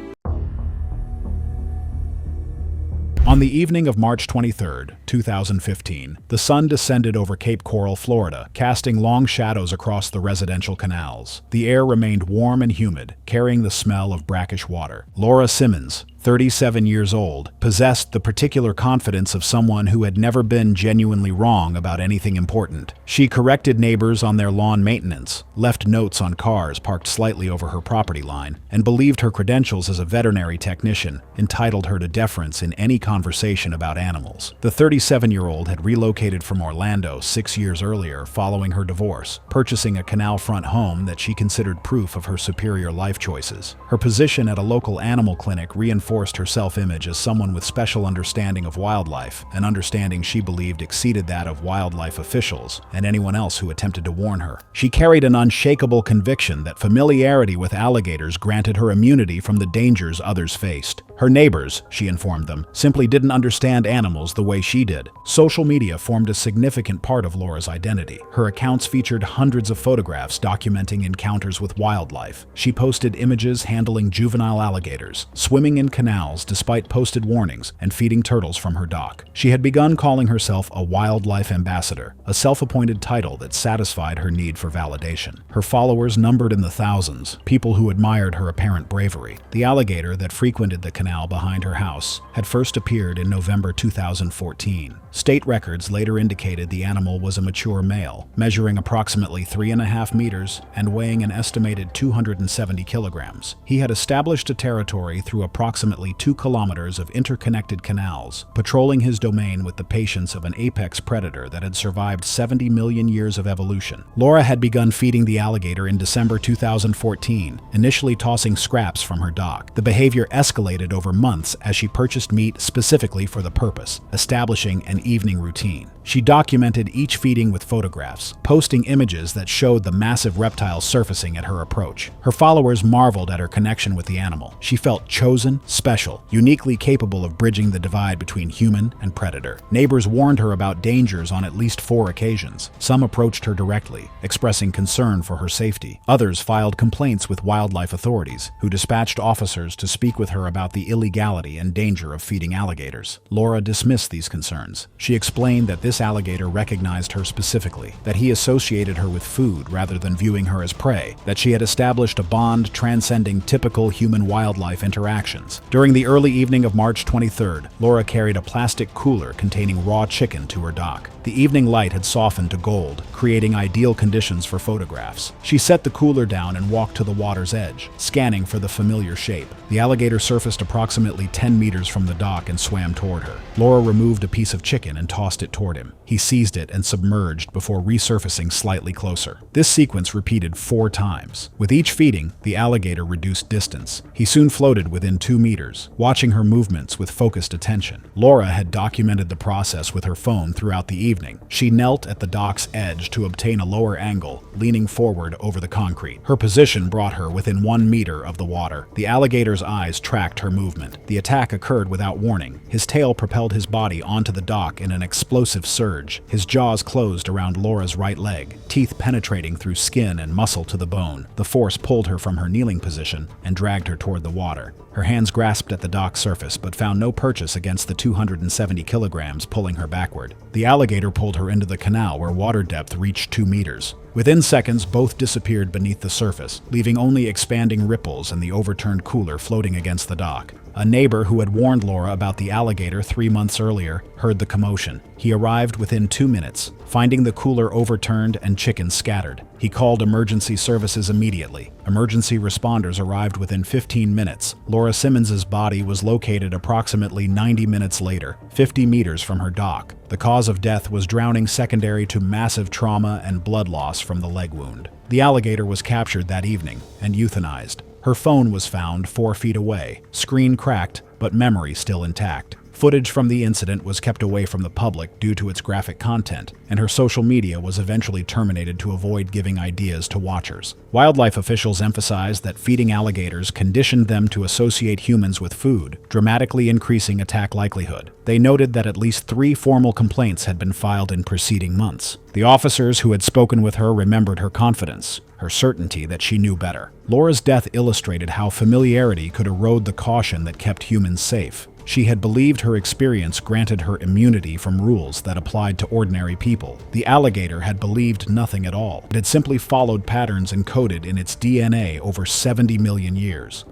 On the evening of March 23, 2015, the sun descended over Cape Coral, Florida, casting long shadows across the residential canals. The air remained warm and humid, carrying the smell of brackish water. Laura Simmons, 37 years old, possessed the particular confidence of someone who had never been genuinely wrong about anything important. She corrected neighbors on their lawn maintenance, left notes on cars parked slightly over her property line, and believed her credentials as a veterinary technician entitled her to deference in any conversation about animals. The 37-year-old had relocated from Orlando 6 years earlier following her divorce, purchasing a canal front home that she considered proof of her superior life choices. Her position at a local animal clinic reinforced her self-image as someone with special understanding of wildlife, an understanding she believed exceeded that of wildlife officials and anyone else who attempted to warn her. She carried an unshakable conviction that familiarity with alligators granted her immunity from the dangers others faced. Her neighbors, she informed them, simply didn't understand animals the way she did. Social media formed a significant part of Laura's identity. Her accounts featured hundreds of photographs documenting encounters with wildlife. She posted images handling juvenile alligators, swimming in canals despite posted warnings, and feeding turtles from her dock. She had begun calling herself a wildlife ambassador, a self-appointed title that satisfied her need for validation. Her followers numbered in the thousands, people who admired her apparent bravery. The alligator that frequented the canal behind her house had first appeared in November 2014. State records later indicated the animal was a mature male, measuring approximately 3.5 meters and weighing an estimated 270 kilograms. He had established a territory through approximately 2 kilometers of interconnected canals, patrolling his domain with the patience of an apex predator that had survived 70 million years of evolution. Laura had begun feeding the alligator in December 2014, initially tossing scraps from her dock. The behavior escalated over months as she purchased meat specifically for the purpose, establishing an evening routine. She documented each feeding with photographs, posting images that showed the massive reptile surfacing at her approach. Her followers marveled at her connection with the animal. She felt chosen, special, uniquely capable of bridging the divide between human and predator. Neighbors warned her about dangers on at least 4 occasions. Some approached her directly, expressing concern for her safety. Others filed complaints with wildlife authorities, who dispatched officers to speak with her about the illegality and danger of feeding alligators. Laura dismissed these concerns. She explained that this alligator recognized her specifically, that he associated her with food rather than viewing her as prey, that she had established a bond transcending typical human-wildlife interactions. During the early evening of March 23rd, Laura carried a plastic cooler containing raw chicken to her dock. The evening light had softened to gold, creating ideal conditions for photographs. She set the cooler down and walked to the water's edge, scanning for the familiar shape. The alligator surfaced approximately 10 meters from the dock and swam toward her. Laura removed a piece of chicken and tossed it toward him. He seized it and submerged before resurfacing slightly closer. This sequence repeated 4 times. With each feeding, the alligator reduced distance. He soon floated within 2 meters, watching her movements with focused attention. Laura had documented the process with her phone throughout the evening. She knelt at the dock's edge to obtain a lower angle, leaning forward over the concrete. Her position brought her within 1 meter of the water. The alligator's eyes tracked her movement. The attack occurred without warning. His tail propelled his body onto the dock in an explosive surge. His jaws closed around Laura's right leg, teeth penetrating through skin and muscle to the bone. The force pulled her from her kneeling position and dragged her toward the water. Her hands grasped at the dock surface but found no purchase against the 270 kilograms pulling her backward. The alligator pulled her into the canal where water depth reached 2 meters. Within seconds, both disappeared beneath the surface, leaving only expanding ripples and the overturned cooler floating against the dock. A neighbor who had warned Laura about the alligator 3 months earlier heard the commotion. He arrived within 2 minutes, finding the cooler overturned and chickens scattered. He called emergency services immediately. Emergency responders arrived within 15 minutes. Laura Simmons's body was located approximately 90 minutes later, 50 meters from her dock. The cause of death was drowning secondary to massive trauma and blood loss from the leg wound. The alligator was captured that evening and euthanized. Her phone was found 4 feet away, screen cracked, but memory still intact. Footage from the incident was kept away from the public due to its graphic content, and her social media was eventually terminated to avoid giving ideas to watchers. Wildlife officials emphasized that feeding alligators conditioned them to associate humans with food, dramatically increasing attack likelihood. They noted that at least 3 formal complaints had been filed in preceding months. The officers who had spoken with her remembered her confidence, her certainty that she knew better. Laura's death illustrated how familiarity could erode the caution that kept humans safe. She had believed her experience granted her immunity from rules that applied to ordinary people. The alligator had believed nothing at all. It had simply followed patterns encoded in its DNA over 70 million years.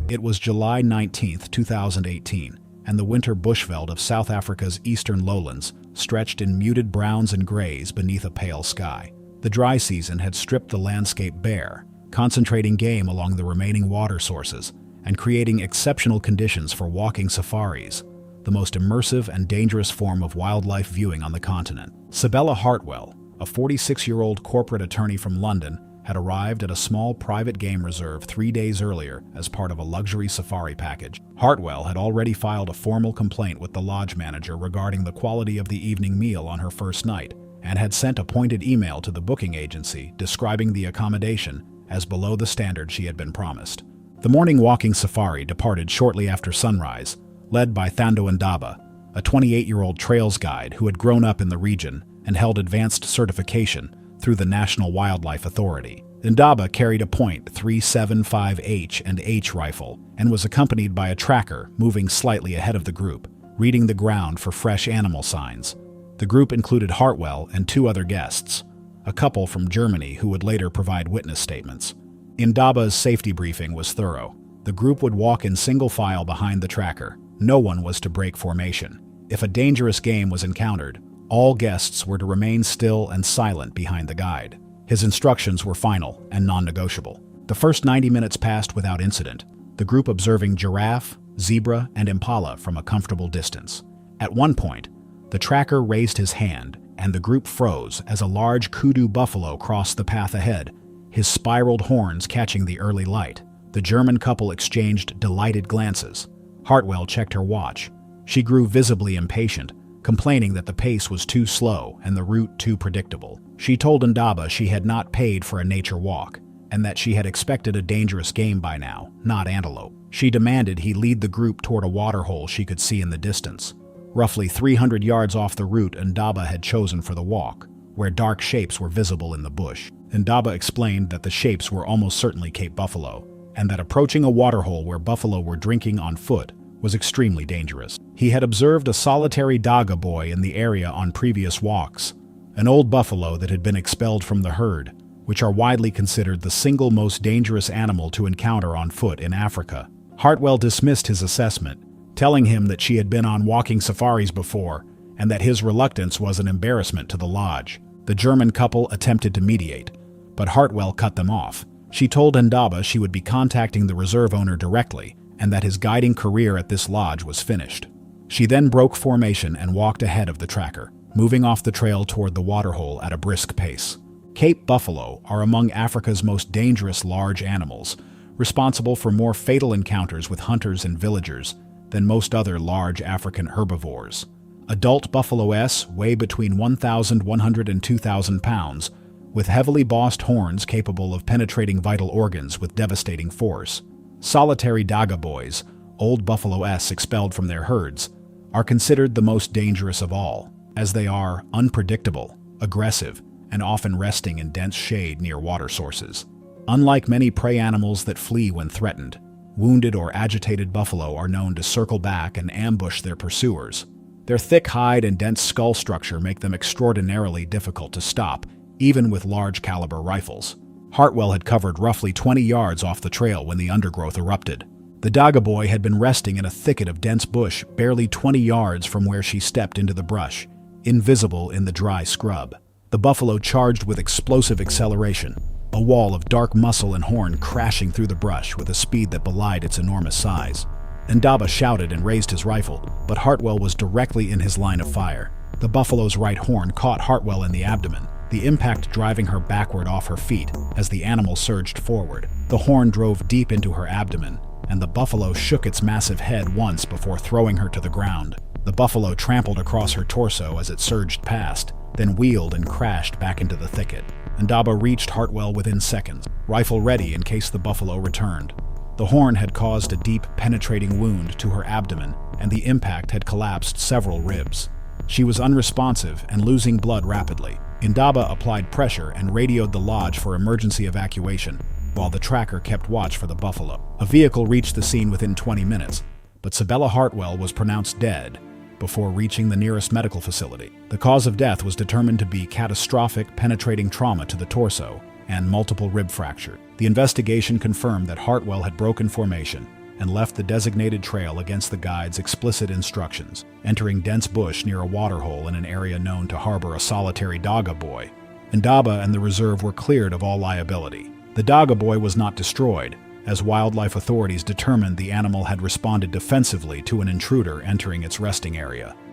It was July 19, 2018, and the winter bushveld of South Africa's eastern lowlands stretched in muted browns and grays beneath a pale sky. The dry season had stripped the landscape bare, concentrating game along the remaining water sources and creating exceptional conditions for walking safaris, the most immersive and dangerous form of wildlife viewing on the continent. Sabella Hartwell, a 46-year-old corporate attorney from London, had arrived at a small private game reserve 3 days earlier as part of a luxury safari package. Hartwell had already filed a formal complaint with the lodge manager regarding the quality of the evening meal on her first night, and had sent a pointed email to the booking agency describing the accommodation as below the standard she had been promised. The morning walking safari departed shortly after sunrise, led by Thando Ndaba, a 28-year-old trails guide who had grown up in the region and held advanced certification through the National Wildlife Authority. Ndaba carried a .375H and H rifle and was accompanied by a tracker moving slightly ahead of the group, reading the ground for fresh animal signs. The group included Hartwell and 2 other guests, a couple from Germany who would later provide witness statements. Ndaba's safety briefing was thorough. The group would walk in single file behind the tracker. No one was to break formation. If a dangerous game was encountered, all guests were to remain still and silent behind the guide. His instructions were final and non-negotiable. The first 90 minutes passed without incident, the group observing giraffe, zebra, and impala from a comfortable distance. At one point, the tracker raised his hand, and the group froze as a large kudu buffalo crossed the path ahead, his spiraled horns catching the early light. The German couple exchanged delighted glances. Hartwell checked her watch. She grew visibly impatient, complaining that the pace was too slow and the route too predictable. She told Ndaba she had not paid for a nature walk, and that she had expected a dangerous game by now, not antelope. She demanded he lead the group toward a waterhole she could see in the distance, roughly 300 yards off the route Ndaba had chosen for the walk, where dark shapes were visible in the bush. Ndaba explained that the shapes were almost certainly Cape buffalo, and that approaching a waterhole where buffalo were drinking on foot was extremely dangerous. He had observed a solitary Daga boy in the area on previous walks, an old buffalo that had been expelled from the herd, which are widely considered the single most dangerous animal to encounter on foot in Africa. Hartwell dismissed his assessment, telling him that she had been on walking safaris before and that his reluctance was an embarrassment to the lodge. The German couple attempted to mediate, but Hartwell cut them off. She told Ndaba she would be contacting the reserve owner directly and that his guiding career at this lodge was finished. She then broke formation and walked ahead of the tracker, moving off the trail toward the waterhole at a brisk pace. Cape buffalo are among Africa's most dangerous large animals, responsible for more fatal encounters with hunters and villagers than most other large African herbivores. Adult buffalo S weigh between 1,100 and 2,000 pounds, with heavily bossed horns capable of penetrating vital organs with devastating force. Solitary Daga boys, old buffalo S expelled from their herds, are considered the most dangerous of all, as they are unpredictable, aggressive, and often resting in dense shade near water sources. Unlike many prey animals that flee when threatened, wounded or agitated buffalo are known to circle back and ambush their pursuers. Their thick hide and dense skull structure make them extraordinarily difficult to stop, even with large-caliber rifles. Hartwell had covered roughly 20 yards off the trail when the undergrowth erupted. The Dagaboy had been resting in a thicket of dense bush barely 20 yards from where she stepped into the brush, invisible in the dry scrub. The buffalo charged with explosive acceleration, a wall of dark muscle and horn crashing through the brush with a speed that belied its enormous size. Ndaba shouted and raised his rifle, but Hartwell was directly in his line of fire. The buffalo's right horn caught Hartwell in the abdomen, the impact driving her backward off her feet as the animal surged forward. The horn drove deep into her abdomen, and the buffalo shook its massive head once before throwing her to the ground. The buffalo trampled across her torso as it surged past, then wheeled and crashed back into the thicket. Ndaba reached Hartwell within seconds, rifle ready in case the buffalo returned. The horn had caused a deep, penetrating wound to her abdomen, and the impact had collapsed several ribs. She was unresponsive and losing blood rapidly. Ndaba applied pressure and radioed the lodge for emergency evacuation, while the tracker kept watch for the buffalo. A vehicle reached the scene within 20 minutes, but Sabella Hartwell was pronounced dead before reaching the nearest medical facility. The cause of death was determined to be catastrophic penetrating trauma to the torso and multiple rib fracture. The investigation confirmed that Hartwell had broken formation and left the designated trail against the guide's explicit instructions, entering dense bush near a waterhole in an area known to harbor a solitary Dagaboy. Ndaba and the reserve were cleared of all liability. The Dagaboy was not destroyed, as wildlife authorities determined the animal had responded defensively to an intruder entering its resting area.